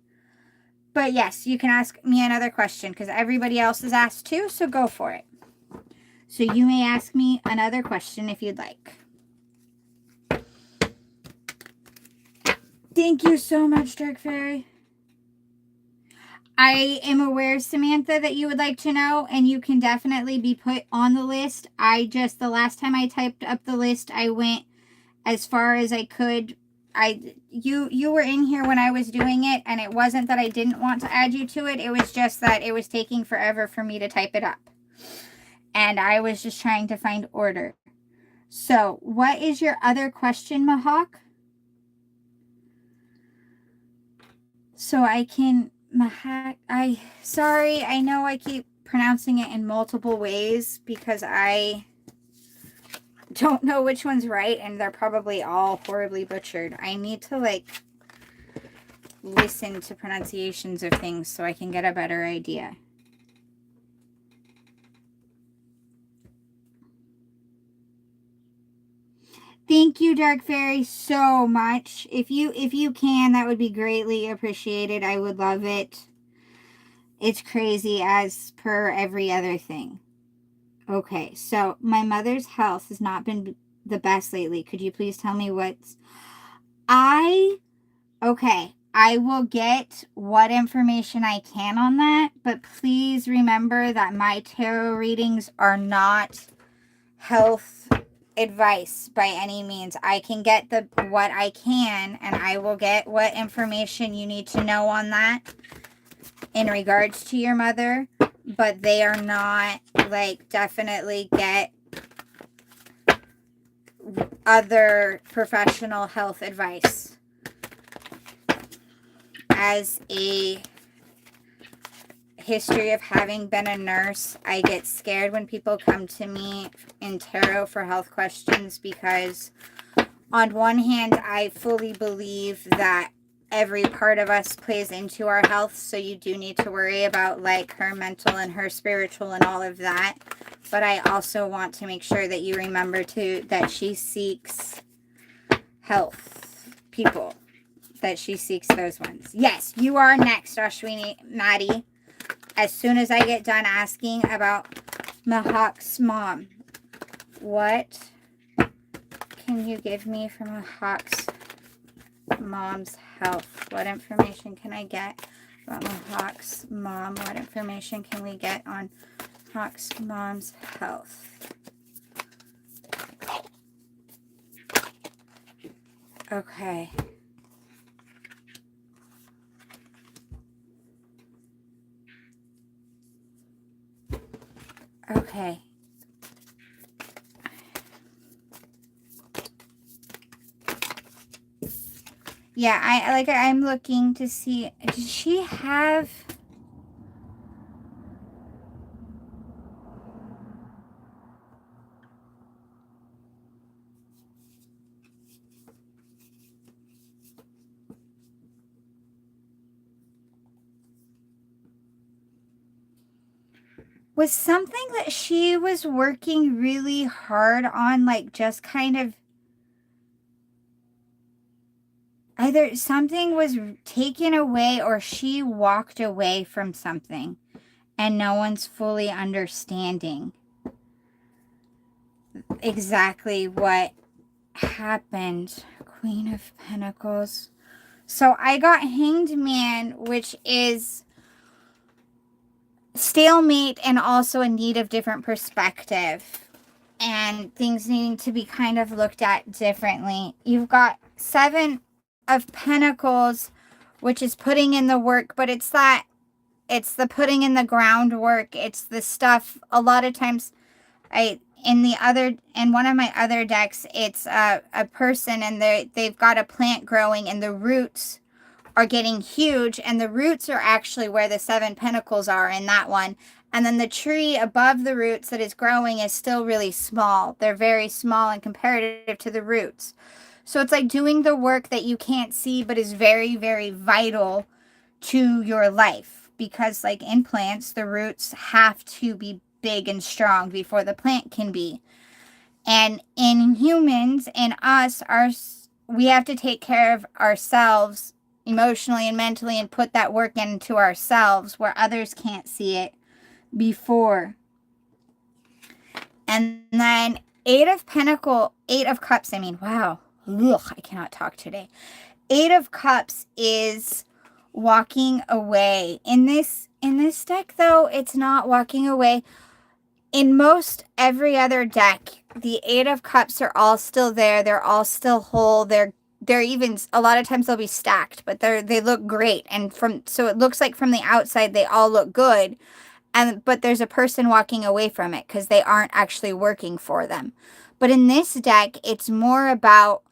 But yes, you can ask me another question, because everybody else is asked too, so go for it. So you may ask me another question if you'd like. Thank you so much, Dark Fairy. I am aware, Samantha, that you would like to know, and you can definitely be put on the list. The last time I typed up the list, I went as far as I could. You were in here when I was doing it, and it wasn't that I didn't want to add you to it. It was just that it was taking forever for me to type it up. And I was just trying to find order. So, what is your other question, Mah Hawk? So I can, sorry, I know I keep pronouncing it in multiple ways because I don't know which one's right, and they're probably all horribly butchered. I need to, like, listen to pronunciations of things so I can get a better idea. Thank you, Dark Fairy, so much. If you can, that would be greatly appreciated. I would love it. It's crazy as per every other thing. Okay, so my mother's health has not been the best lately. Could you please tell me what's... Okay, I will get what information I can on that, but please remember that my tarot readings are not health advice by any means. I can get what I can, and I will get what information you need to know on that in regards to your mother, but they are not, like, definitely get other professional health advice. As a history of having been a nurse, I get scared when people come to me in tarot for health questions because on one hand, I fully believe that every part of us plays into our health, so you do need to worry about, like, her mental and her spiritual and all of that. But I also want to make sure that you remember that she seeks health people, that she seeks those ones. Yes, you are next, Ashwini Maddie. As soon as I get done asking about Mah Hawk's mom, what can you give me from Mah Hawk's mom's health? What information can I get about Mah Hawk's mom? What information can we get on Hawk's mom's health? Okay. Okay. Yeah, I'm looking to see, does she have... Was something that she was working really hard on, like, just kind of... Either something was taken away or she walked away from something and no one's fully understanding exactly what happened. Queen of Pentacles. So I got Hanged Man, which is stalemate and also a need of different perspective and things needing to be kind of looked at differently. You've got Seven of Pentacles, which is putting in the work, but it's the putting in the groundwork. It's the stuff. A lot of times, in one of my other decks, it's a person, and they've got a plant growing, and the roots are getting huge, and the roots are actually where the Seven Pentacles are in that one. And then the tree above the roots that is growing is still really small. They're very small in comparative to the roots. So it's like doing the work that you can't see but is very, very vital to your life. Because, like, in plants, the roots have to be big and strong before the plant can be. And in humans, in us, we have to take care of ourselves emotionally and mentally and put that work into ourselves where others can't see it before. And then Eight of Cups, wow. Ugh, I cannot talk today. Eight of Cups is walking away. In this deck, though, it's not walking away. In most every other deck, the Eight of Cups are all still there. They're all still whole. They're even, a lot of times they'll be stacked, but they look great. And so it looks like from the outside they all look good. But there's a person walking away from it because they aren't actually working for them. But in this deck, it's more about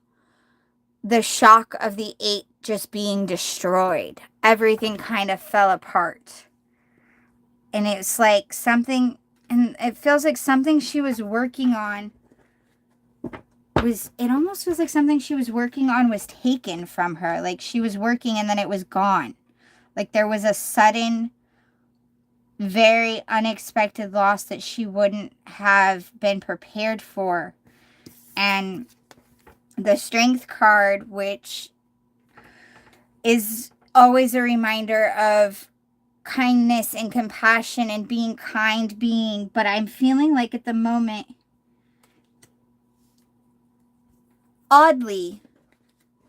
the shock of the 8 just being destroyed. Everything kind of fell apart. And it's like something, and it feels like something she was working on it almost feels like something she was working on was taken from her. Like she was working and then it was gone. Like there was a sudden, very unexpected loss that she wouldn't have been prepared for. And the Strength card, which is always a reminder of kindness and compassion and being kind being, but I'm feeling like at the moment, oddly,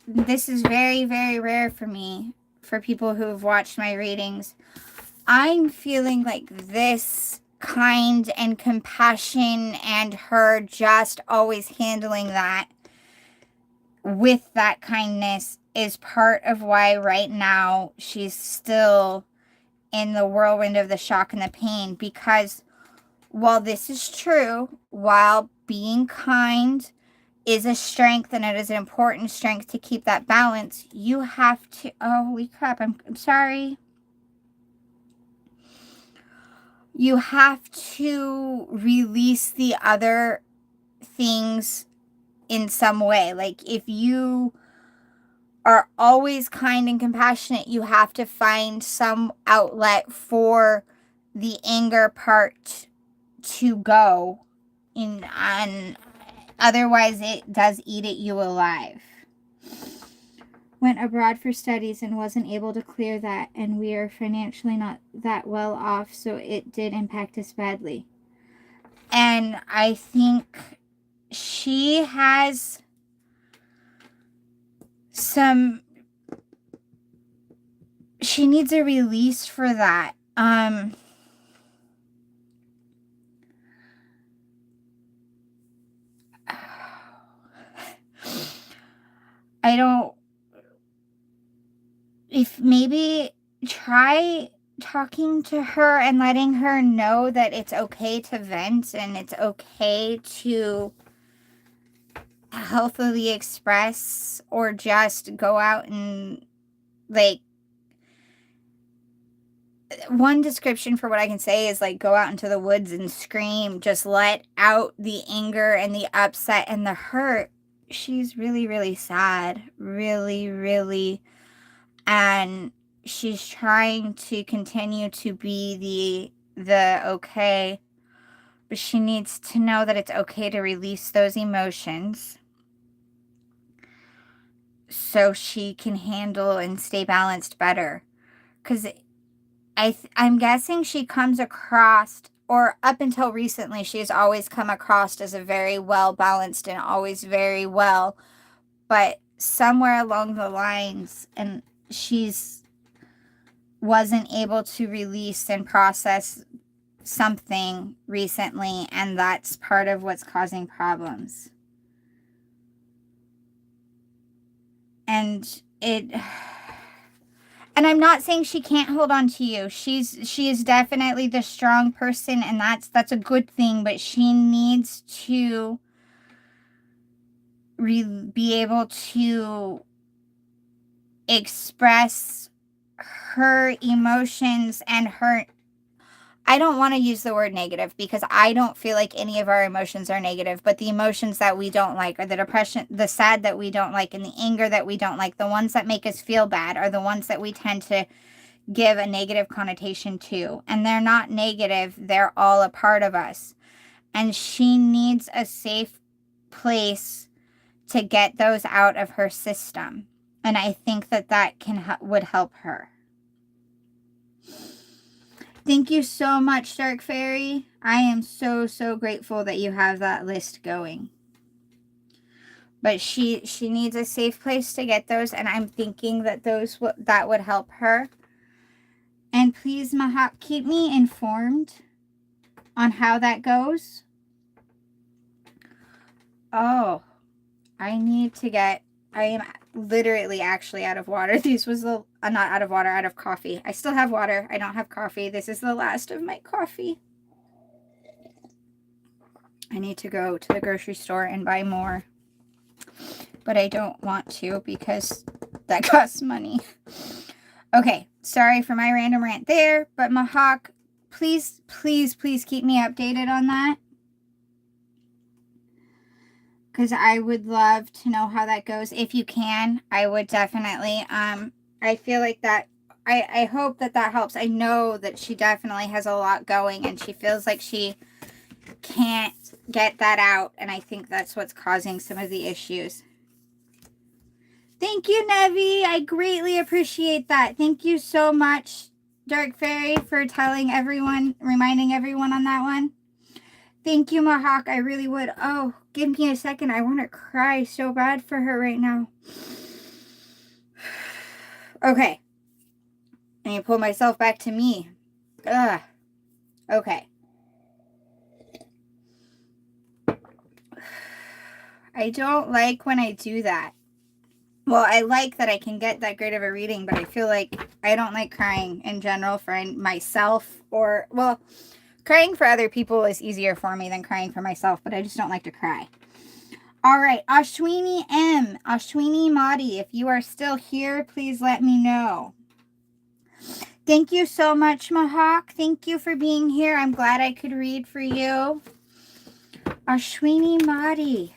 this is very, very rare for me, for people who have watched my readings, I'm feeling like this kind and compassion and her just always handling that with that kindness is part of why right now she's still in the whirlwind of the shock and the pain. Because while this is true, while being kind is a strength and it is an important strength to keep that balance, you have to, oh, holy crap, I'm sorry. You have to release the other things in some way. Like if you are always kind and compassionate, you have to find some outlet for the anger part to go in, and otherwise it does eat at you alive. Went abroad for studies and wasn't able to clear that, and we are financially not that well off, so it did impact us badly. And I think she has she needs a release for that. If maybe try talking to her and letting her know that it's okay to vent and it's okay to healthily express, or just go out and, like, one description for what I can say is like go out into the woods and scream. Just let out the anger and the upset and the hurt. She's really, really sad. Really, really. And she's trying to continue to be the okay. But she needs to know that it's okay to release those emotions so she can handle and stay balanced better. Because I'm guessing she comes across, or up until recently, she has always come across as a very well balanced and always very well. But somewhere along the lines, and she's wasn't able to release and process something recently, and that's part of what's causing problems. And I'm not saying she can't hold on to you. She is definitely the strong person, and that's a good thing, but she needs to be able to express her emotions and her, I don't want to use the word negative because I don't feel like any of our emotions are negative, but the emotions that we don't like, or the depression, the sad that we don't like, and the anger that we don't like, the ones that make us feel bad are the ones that we tend to give a negative connotation to. And they're not negative, they're all a part of us. And she needs a safe place to get those out of her system. And I think that would help her. Thank you so much, Dark Fairy. I am so, so grateful that you have that list going. But she needs a safe place to get those, and I'm thinking that that would help her. And please, Mah Hawk, keep me informed on how that goes. Oh, I am literally actually out of water. This was not out of water, out of coffee. I still have water. I don't have coffee. This is the last of my coffee. I need to go to the grocery store and buy more. But I don't want to because that costs money. Okay, sorry for my random rant there. But Mah Hawk, please, please, please keep me updated on that. Because I would love to know how that goes. If you can, I would definitely. I feel like that. I hope that helps. I know that she definitely has a lot going, and she feels like she can't get that out, and I think that's what's causing some of the issues. Thank you, Nevie. I greatly appreciate that. Thank you so much, Dark Fairy, for telling everyone, reminding everyone on that one. Thank you, Mah Hawk. I really would. Oh, give me a second. I want to cry so bad for her right now. Okay. I need to pull myself back to me. Ugh. Okay. I don't like when I do that. Well, I like that I can get that great of a reading, but I feel like I don't like crying in general for myself or, well, crying for other people is easier for me than crying for myself, but I just don't like to cry. All right, Ashwini M. Ashwini Madi, if you are still here, please let me know. Thank you so much, Mah Hawk. Thank you for being here. I'm glad I could read for you. Ashwini Madi.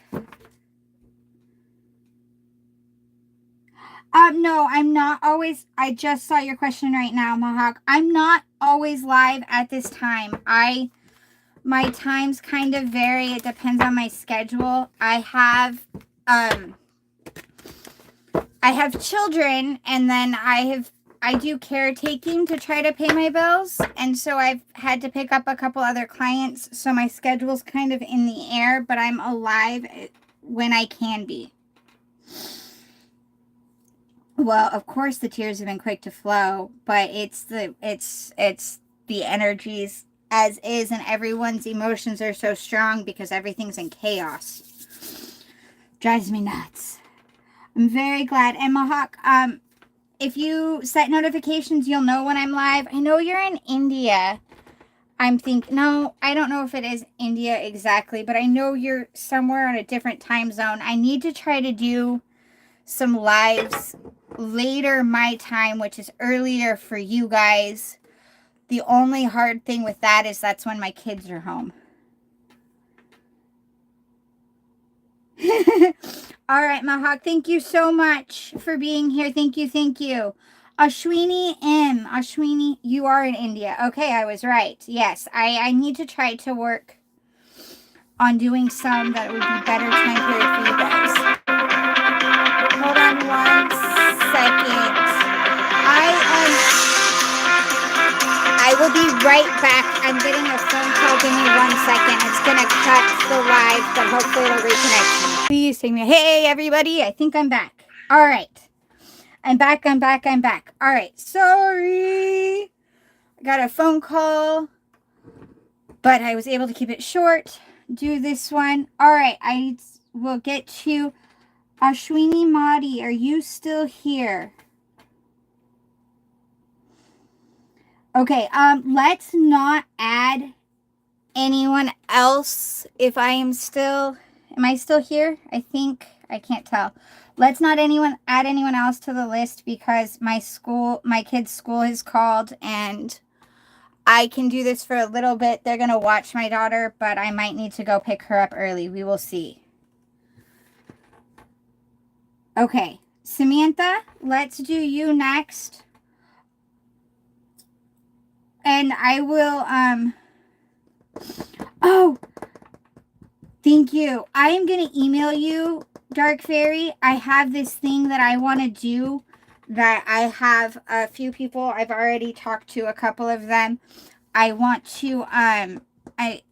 No, I'm not always. I just saw your question right now, Mah Hawk. I'm not always live at this time. My times kind of vary. It depends on my schedule. I have children, and then I do caretaking to try to pay my bills, and so I've had to pick up a couple other clients, so my schedule's kind of in the air, but I'm alive when I can be. Well, of course the tears have been quick to flow, but it's the energies as is, and everyone's emotions are so strong because everything's in chaos. Drives me nuts. I'm very glad. And Mah Hawk, if you set notifications, you'll know when I'm live. I know you're in India. No, I don't know if it is India exactly, but I know you're somewhere on a different time zone. I need to try to do some lives later my time, which is earlier for you guys. The only hard thing with that is that's when my kids are home. All right, Mah Hawk, thank you so much for being here. Thank you, thank you. Ashwini M. Ashwini, you are in India. Okay, I was right. Yes, I need to try to work on doing some that would be better time period for you guys. Hold on 1 second. I will be right back. I'm getting a phone call. Give me 1 second. It's going to cut the live, but hopefully it'll reconnect me. Please take me. Hey, everybody. I think I'm back. All right. I'm back. All right. Sorry. I got a phone call, but I was able to keep it short. Do this one. All right. I will get to Ashwini Madi. Are you still here? Okay, let's not add anyone else if am I still here? I can't tell. Let's not add anyone else to the list because my kid's school is called and I can do this for a little bit. They're going to watch my daughter, but I might need to go pick her up early. We will see. Okay, Samantha, let's do you next. And I will, oh, thank you. I am going to email you, Dark Fairy. I have this thing that I want to do that I have a few people. I've already talked to a couple of them. I want to,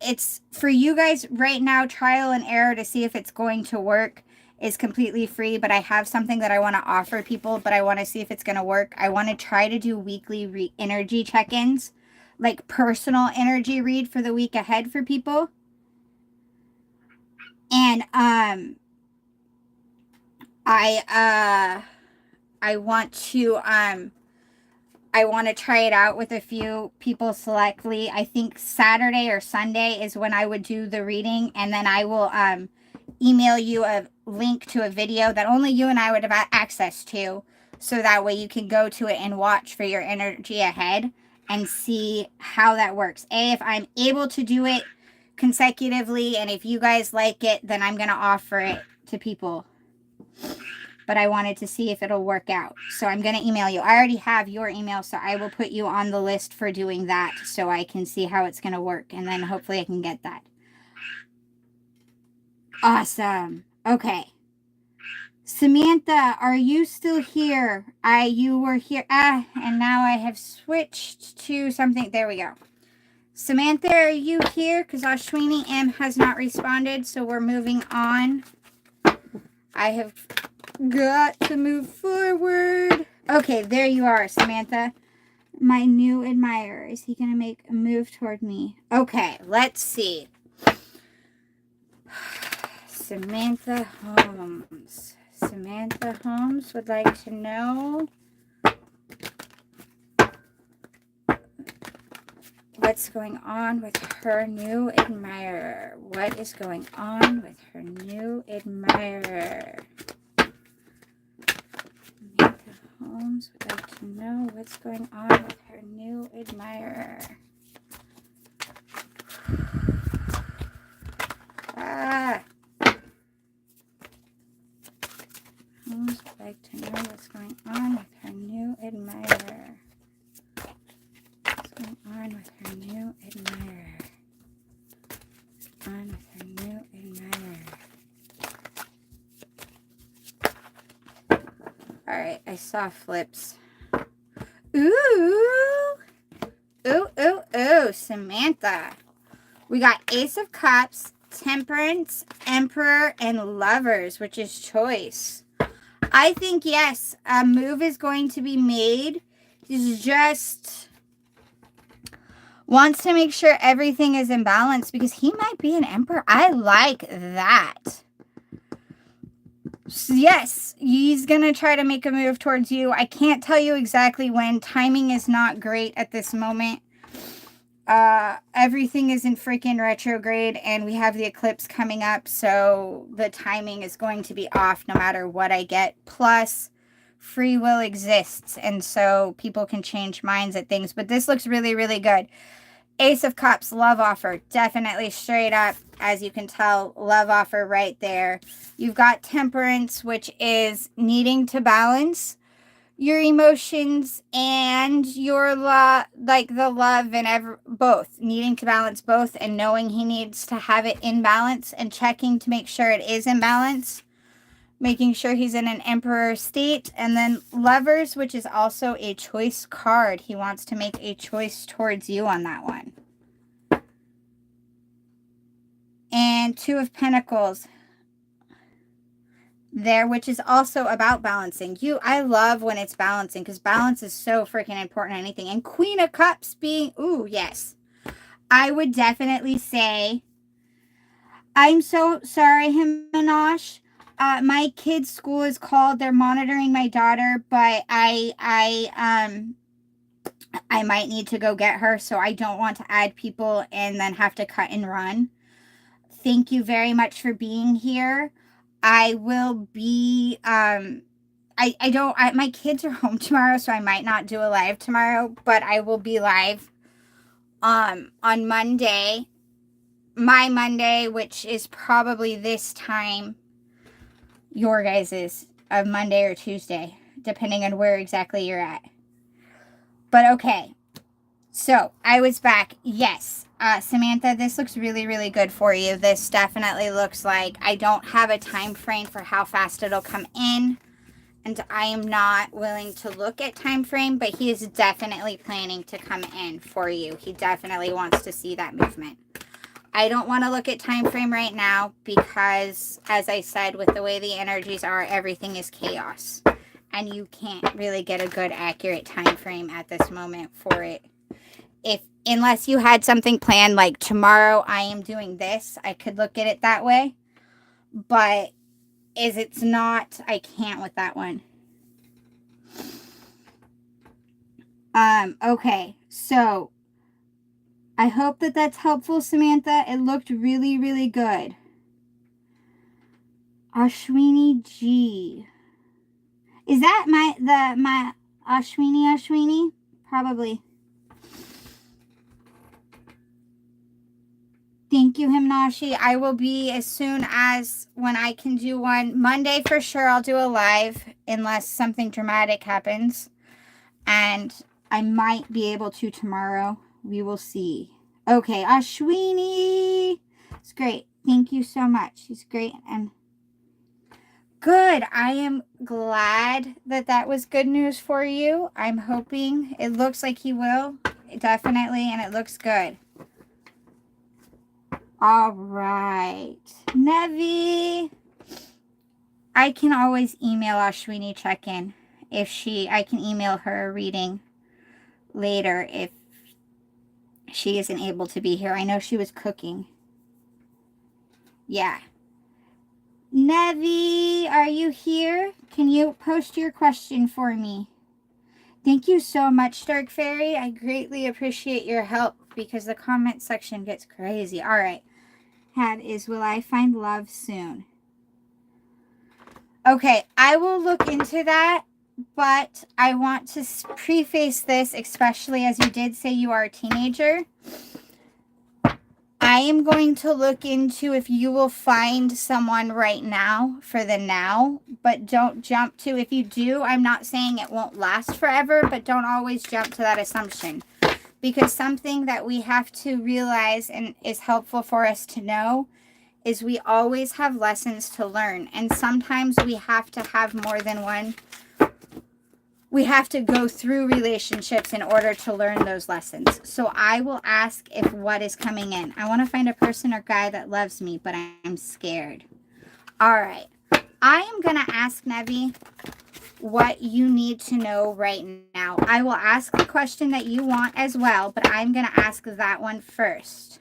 it's for you guys right now, trial and error to see if it's going to work. is completely free, but I have something that I want to offer people, but I want to see if it's going to work. I want to try to do weekly energy check-ins, like personal energy read for the week ahead for people. And I want to try it out with a few people selectively. I think Saturday or Sunday is when I would do the reading, and then I will email you a link to a video that only you and I would have access to, so that way you can go to it and watch for your energy ahead and see how that works. If I'm able to do it consecutively, and if you guys like it, then I'm going to offer it to people. But I wanted to see if it'll work out. So I'm going to email you. I already have your email, so I will put you on the list for doing that so I can see how it's going to work. And then hopefully I can get that. Awesome. Okay. Samantha, are you still here? You were here. And now I have switched to something. There we go. Samantha, are you here? Because Ashwini M has not responded, so we're moving on. I have got to move forward. Okay, there you are, Samantha. My new admirer. Is he going to make a move toward me? Okay, let's see. Samantha Holmes. Samantha Holmes would like to know what's going on with her new admirer. What is going on with her new admirer? Samantha Holmes would like to know what's going on with her new admirer. Holmes would like to know what's going on with her new admirer. What's going on with her new admirer? What's going on with her new admirer? Alright, I saw flips. Ooh! Ooh, ooh, ooh, Samantha. We got Ace of Cups, Temperance, Emperor, and Lovers, which is choice. I think, yes, a move is going to be made. He's just wants to make sure everything is in balance because he might be an emperor. I like that. So yes, he's going to try to make a move towards you. I can't tell you exactly when. Timing is not great at this moment. Everything is in freaking retrograde and we have the eclipse coming up, so the timing is going to be off no matter what I get. Plus, free will exists, and so people can change minds at things, but this looks really, really good. Ace of Cups, love offer, definitely straight up, as you can tell, love offer right there. You've got Temperance, which is needing to balance your emotions and your love, like the love and both, needing to balance both and knowing he needs to have it in balance and checking to make sure it is in balance, making sure he's in an emperor state. And then Lovers, which is also a choice card. He wants to make a choice towards you on that one. And Two of Pentacles there, which is also about balancing. I love when it's balancing because balance is so freaking important in anything. And Queen of Cups being, ooh, yes. I would definitely say, I'm so sorry, Himanosh. My kid's school is called. They're monitoring my daughter, but I might need to go get her, so I don't want to add people and then have to cut and run. Thank you very much for being here. I will be, my kids are home tomorrow, so I might not do a live tomorrow, but I will be live, on Monday, my Monday, which is probably this time, your guys's, of Monday or Tuesday, depending on where exactly you're at. But okay, so I was back. Yes. Samantha, this looks really, really good for you. This definitely looks like, I don't have a time frame for how fast it'll come in, and I am not willing to look at time frame, but he is definitely planning to come in for you. He definitely wants to see that movement. I don't want to look at time frame right now because, as I said, with the way the energies are, everything is chaos. And you can't really get a good, accurate time frame at this moment for it. Unless you had something planned, like tomorrow I am doing this, I could look at it that way. But as it's not, I can't with that one. Okay, so I hope that that's helpful, Samantha. It looked really, really good. Ashwini G. Is that my Ashwini? Probably. Thank you, Himnashi. I will be as soon as when I can do one. Monday for sure I'll do a live unless something dramatic happens. And I might be able to tomorrow. We will see. Okay, Ashwini. It's great. Thank you so much. He's great and good. I am glad that that was good news for you. I'm hoping. It looks like he will. Definitely. And it looks good. All right. Nevie. I can always email Ashwini check-in. I can email her a reading later if she isn't able to be here. I know she was cooking. Yeah. Nevie, are you here? Can you post your question for me? Thank you so much, Dark Fairy. I greatly appreciate your help because the comment section gets crazy. All right. Will I find love soon? Okay, I will look into that, but I want to preface this, especially as you did say you are a teenager. I am going to look into if you will find someone right now for the now, but don't jump to, if you do, I'm not saying it won't last forever, but don't always jump to that assumption. Because something that we have to realize and is helpful for us to know is we always have lessons to learn. And sometimes we have to have more than one. We have to go through relationships in order to learn those lessons. So I will ask if what is coming in. I want to find a person or guy that loves me, but I'm scared. All right. I am going to ask Nevie what you need to know right now. I will ask the question that you want as well, but I'm going to ask that one first.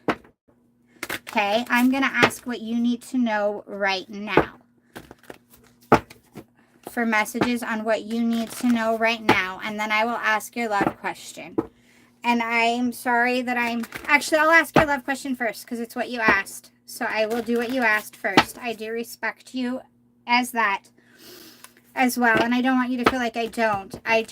Okay, I'm going to ask what you need to know right now. For messages on what you need to know right now, and then I will ask your love question. And I'm sorry that actually, I'll ask your love question first because it's what you asked. So I will do what you asked first. I do respect you as that as well, and I don't want you to feel like I don't. I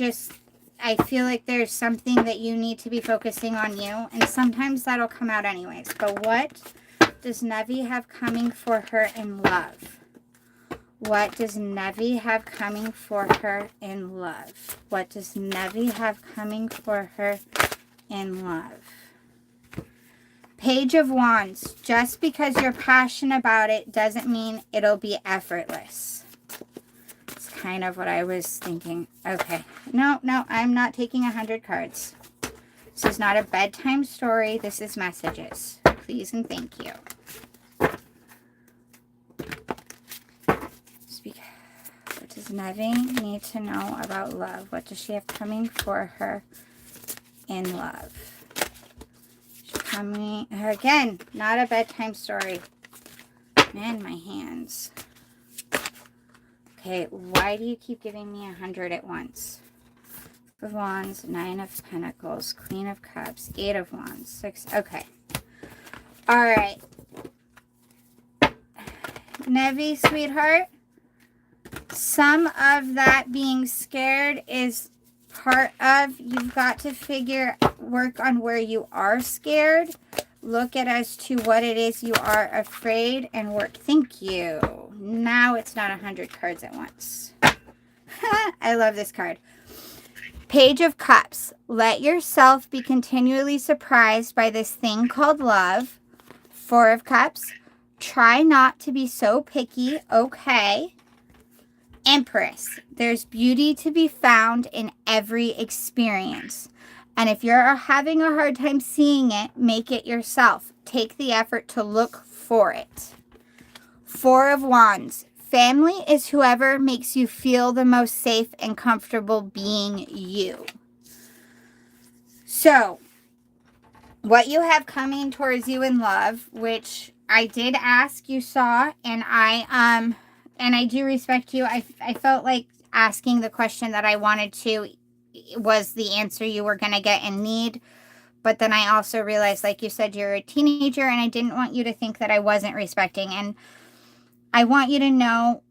feel like there's something that you need to be focusing on you, and sometimes that'll come out anyways. But what does Nevie have coming for her in love? What does Nevie have coming for her in love? What does Nevie have coming for her in love? Page of Wands. Just because you're passionate about it doesn't mean it'll be effortless. It's kind of what I was thinking. Okay. No, I'm not taking 100 cards. This is not a bedtime story. This is messages. Please and thank you. What does Nevie need to know about love? What does she have coming for her in love? She's coming, again, not a bedtime story. Man, my hands. Okay, why do you keep giving me 100 at once? Of Wands, 9 of Pentacles, Queen of Cups, 8 of Wands, 6. Okay. All right. Nevie, sweetheart. Some of that being scared is part of, you've got to work on where you are scared. Look at as to what it is you are afraid and work. Thank you. Now it's not 100 cards at once. I love this card. Page of Cups. Let yourself be continually surprised by this thing called love. 4 of Cups. Try not to be so picky. Okay. Empress. There's beauty to be found in every experience. And if you're having a hard time seeing it, make it yourself. Take the effort to look for it. Four of Wands. Family is whoever makes you feel the most safe and comfortable being you. So, what you have coming towards you in love, which I did ask, you saw, and I do respect you. I felt like asking the question that I wanted to was the answer you were going to get and need. But then I also realized, like you said, you're a teenager, and I didn't want you to think that I wasn't respecting. And I want you to know,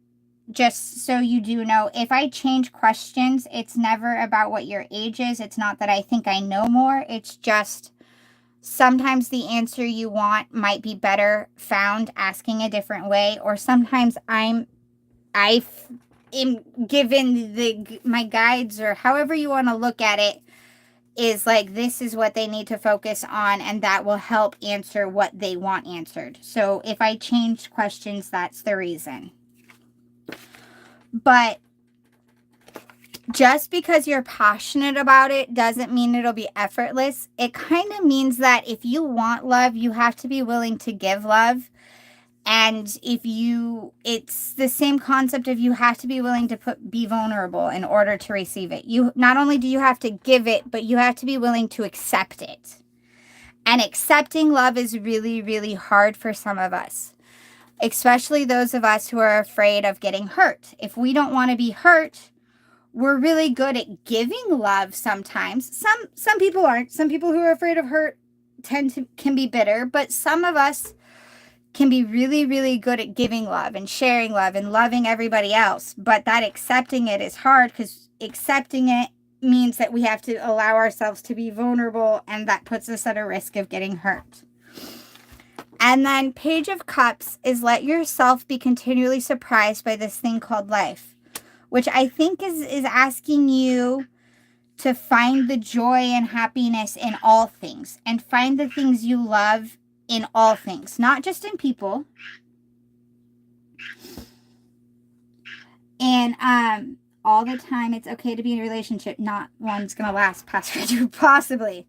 just so you do know, if I change questions, it's never about what your age is. It's not that I think I know more. It's just sometimes the answer you want might be better found asking a different way, or sometimes I am given my guides, or however you want to look at it, is like, this is what they need to focus on, and that will help answer what they want answered. So if I change questions, that's the reason. But just because you're passionate about it doesn't mean it'll be effortless. It kind of means that if you want love, you have to be willing to give love. And it's the same concept of you have to be willing to be vulnerable in order to receive it. You not only do you have to give it, but you have to be willing to accept it. And accepting love is really, really hard for some of us, especially those of us who are afraid of getting hurt. If we don't want to be hurt, we're really good at giving love sometimes. Some people aren't. Some people who are afraid of hurt can be bitter, but some of us can be really, really good at giving love and sharing love and loving everybody else. But that accepting it is hard, because accepting it means that we have to allow ourselves to be vulnerable, and that puts us at a risk of getting hurt. And then Page of Cups is let yourself be continually surprised by this thing called life, which I think is asking you to find the joy and happiness in all things, and find the things you love in all things, not just in people. And all the time, it's okay to be in a relationship. Not one's going to last past you, possibly.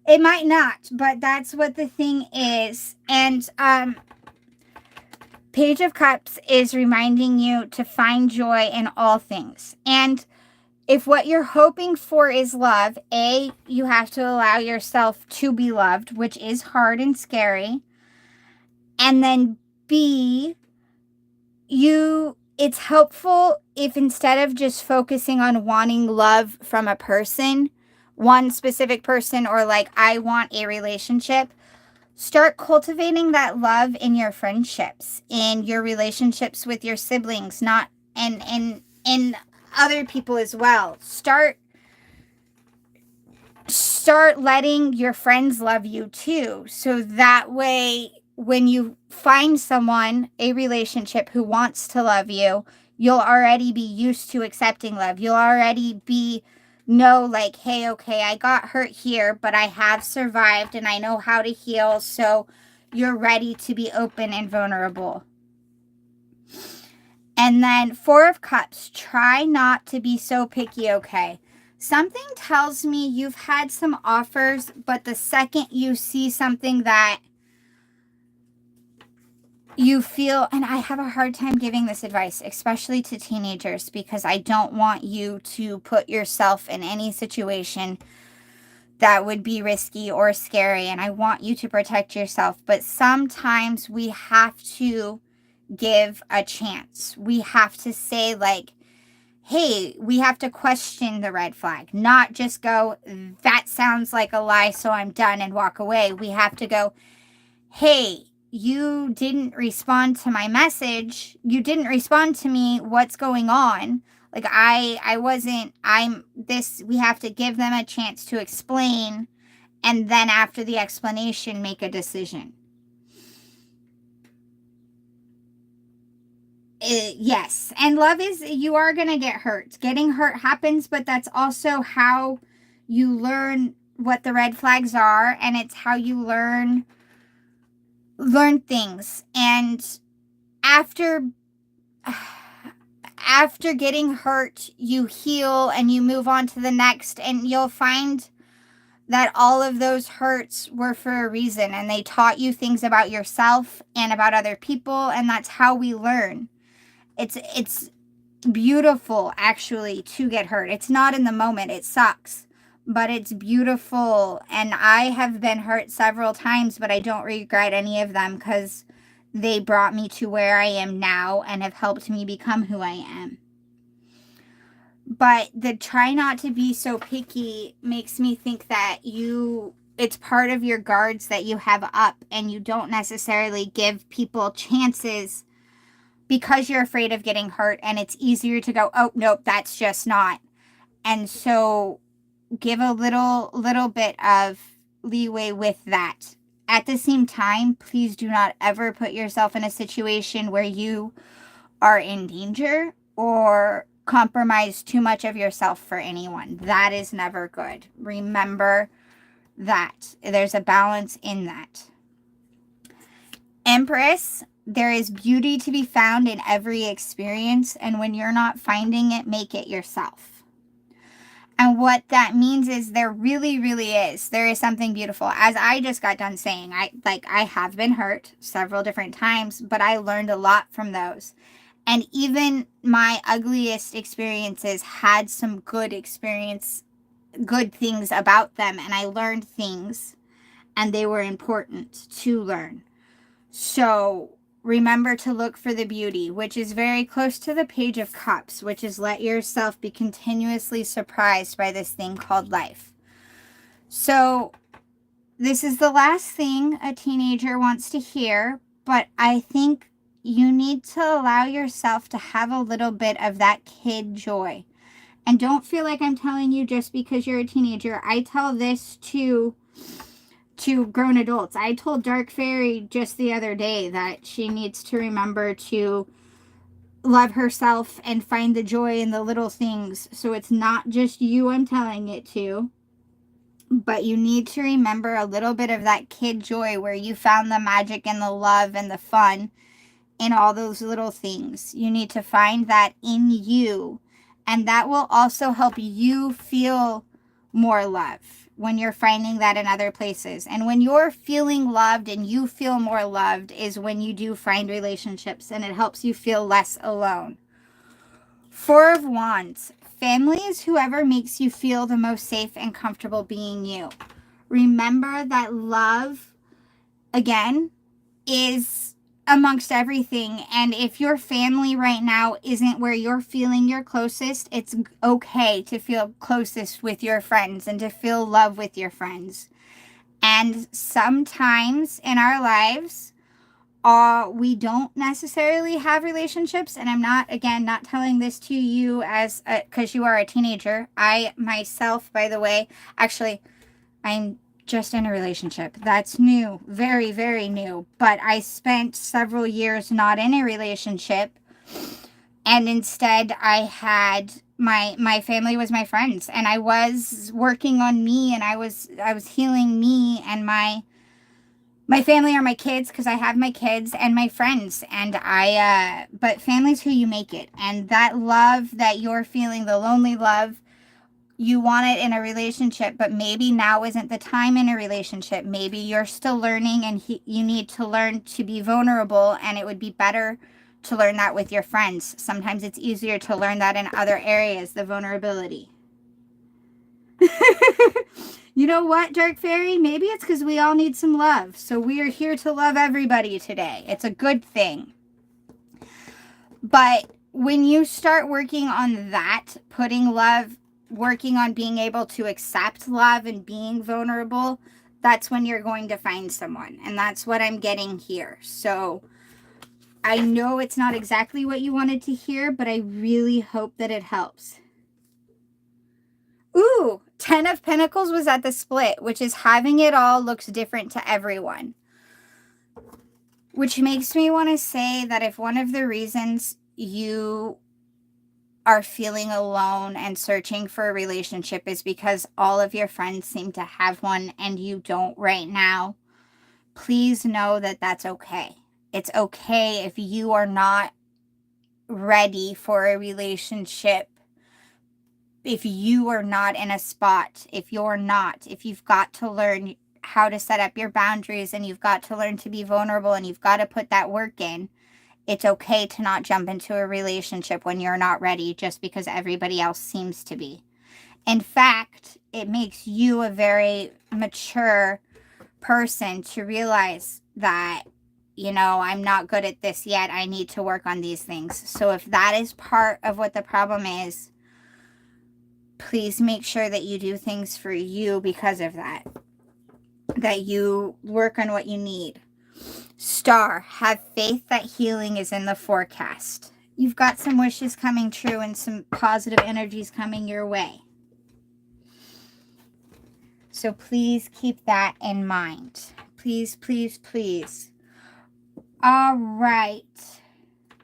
It might not, but that's what the thing is. And Page of Cups is reminding you to find joy in all things. And if what you're hoping for is love, A, you have to allow yourself to be loved, which is hard and scary. And then B, it's helpful if instead of just focusing on wanting love from a person, one specific person, or like, I want a relationship, start cultivating that love in your friendships, in your relationships with your siblings, not and other people as well. Start letting your friends love you too. So that way, when you find someone, a relationship who wants to love you, you'll already be used to accepting love. You'll already know like, hey, okay, I got hurt here, but I have survived and I know how to heal. So you're ready to be open and vulnerable. And then Four of Cups, try not to be so picky, okay? Something tells me you've had some offers, but the second you see something that you feel, and I have a hard time giving this advice, especially to teenagers, because I don't want you to put yourself in any situation that would be risky or scary, and I want you to protect yourself. But sometimes we have to give a chance. We have to say like, hey, we have to question the red flag, not just go, that sounds like a lie, so I'm done, and walk away. We have to go, hey, you didn't respond to my message. You didn't respond to me. What's going on? Like, we have to give them a chance to explain, and then after the explanation, make a decision. Yes. And love is, you are going to get hurt. Getting hurt happens, but that's also how you learn what the red flags are, and it's how you learn things. And after getting hurt, you heal and you move on to the next, and you'll find that all of those hurts were for a reason, and they taught you things about yourself and about other people, and that's how we learn. It's beautiful, actually, to get hurt. It's not in the moment, it sucks, but it's beautiful. And I have been hurt several times, but I don't regret any of them, because they brought me to where I am now and have helped me become who I am. But the try not to be so picky makes me think that it's part of your guards that you have up, and you don't necessarily give people chances because you're afraid of getting hurt, and it's easier to go, oh, nope, that's just not. And so give a little bit of leeway with that. At the same time, please do not ever put yourself in a situation where you are in danger or compromise too much of yourself for anyone. That is never good. Remember that. There's a balance in that. Empress, there is beauty to be found in every experience, and when you're not finding it, make it yourself. And what that means is there really, really is. There is something beautiful. As I just got done saying, I have been hurt several different times, but I learned a lot from those. And even my ugliest experiences had some good things about them. And I learned things, and they were important to learn. So remember to look for the beauty, which is very close to the Page of Cups, which is let yourself be continuously surprised by this thing called life. So this is the last thing a teenager wants to hear, but I think you need to allow yourself to have a little bit of that kid joy. And don't feel like I'm telling you just because you're a teenager. I tell this to grown adults. I told Dark Fairy just the other day that she needs to remember to love herself and find the joy in the little things. So it's not just you I'm telling it to, but you need to remember a little bit of that kid joy where you found the magic and the love and the fun in all those little things. You need to find that in you, and that will also help you feel more love when you're finding that in other places. And when you're feeling loved and you feel more loved is when you do find relationships, and it helps you feel less alone. Four of Wands. Family is whoever makes you feel the most safe and comfortable being you. Remember that love, again, is amongst everything. And if your family right now isn't where you're feeling your closest, it's okay to feel closest with your friends and to feel love with your friends. And sometimes in our lives, we don't necessarily have relationships. And I'm not telling this to you as because you are a teenager. I myself, by the way, actually, I'm just in a relationship. That's new. Very, very new. But I spent several years not in a relationship. And instead I had my family was my friends. And I was working on me, and I was healing me, and my family are my kids because I have my kids, and my friends. And but family's who you make it. And that love that you're feeling, the lonely love, you want it in a relationship, but maybe now isn't the time in a relationship. Maybe you're still learning, and you need to learn to be vulnerable, and it would be better to learn that with your friends. Sometimes it's easier to learn that in other areas, the vulnerability. You know what, Dark Fairy? Maybe it's because we all need some love. So we are here to love everybody today. It's a good thing. But when you start working on that, working on being able to accept love and being vulnerable, that's when you're going to find someone. And that's what I'm getting here. So I know it's not exactly what you wanted to hear, but I really hope that it helps. Ooh, 10 of Pentacles was at the split, which is having it all looks different to everyone. Which makes me want to say that if one of the reasons you are feeling alone and searching for a relationship is because all of your friends seem to have one and you don't right now, please know that that's okay. It's okay if you are not ready for a relationship if you are not in a spot, if you've got to learn how to set up your boundaries, and you've got to learn to be vulnerable, and you've got to put that work in, it's okay to not jump into a relationship when you're not ready just because everybody else seems to be. In fact, it makes you a very mature person to realize that, you know, I'm not good at this yet. I need to work on these things. So if that is part of what the problem is, please make sure that you do things for you because of that. That you work on what you need. Star, have faith that healing is in the forecast. You've got some wishes coming true and some positive energies coming your way. So please keep that in mind. Please, please, please. All right.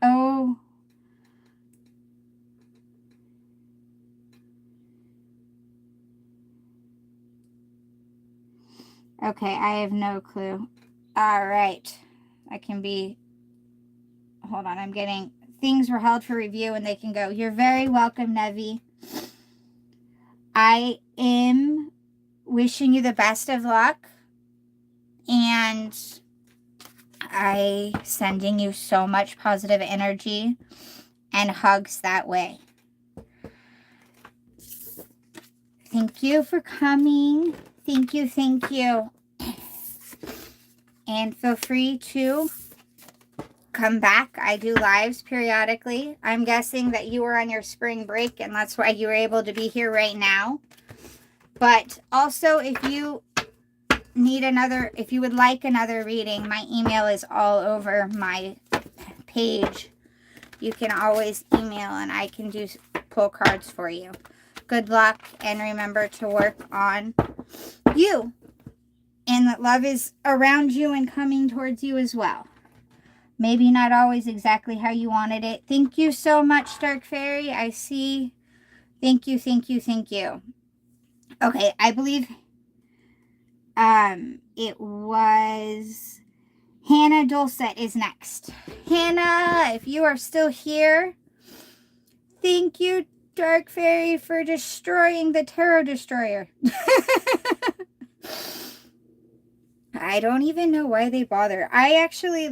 Oh. Okay, I have no clue. All right. I can be... Hold on, I'm getting... Things were held for review and they can go. You're very welcome, Nevie. I am wishing you the best of luck. And I sending you so much positive energy and hugs that way. Thank you for coming. Thank you, thank you. And feel free to come back. I do lives periodically. I'm guessing that you were on your spring break and that's why you were able to be here right now. But also, if you need another, if you would like another reading, my email is all over my page. You can always email and I can pull cards for you. Good luck, and remember to work on you. And that love is around you and coming towards you as well. Maybe not always exactly how you wanted it. Thank you so much, Dark Fairy. I see. Thank you, thank you, thank you. Okay, I believe it was Hannah Dulcet is next. Hannah, if you are still here, thank you, Dark Fairy, for destroying the Tarot Destroyer. I don't even know why they bother. I actually,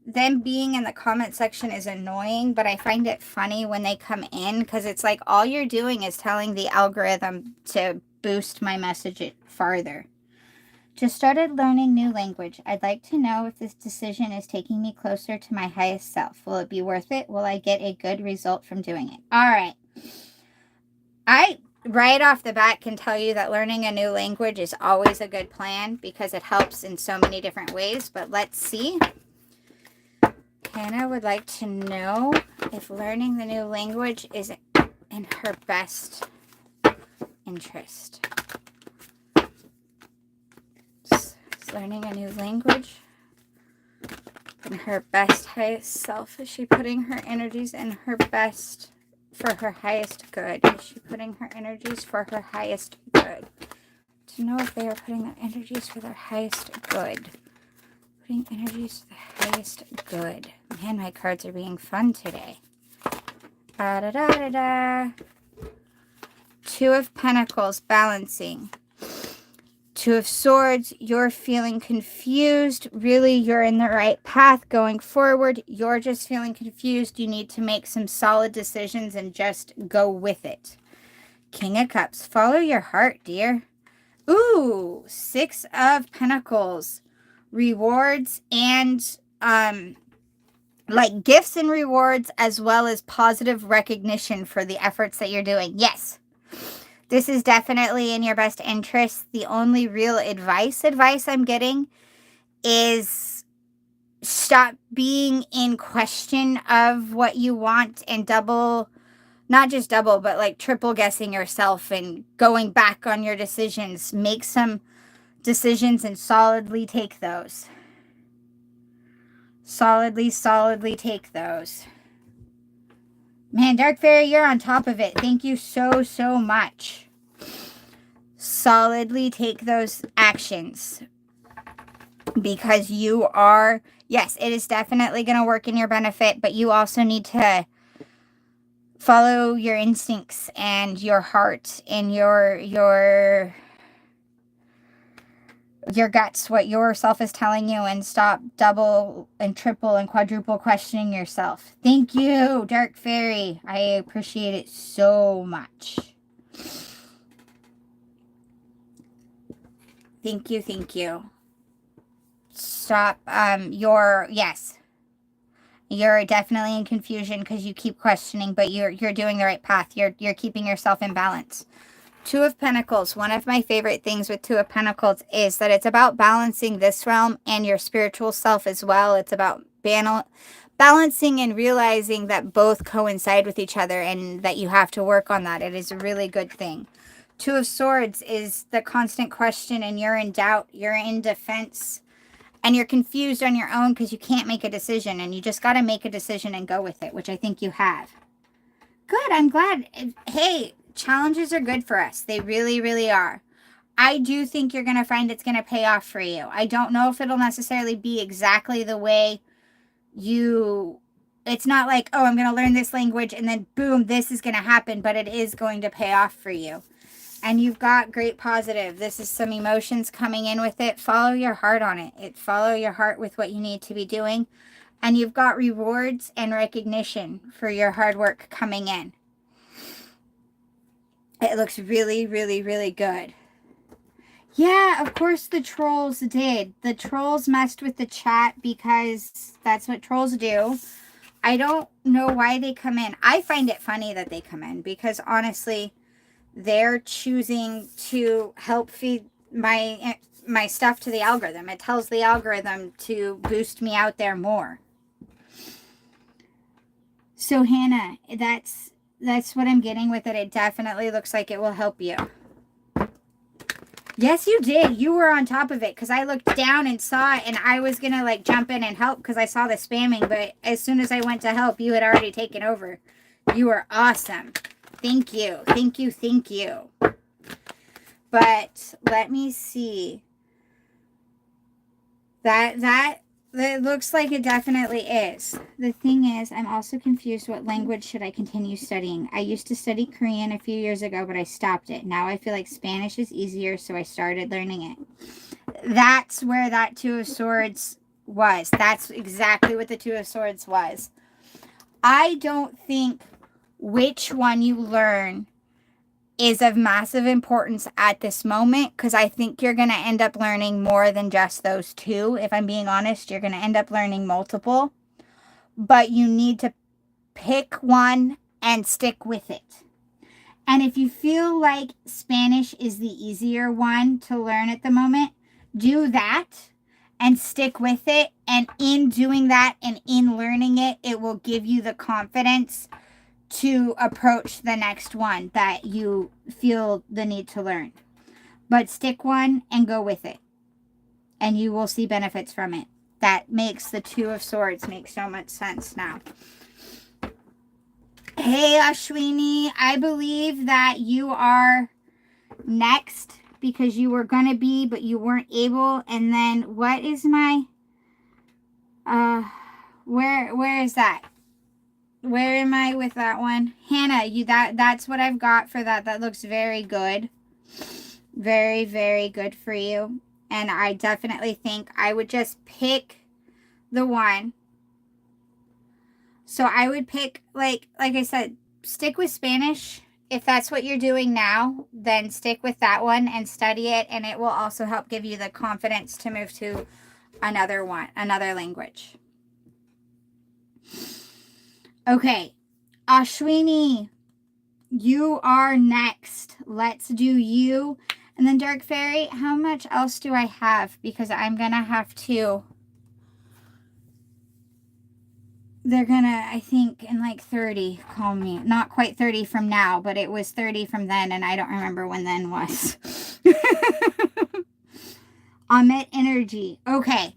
them being in the comment section is annoying, but I find it funny when they come in, because it's like all you're doing is telling the algorithm to boost my message farther. Just started learning new language. I'd like to know if this decision is taking me closer to my highest self. Will it be worth it? Will I get a good result from doing it? All right. I, right off the bat, can tell you that learning a new language is always a good plan because it helps in so many different ways. But let's see. Hannah would like to know if learning the new language is in her best interest. Is learning a new language in her best, highest self? Is she putting her energies in her best for her highest good? Is she putting her energies for her highest good? To know if they are putting their energies for their highest good. Putting energies to the highest good. Man, my cards are being fun today. Da-da-da-da-da. Two of Pentacles, balancing. Two of Swords, you're feeling confused. Really, you're in the right path going forward. You're just feeling confused. You need to make some solid decisions and just go with it. King of Cups, follow your heart, dear. Ooh, Six of Pentacles. Rewards and like gifts and rewards, as well as positive recognition for the efforts that you're doing. Yes, this is definitely in your best interest. The only real advice I'm getting is stop being in question of what you want and not just double, but like triple guessing yourself and going back on your decisions. Make some decisions and solidly take those. Solidly take those. Man, Dark Fairy, you're on top of it. Thank you so, so much. Solidly take those actions. Because you are, yes, it is definitely going to work in your benefit, but you also need to follow your instincts and your heart and your guts, what your self is telling you, and stop double and triple and quadruple questioning yourself. Thank you, Dark Fairy. I appreciate it so much. Thank you, thank you. Stop, yes. You're definitely in confusion because you keep questioning, but you're doing the right path. You're keeping yourself in balance. Two of Pentacles. One of my favorite things with Two of Pentacles is that it's about balancing this realm and your spiritual self as well. It's about balancing and realizing that both coincide with each other and that you have to work on that. It is a really good thing. Two of Swords is the constant question, and you're in doubt. You're in defense. And you're confused on your own because you can't make a decision. And you just got to make a decision and go with it, which I think you have. Good. I'm glad. Hey, challenges are good for us. They really, really are. I do think you're going to find it's going to pay off for you. I don't know if it'll necessarily be exactly the way you... It's not like, oh, I'm going to learn this language and then boom, this is going to happen. But it is going to pay off for you. And you've got great positive. This is some emotions coming in with it. Follow your heart on it. Follow your heart with what you need to be doing. And you've got rewards and recognition for your hard work coming in. It looks really, really, really good. Yeah, of course the trolls did. The trolls messed with the chat because that's what trolls do. I don't know why they come in. I find it funny that they come in because honestly... they're choosing to help feed my stuff to the algorithm. It tells the algorithm to boost me out there more. So Hannah, that's what I'm getting with it. It definitely looks like it will help you. Yes, you did. You were on top of it because I looked down and saw it and I was going to like jump in and help because I saw the spamming. But as soon as I went to help, you had already taken over. You were awesome. Thank you. Thank you. Thank you. But let me see. That looks like it definitely is. The thing is, I'm also confused. What language should I continue studying? I used to study Korean a few years ago, but I stopped it. Now I feel like Spanish is easier, so I started learning it. That's where that Two of Swords was. That's exactly what the Two of Swords was. I don't think which one you learn is of massive importance at this moment because I think you're going to end up learning more than just those two. If I'm being honest, you're going to end up learning multiple, but you need to pick one and stick with it. And if you feel like Spanish is the easier one to learn at the moment, do that and stick with it. And in doing that and in learning it, it will give you the confidence to approach the next one that you feel the need to learn. But stick one and go with it. And you will see benefits from it. That makes the Two of Swords make so much sense now. Hey, Ashwini, I believe that you are next because you were going to be, but you weren't able. And then what is my, where is that? Where am I with that one? Hannah, that's what I've got for that. That looks very good. Very, very good for you. And I definitely think I would just pick the one. So I would pick, like I said, stick with Spanish. If that's what you're doing now, then stick with that one and study it. And it will also help give you the confidence to move to another language. Okay, Ashwini, you are next. Let's do you. And then Dark Fairy, how much else do I have? Because I'm going to have to. They're going to, I think, in like 30, call me. Not quite 30 from now, but it was 30 from then, and I don't remember when then was. Amit energy. Okay,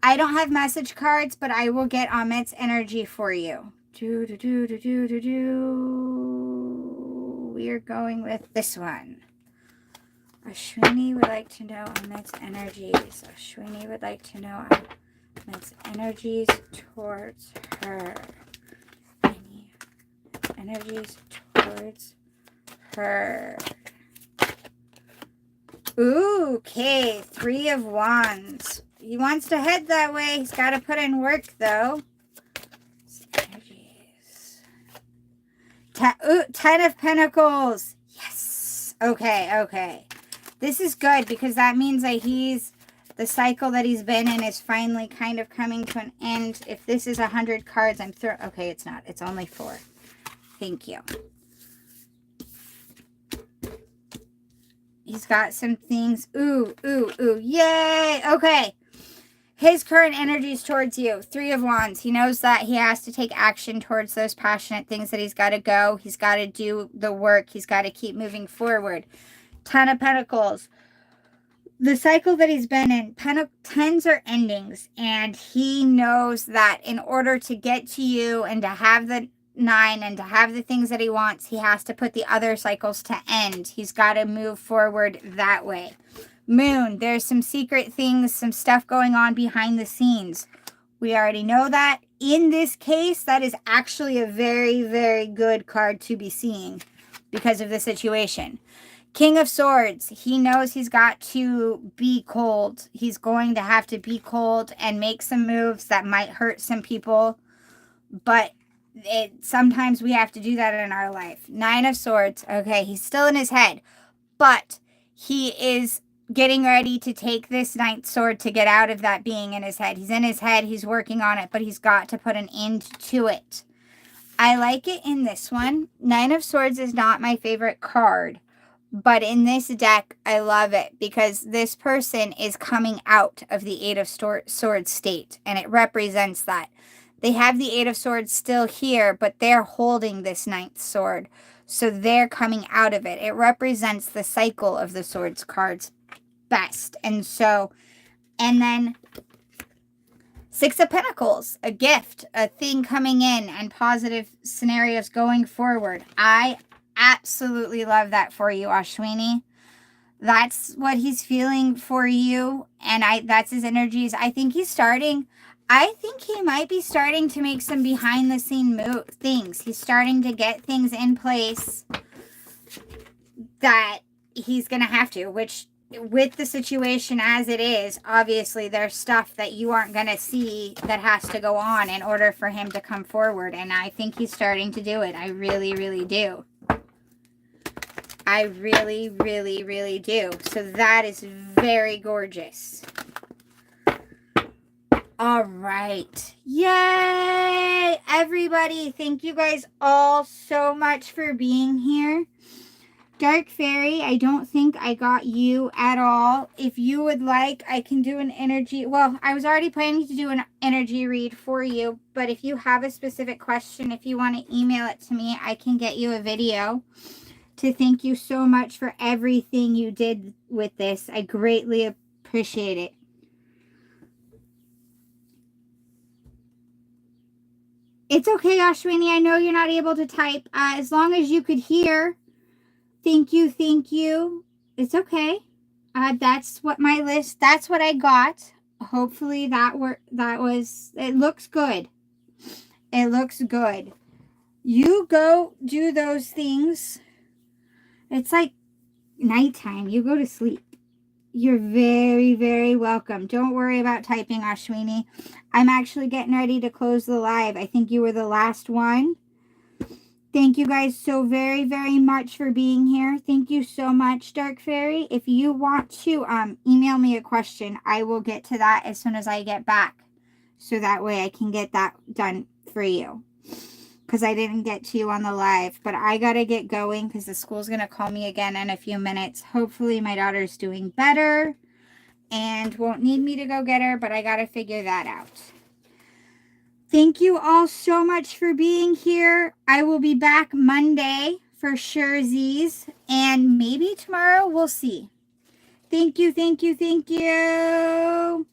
I don't have message cards, but I will get Amit's energy for you. We are going with this one. Ashwini would like to know Amit's energies. Ashwini would like to know Amit's energies towards her. Any energies towards her. Ooh, okay, 3 of Wands. He wants to head that way. He's got to put in work, though. Energies. 10 of Pentacles. Yes. Okay, okay. This is good because that means that the cycle that he's been in is finally kind of coming to an end. If this is 100 cards, okay, it's not. It's only 4. Thank you. He's got some things. Ooh, ooh, ooh. Yay. Okay. His current energies towards you. 3 of Wands. He knows that he has to take action towards those passionate things that he's got to go. He's got to do the work. He's got to keep moving forward. 10 of Pentacles. The cycle that he's been in, tens are endings. And he knows that in order to get to you and to have the 9 and to have the things that he wants, he has to put the other cycles to end. He's got to move forward that way. Moon, there's some secret things, some stuff going on behind the scenes. We already know that. In this case, that is actually a very, very good card to be seeing because of the situation. King of Swords, he knows he's got to be cold. He's going to have to be cold and make some moves that might hurt some people, but sometimes we have to do that in our life. 9 of Swords. Okay, he's still in his head, but he is getting ready to take this 9th sword to get out of that being in his head. He's in his head. He's working on it, but he's got to put an end to it. I like it in this one. 9 of Swords is not my favorite card, but in this deck, I love it because this person is coming out of the 8 of Swords state, and it represents that. They have the 8 of Swords still here, but they're holding this 9th sword. So they're coming out of it. It represents the cycle of the Swords cards best. And then 6 of Pentacles, a gift, a thing coming in, and positive scenarios going forward. I absolutely love that for you, Ashwini. That's what he's feeling for you. And that's his energies. I think he might be starting to make some behind the scene things. He's starting to get things in place that he's going to have to, which with the situation as it is, obviously there's stuff that you aren't going to see that has to go on in order for him to come forward. And I think he's starting to do it. I really, really do. I really, really, really do. So that is very gorgeous. All right. Yay! Everybody, thank you guys all so much for being here. Dark Fairy, I don't think I got you at all. If you would like, I can do an energy. Well, I was already planning to do an energy read for you, but if you have a specific question, if you want to email it to me, I can get you a video to thank you so much for everything you did with this. I greatly appreciate it. It's okay, Ashwini. I know you're not able to type. As long as you could hear, thank you, thank you. It's okay. That's what that's what I got. Hopefully it looks good. It looks good. You go do those things. It's like nighttime. You go to sleep. You're very, very welcome. Don't worry about typing, Ashwini. I'm actually getting ready to close the live. I think you were the last one. Thank you guys so very, very much for being here. Thank you so much, Dark Fairy. If you want to email me a question, I will get to that as soon as I get back. So that way I can get that done for you. Because I didn't get to you on the live. But I got to get going because the school's going to call me again in a few minutes. Hopefully my daughter's doing better and won't need me to go get her. But I got to figure that out. Thank you all so much for being here. I will be back Monday for sure, Z's. And maybe tomorrow. We'll see. Thank you, thank you, thank you.